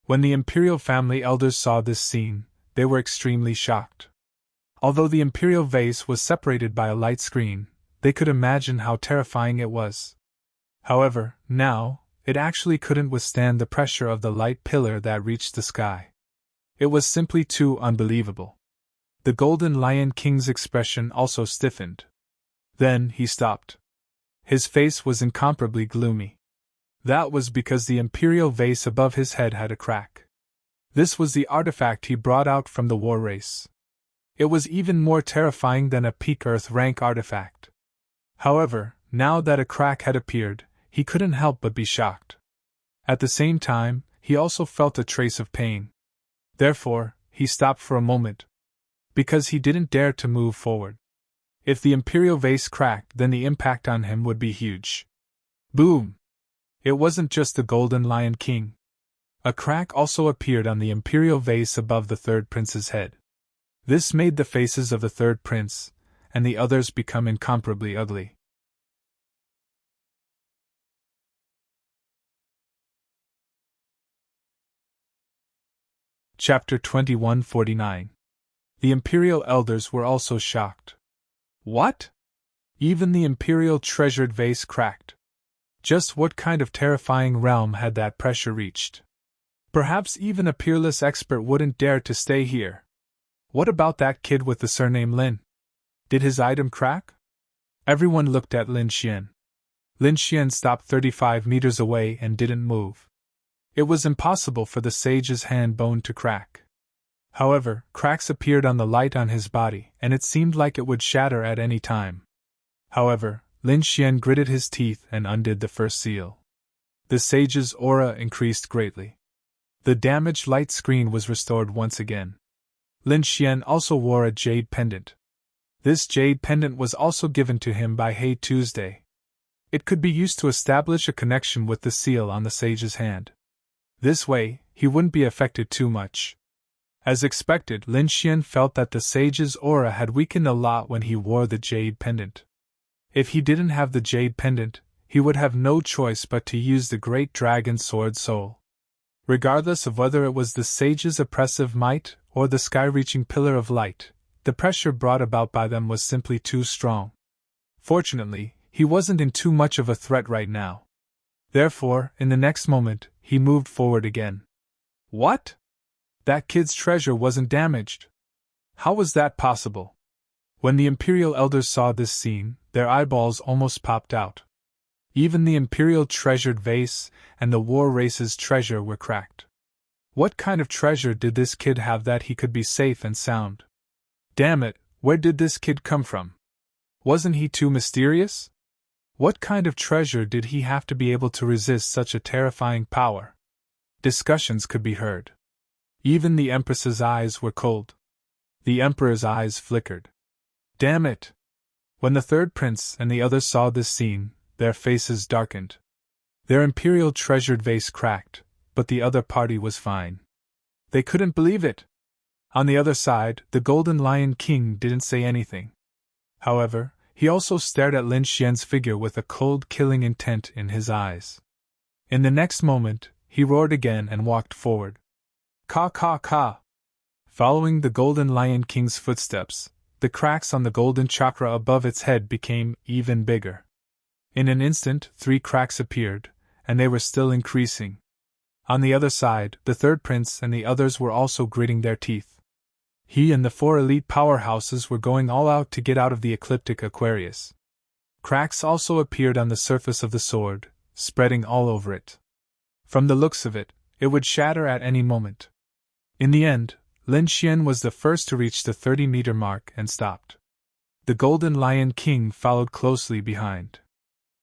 When the imperial family elders saw this scene, they were extremely shocked. Although the imperial vase was separated by a light screen, they could imagine how terrifying it was. However, now, it actually couldn't withstand the pressure of the light pillar that reached the sky. It was simply too unbelievable. The Golden Lion King's expression also stiffened. Then he stopped. His face was incomparably gloomy. That was because the imperial vase above his head had a crack. This was the artifact he brought out from the war race. It was even more terrifying than a peak Earth rank artifact. However, now that a crack had appeared, he couldn't help but be shocked. At the same time, he also felt a trace of pain. Therefore, he stopped for a moment. Because he didn't dare to move forward. If the imperial vase cracked, then the impact on him would be huge. Boom! It wasn't just the Golden Lion King. A crack also appeared on the imperial vase above the third prince's head. This made the faces of the third prince and the others become incomparably ugly. Chapter 2149. The imperial elders were also shocked. What? Even the imperial treasured vase cracked. Just what kind of terrifying realm had that pressure reached? Perhaps even a peerless expert wouldn't dare to stay here. What about that kid with the surname Lin? Did his item crack? Everyone looked at Lin Xian. Lin Xian stopped 35 meters away and didn't move. It was impossible for the sage's hand bone to crack. However, cracks appeared on the light on his body, and it seemed like it would shatter at any time. However, Lin Xian gritted his teeth and undid the first seal. The sage's aura increased greatly. The damaged light screen was restored once again. Lin Xian also wore a jade pendant. This jade pendant was also given to him by Hey Tuesday. It could be used to establish a connection with the seal on the sage's hand. This way, he wouldn't be affected too much. As expected, Lin Xian felt that the sage's aura had weakened a lot when he wore the jade pendant. If he didn't have the jade pendant, he would have no choice but to use the great dragon sword soul. Regardless of whether it was the sage's oppressive might or the sky-reaching pillar of light, the pressure brought about by them was simply too strong. Fortunately, he wasn't in too much of a threat right now. Therefore, in the next moment, he moved forward again. What? That kid's treasure wasn't damaged. How was that possible? When the imperial elders saw this scene, their eyeballs almost popped out. Even the imperial treasured vase and the war race's treasure were cracked. What kind of treasure did this kid have that he could be safe and sound? Damn it, where did this kid come from? Wasn't he too mysterious? What kind of treasure did he have to be able to resist such a terrifying power? Discussions could be heard. Even the Empress's eyes were cold. The Emperor's eyes flickered. Damn it! When the third prince and the others saw this scene, their faces darkened. Their imperial treasured vase cracked, but the other party was fine. They couldn't believe it. On the other side, the Golden Lion King didn't say anything. However, he also stared at Lin Xian's figure with a cold, killing intent in his eyes. In the next moment, he roared again and walked forward. Caw caw caw! Following the Golden Lion King's footsteps, the cracks on the golden chakra above its head became even bigger. In an instant, 3 cracks appeared, and they were still increasing. On the other side, the third prince and the others were also gritting their teeth. He and the 4 elite powerhouses were going all out to get out of the ecliptic Aquarius. Cracks also appeared on the surface of the sword, spreading all over it. From the looks of it, it would shatter at any moment. In the end, Lin Xian was the first to reach the 30-meter mark and stopped. The Golden Lion King followed closely behind.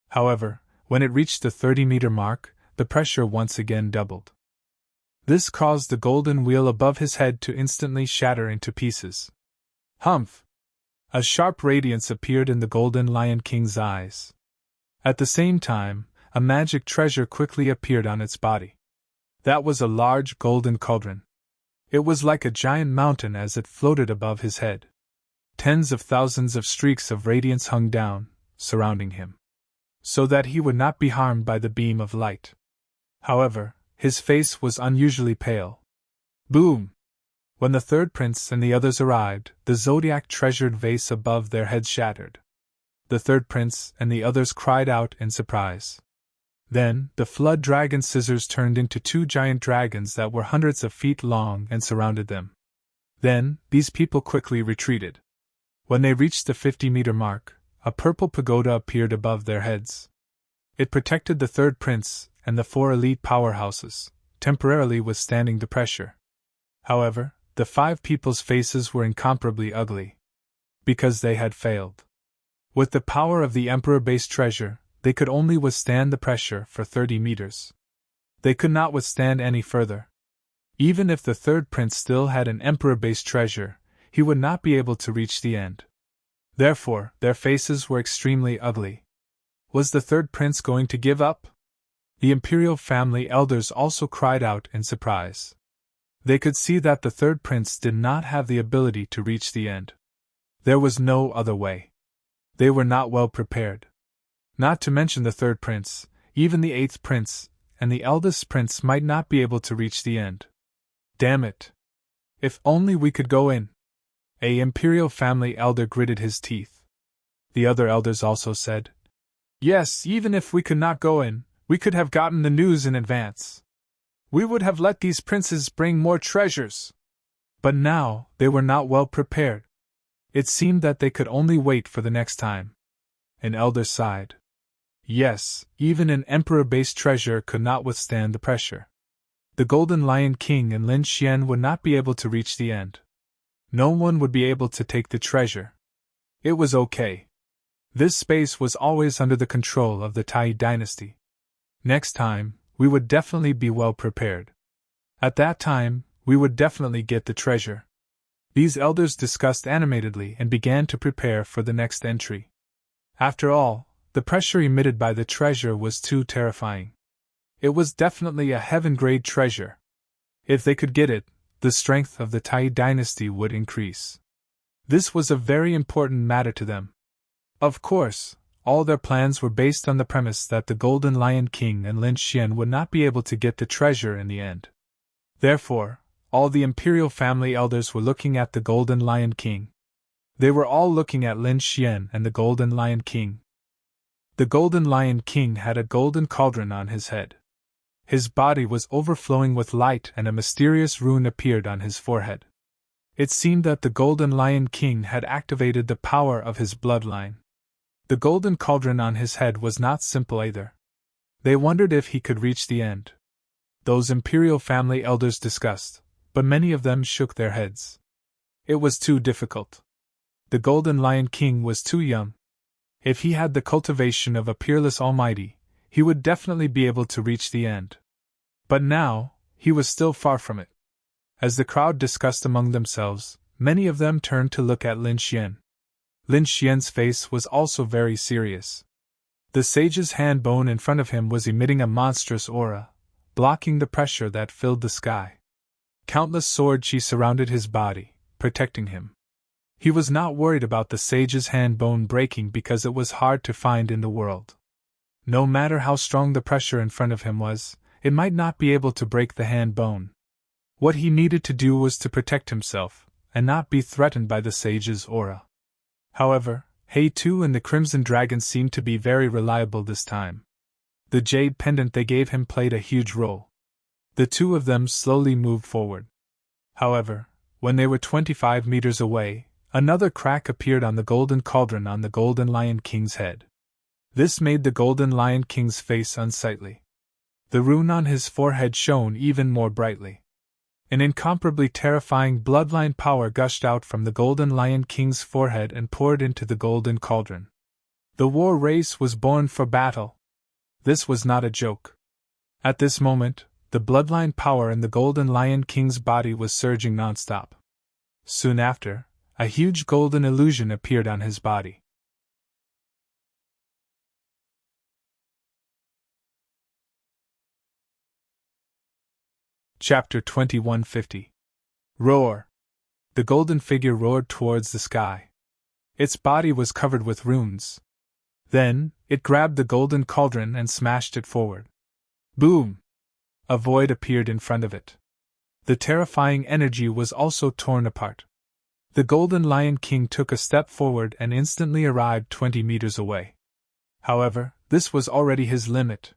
However, when it reached the 30-meter mark, the pressure once again doubled. This caused the golden wheel above his head to instantly shatter into pieces. Humph! A sharp radiance appeared in the Golden Lion King's eyes. At the same time, a magic treasure quickly appeared on its body. That was a large golden cauldron. It was like a giant mountain as it floated above his head. Tens of thousands of streaks of radiance hung down, surrounding him, so that he would not be harmed by the beam of light. However, his face was unusually pale. Boom! When the third prince and the others arrived, the zodiac treasured vase above their heads shattered. The third prince and the others cried out in surprise. Then, the flood dragon scissors turned into two giant dragons that were hundreds of feet long and surrounded them. Then, these people quickly retreated. When they reached the 50-meter mark, a purple pagoda appeared above their heads. It protected the third prince and the 4 elite powerhouses, temporarily withstanding the pressure. However, the 5 people's faces were incomparably ugly. Because they had failed. With the power of the Emperor-based treasure, they could only withstand the pressure for 30 meters. They could not withstand any further. Even if the third prince still had an Emperor-based treasure, he would not be able to reach the end. Therefore, their faces were extremely ugly. Was the third prince going to give up? The imperial family elders also cried out in surprise. They could see that the third prince did not have the ability to reach the end. There was no other way. They were not well prepared. Not to mention the third prince, even the 8th prince, and the eldest prince might not be able to reach the end. Damn it! If only we could go in! A imperial family elder gritted his teeth. The other elders also said, "Yes, even if we could not go in, we could have gotten the news in advance. We would have let these princes bring more treasures." But now, they were not well prepared. It seemed that they could only wait for the next time. An elder sighed. Yes, even an emperor-based treasure could not withstand the pressure. The Golden Lion King and Lin Xian would not be able to reach the end. No one would be able to take the treasure. It was okay. This space was always under the control of the Tai dynasty. Next time, we would definitely be well prepared. At that time, we would definitely get the treasure. These elders discussed animatedly and began to prepare for the next entry. After all, the pressure emitted by the treasure was too terrifying. It was definitely a heaven-grade treasure. If they could get it, the strength of the Tai dynasty would increase. This was a very important matter to them. Of course, all their plans were based on the premise that the Golden Lion King and Lin Xian would not be able to get the treasure in the end. Therefore, all the imperial family elders were looking at the Golden Lion King. They were all looking at Lin Xian and the Golden Lion King. The Golden Lion King had a golden cauldron on his head. His body was overflowing with light and a mysterious rune appeared on his forehead. It seemed that the Golden Lion King had activated the power of his bloodline. The golden cauldron on his head was not simple either. They wondered if he could reach the end. Those imperial family elders discussed, but many of them shook their heads. It was too difficult. The Golden Lion King was too young. If he had the cultivation of a peerless almighty, he would definitely be able to reach the end. But now, he was still far from it. As the crowd discussed among themselves, many of them turned to look at Lin Xian. Lin Xian's face was also very serious. The sage's hand bone in front of him was emitting a monstrous aura, blocking the pressure that filled the sky. Countless sword chi surrounded his body, protecting him. He was not worried about the sage's hand bone breaking because it was hard to find in the world. No matter how strong the pressure in front of him was, it might not be able to break the hand bone. What he needed to do was to protect himself, and not be threatened by the sage's aura. However, He Tu and the Crimson Dragon seemed to be very reliable this time. The jade pendant they gave him played a huge role. The two of them slowly moved forward. However, when they were 25 meters away, another crack appeared on the golden cauldron on the Golden Lion King's head. This made the Golden Lion King's face unsightly. The rune on his forehead shone even more brightly. An incomparably terrifying bloodline power gushed out from the Golden Lion King's forehead and poured into the golden cauldron. The war race was born for battle. This was not a joke. At this moment, the bloodline power in the Golden Lion King's body was surging nonstop. Soon after, a huge golden illusion appeared on his body. Chapter 2150. Roar! The golden figure roared towards the sky. Its body was covered with runes. Then, it grabbed the golden cauldron and smashed it forward. Boom! A void appeared in front of it. The terrifying energy was also torn apart. The Golden Lion King took a step forward and instantly arrived 20 meters away. However, this was already his limit.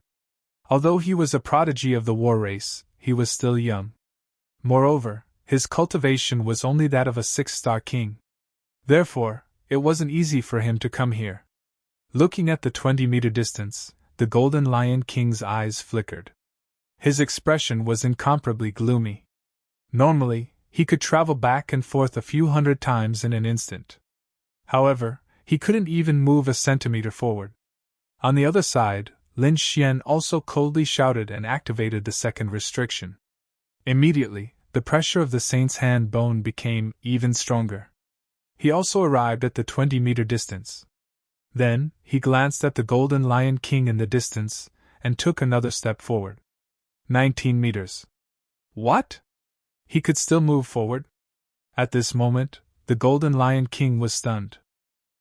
Although he was a prodigy of the war race, he was still young. Moreover, his cultivation was only that of a 6-star king. Therefore, it wasn't easy for him to come here. Looking at the 20-meter distance, the Golden Lion King's eyes flickered. His expression was incomparably gloomy. Normally, he could travel back and forth a few hundred times in an instant. However, he couldn't even move a centimeter forward. On the other side, Lin Xian also coldly shouted and activated the second restriction. Immediately, the pressure of the saint's hand bone became even stronger. He also arrived at the 20-meter distance. Then, he glanced at the Golden Lion King in the distance, and took another step forward. 19 meters. What? He could still move forward? At this moment, the Golden Lion King was stunned.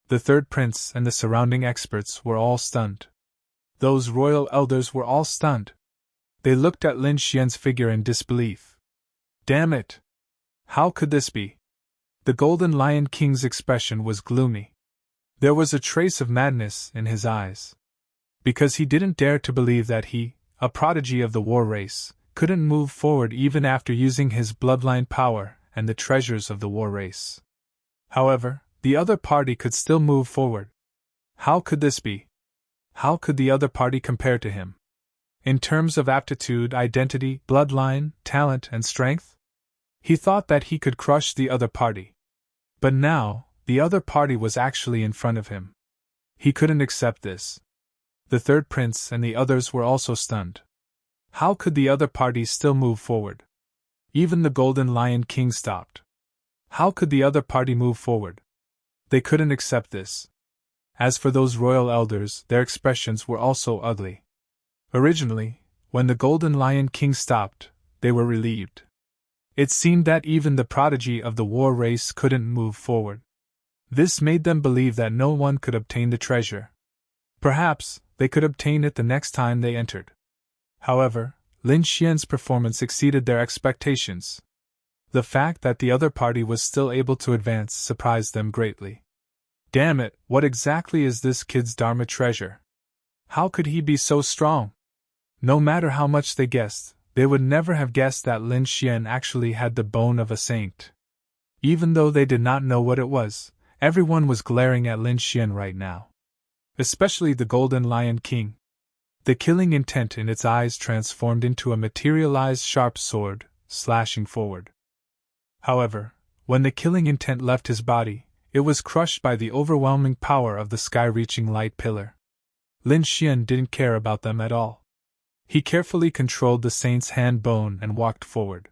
The third prince and the surrounding experts were all stunned. Those royal elders were all stunned. They looked at Lin Xian's figure in disbelief. Damn it! How could this be? The Golden Lion King's expression was gloomy. There was a trace of madness in his eyes. Because he didn't dare to believe that he, a prodigy of the war race, couldn't move forward even after using his bloodline power and the treasures of the war race. However, the other party could still move forward. How could this be? How could the other party compare to him? In terms of aptitude, identity, bloodline, talent, and strength? He thought that he could crush the other party. But now, the other party was actually in front of him. He couldn't accept this. The third prince and the others were also stunned. How could the other party still move forward? Even the Golden Lion King stopped. How could the other party move forward? They couldn't accept this. As for those royal elders, their expressions were also ugly. Originally, when the Golden Lion King stopped, they were relieved. It seemed that even the prodigy of the war race couldn't move forward. This made them believe that no one could obtain the treasure. Perhaps, they could obtain it the next time they entered. However, Lin Xian's performance exceeded their expectations. The fact that the other party was still able to advance surprised them greatly. Damn it, what exactly is this kid's Dharma treasure? How could he be so strong? No matter how much they guessed, they would never have guessed that Lin Xian actually had the bone of a saint. Even though they did not know what it was, everyone was glaring at Lin Xian right now. Especially the Golden Lion King. The killing intent in its eyes transformed into a materialized sharp sword, slashing forward. However, when the killing intent left his body, it was crushed by the overwhelming power of the sky-reaching light pillar. Lin Xian didn't care about them at all. He carefully controlled the saint's hand bone and walked forward.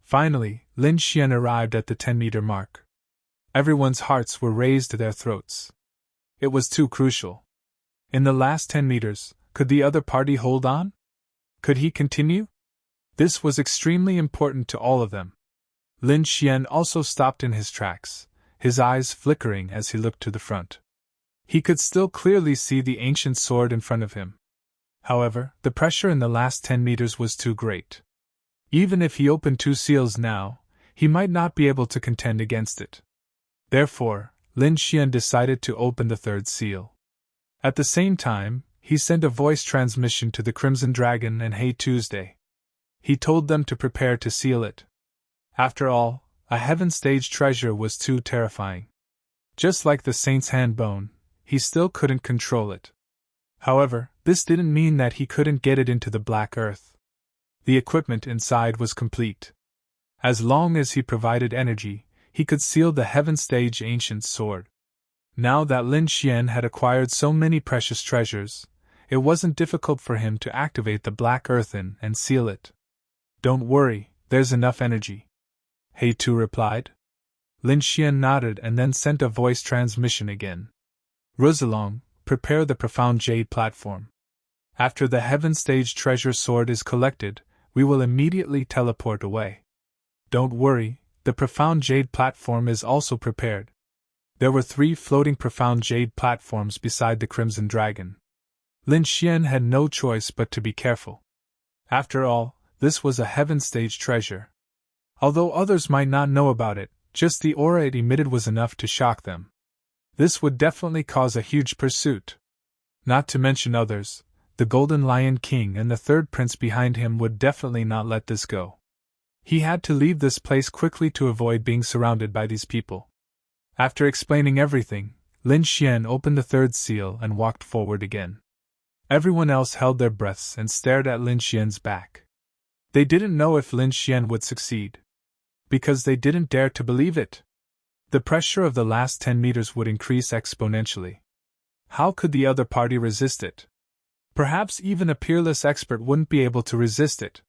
Finally, Lin Xian arrived at the 10-meter mark. Everyone's hearts were raised to their throats. It was too crucial. In the last 10 meters, could the other party hold on? Could he continue? This was extremely important to all of them. Lin Xian also stopped in his tracks, his eyes flickering as he looked to the front. He could still clearly see the ancient sword in front of him. However, the pressure in the last 10 meters was too great. Even if he opened 2 seals now, he might not be able to contend against it. Therefore, Lin Xian decided to open the 3rd seal. At the same time, he sent a voice transmission to the Crimson Dragon and Hey Tuesday. He told them to prepare to seal it. After all, a heaven stage treasure was too terrifying. Just like the saint's hand bone, he still couldn't control it. However, this didn't mean that he couldn't get it into the black earth. The equipment inside was complete. As long as he provided energy, he could seal the heaven stage ancient sword. Now that Lin Xian had acquired so many precious treasures, it wasn't difficult for him to activate the black earthen and seal it. Don't worry, there's enough energy. Hey Tu replied. Lin Xian nodded and then sent a voice transmission again. Ruzalong, prepare the profound jade platform. After the heaven stage treasure sword is collected, we will immediately teleport away. Don't worry, the profound jade platform is also prepared. There were 3 floating profound jade platforms beside the Crimson Dragon. Lin Xian had no choice but to be careful. After all, this was a heaven stage treasure. Although others might not know about it, just the aura it emitted was enough to shock them. This would definitely cause a huge pursuit. Not to mention others, the Golden Lion King and the third prince behind him would definitely not let this go. He had to leave this place quickly to avoid being surrounded by these people. After explaining everything, Lin Xian opened the third seal and walked forward again. Everyone else held their breaths and stared at Lin Xian's back. They didn't know if Lin Xian would succeed, because they didn't dare to believe it. The pressure of the last 10 meters would increase exponentially. How could the other party resist it? Perhaps even a peerless expert wouldn't be able to resist it.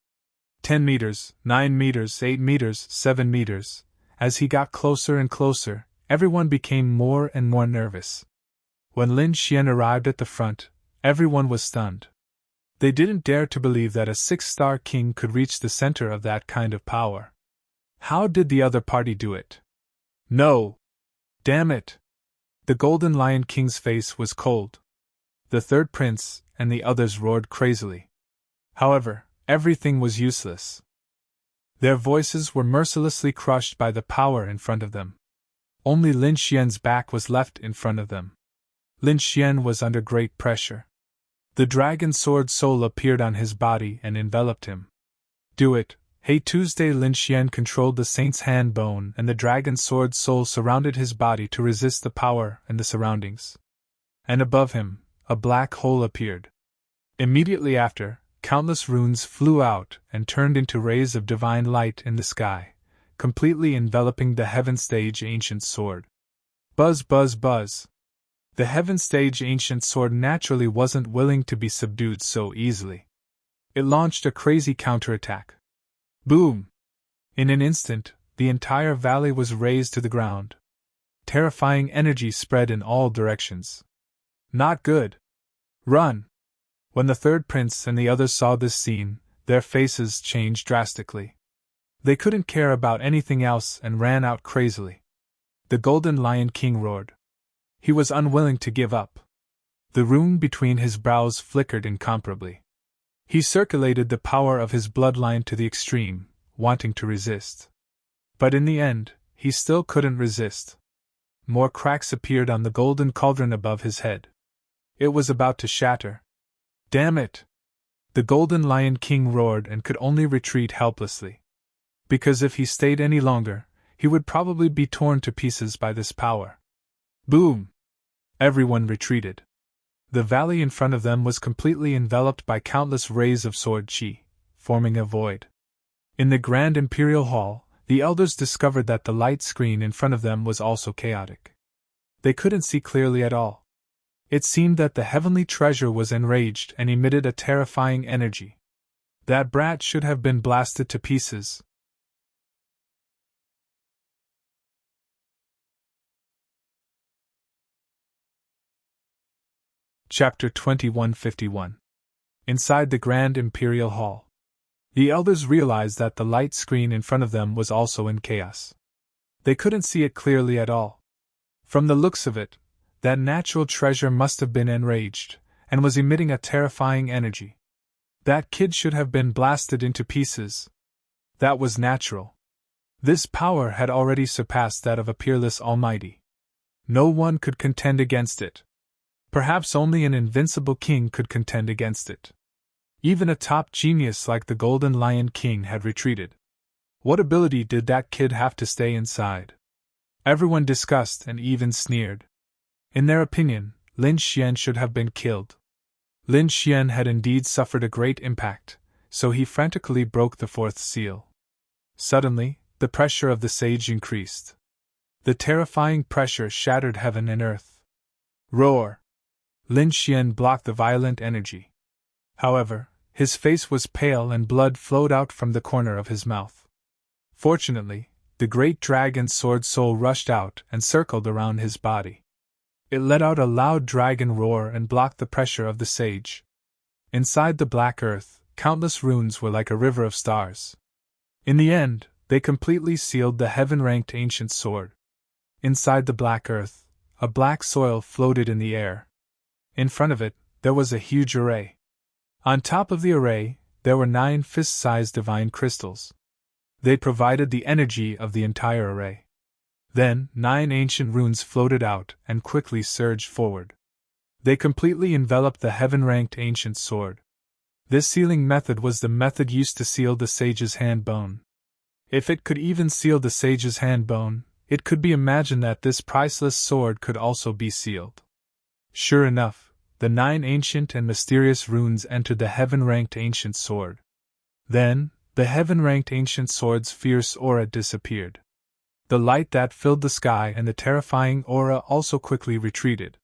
10 meters, 9 meters, 8 meters, 7 meters. As he got closer and closer, everyone became more and more nervous. When Lin Xian arrived at the front, everyone was stunned. They didn't dare to believe that a 6-star king could reach the center of that kind of power. How did the other party do it? No! Damn it! The Golden Lion King's face was cold. The third prince and the others roared crazily. However, everything was useless. Their voices were mercilessly crushed by the power in front of them. Only Lin Xian's back was left in front of them. Lin Xian was under great pressure. The dragon sword soul appeared on his body and enveloped him. Do it! Hey Tuesday! Lin Xian controlled the saint's hand bone and the dragon sword soul surrounded his body to resist the power and the surroundings. And above him, a black hole appeared. Immediately after, countless runes flew out and turned into rays of divine light in the sky, completely enveloping the Heaven Stage Ancient Sword. Buzz, buzz, buzz. The Heaven Stage Ancient Sword naturally wasn't willing to be subdued so easily. It launched a crazy counterattack. Boom! In an instant, the entire valley was razed to the ground. Terrifying energy spread in all directions. Not good. Run! When the third prince and the others saw this scene, their faces changed drastically. They couldn't care about anything else and ran out crazily. The Golden Lion King roared. He was unwilling to give up. The rune between his brows flickered incomparably. He circulated the power of his bloodline to the extreme, wanting to resist. But in the end, he still couldn't resist. More cracks appeared on the golden cauldron above his head. It was about to shatter. Damn it! The Golden Lion King roared and could only retreat helplessly. Because if he stayed any longer, he would probably be torn to pieces by this power. Boom! Everyone retreated. The valley in front of them was completely enveloped by countless rays of sword chi, forming a void. In the Grand Imperial Hall, the elders discovered that the light screen in front of them was also chaotic. They couldn't see clearly at all. It seemed that the heavenly treasure was enraged and emitted a terrifying energy. That brat should have been blasted to pieces. Chapter 2151. Inside the Grand Imperial Hall. The elders realized that the light screen in front of them was also in chaos. They couldn't see it clearly at all. From the looks of it, that natural treasure must have been enraged, and was emitting a terrifying energy. That kid should have been blasted into pieces. That was natural. This power had already surpassed that of a peerless almighty. No one could contend against it. Perhaps only an invincible king could contend against it. Even a top genius like the Golden Lion King had retreated. What ability did that kid have to stay inside? Everyone discussed and even sneered. In their opinion, Lin Xian should have been killed. Lin Xian had indeed suffered a great impact, so he frantically broke the fourth seal. Suddenly, the pressure of the sage increased. The terrifying pressure shattered heaven and earth. Roar! Lin Xian blocked the violent energy. However, his face was pale and blood flowed out from the corner of his mouth. Fortunately, the great dragon sword soul rushed out and circled around his body. It let out a loud dragon roar and blocked the pressure of the sage. Inside the black earth, countless runes were like a river of stars. In the end, they completely sealed the heaven-ranked ancient sword. Inside the black earth, a black soil floated in the air. In front of it, there was a huge array. On top of the array, there were 9 fist-sized divine crystals. They provided the energy of the entire array. Then, 9 ancient runes floated out and quickly surged forward. They completely enveloped the heaven-ranked ancient sword. This sealing method was the method used to seal the sage's hand bone. If it could even seal the sage's hand bone, it could be imagined that this priceless sword could also be sealed. Sure enough, the 9 ancient and mysterious runes entered the heaven-ranked ancient sword. Then, the heaven-ranked ancient sword's fierce aura disappeared. The light that filled the sky and the terrifying aura also quickly retreated.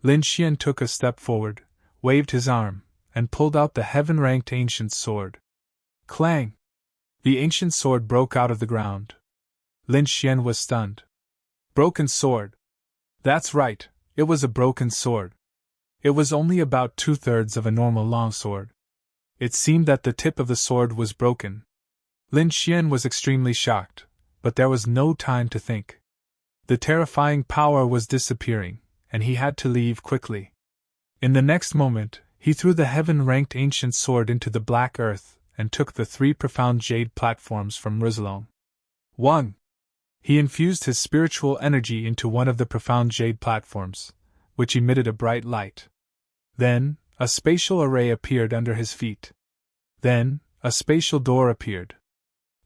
Lin Xian took a step forward, waved his arm, and pulled out the heaven-ranked ancient sword. Clang! The ancient sword broke out of the ground. Lin Xian was stunned. Broken sword. That's right, it was a broken sword. It was only about 2/3 of a normal longsword. It seemed that the tip of the sword was broken. Lin Xian was extremely shocked, but there was no time to think. The terrifying power was disappearing, and he had to leave quickly. In the next moment, he threw the heaven-ranked ancient sword into the black earth and took the 3 profound jade platforms from Rizalong. 1. He infused his spiritual energy into one of the profound jade platforms, which emitted a bright light. Then, a spatial array appeared under his feet. Then, a spatial door appeared.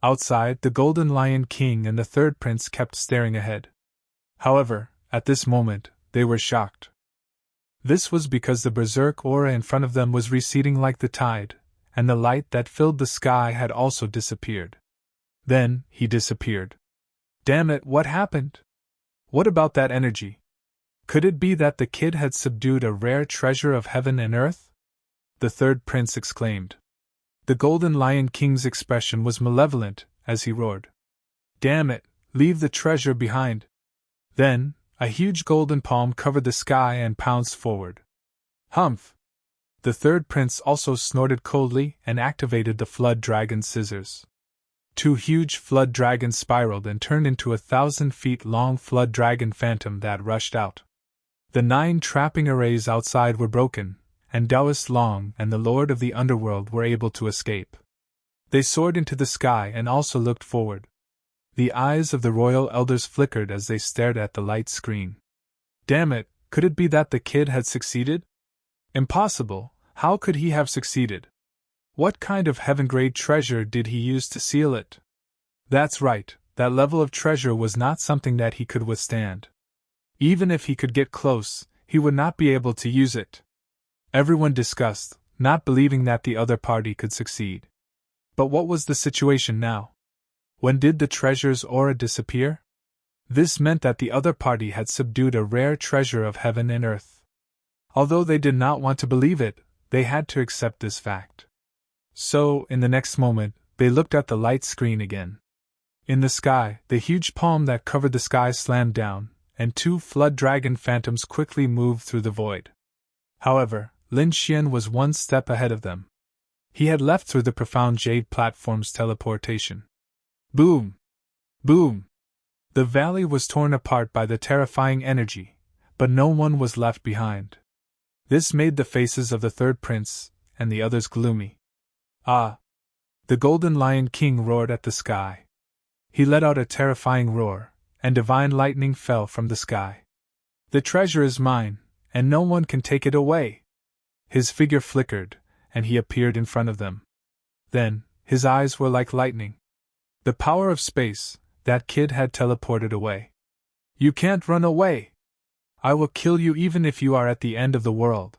Outside, the Golden Lion King and the 3rd Prince kept staring ahead. However, at this moment, they were shocked. This was because the berserk aura in front of them was receding like the tide, and the light that filled the sky had also disappeared. Then, he disappeared. Damn it, what happened? What about that energy? Could it be that the kid had subdued a rare treasure of heaven and earth? The 3rd Prince exclaimed. The Golden Lion King's expression was malevolent as he roared. Damn it, leave the treasure behind. Then, a huge golden palm covered the sky and pounced forward. Humph! The 3rd Prince also snorted coldly and activated the Flood Dragon's scissors. 2 huge Flood Dragons spiraled and turned into a 1,000-feet-long Flood Dragon phantom that rushed out. The 9 trapping arrays outside were broken, and Taoist Long and the Lord of the Underworld were able to escape. They soared into the sky and also looked forward. The eyes of the royal elders flickered as they stared at the light screen. Damn it, could it be that the kid had succeeded? Impossible, how could he have succeeded? What kind of heaven-grade treasure did he use to seal it? That's right, that level of treasure was not something that he could withstand. Even if he could get close, he would not be able to use it. Everyone discussed, not believing that the other party could succeed. But what was the situation now? When did the treasure's aura disappear? This meant that the other party had subdued a rare treasure of heaven and earth. Although they did not want to believe it, they had to accept this fact. So, in the next moment, they looked at the light screen again. In the sky, the huge palm that covered the sky slammed down, and 2 Flood Dragon phantoms quickly moved through the void. However, Lin Xian was 1 step ahead of them. He had left through the profound jade platform's teleportation. Boom! Boom! The valley was torn apart by the terrifying energy, but no one was left behind. This made the faces of the 3rd Prince and the others gloomy. Ah! The Golden Lion King roared at the sky. He let out a terrifying roar, and divine lightning fell from the sky. The treasure is mine, and no one can take it away! His figure flickered, and he appeared in front of them. Then, his eyes were like lightning. The power of space, that kid had teleported away. You can't run away! I will kill you even if you are at the end of the world.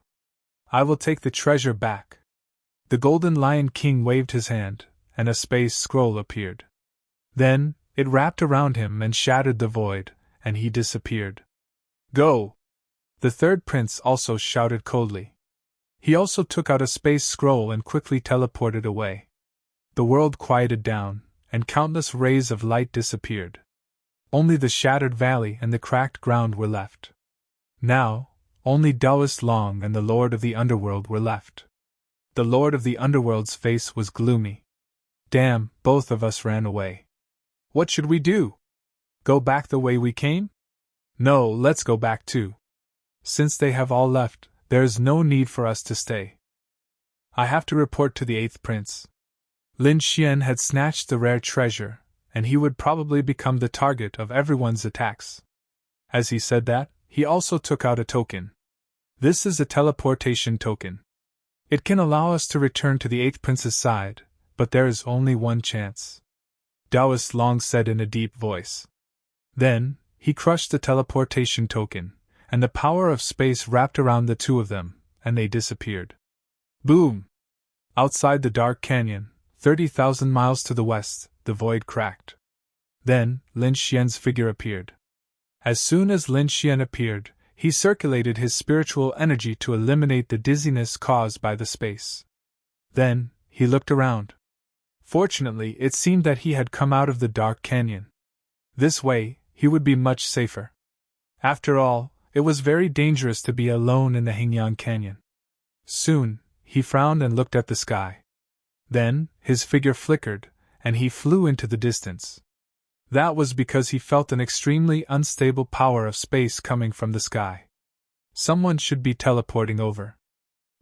I will take the treasure back. The Golden Lion King waved his hand, and a space scroll appeared. Then, it wrapped around him and shattered the void, and he disappeared. Go! The 3rd Prince also shouted coldly. He also took out a space scroll and quickly teleported away. The world quieted down, and countless rays of light disappeared. Only the shattered valley and the cracked ground were left. Now, only Taoist Long and the Lord of the Underworld were left. The Lord of the Underworld's face was gloomy. Damn, both of us ran away. What should we do? Go back the way we came? No, let's go back too. Since they have all left, there is no need for us to stay. I have to report to the 8th Prince. Lin Xian had snatched the rare treasure, and he would probably become the target of everyone's attacks. As he said that, he also took out a token. This is a teleportation token. It can allow us to return to the 8th prince's side, but there is only one chance. Taoist Long said in a deep voice. Then, he crushed the teleportation token, and the power of space wrapped around the two of them, and they disappeared. Boom! Outside the dark canyon, 30,000 miles to the west, the void cracked. Then, Lin Xian's figure appeared. As soon as Lin Xian appeared, he circulated his spiritual energy to eliminate the dizziness caused by the space. Then, he looked around. Fortunately, it seemed that he had come out of the dark canyon. This way, he would be much safer. After all, it was very dangerous to be alone in the Hengyan Canyon. Soon, he frowned and looked at the sky. Then, his figure flickered, and he flew into the distance. That was because he felt an extremely unstable power of space coming from the sky. Someone should be teleporting over.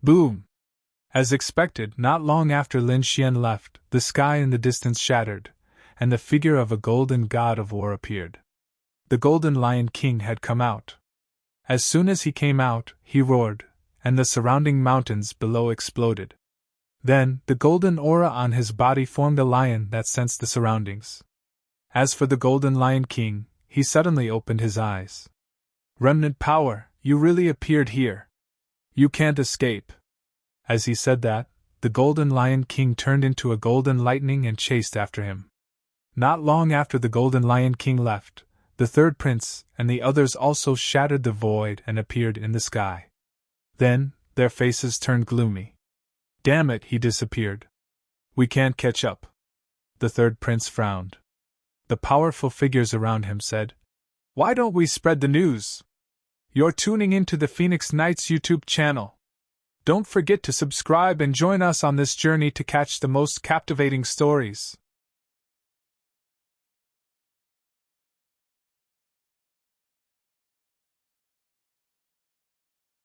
Boom! As expected, not long after Lin Xian left, the sky in the distance shattered, and the figure of a golden god of war appeared. The Golden Lion King had come out. As soon as he came out, he roared, and the surrounding mountains below exploded. Then, the golden aura on his body formed a lion that sensed the surroundings. As for the Golden Lion King, he suddenly opened his eyes. Remnant power, you really appeared here. You can't escape. As he said that, the Golden Lion King turned into a golden lightning and chased after him. Not long after the Golden Lion King left, the 3rd prince and the others also shattered the void and appeared in the sky. Then, their faces turned gloomy. Damn it, he disappeared. We can't catch up. The 3rd prince frowned. The powerful figures around him said, Why don't we spread the news? You're tuning into the Phoenix Knights YouTube channel. Don't forget to subscribe and join us on this journey to catch the most captivating stories.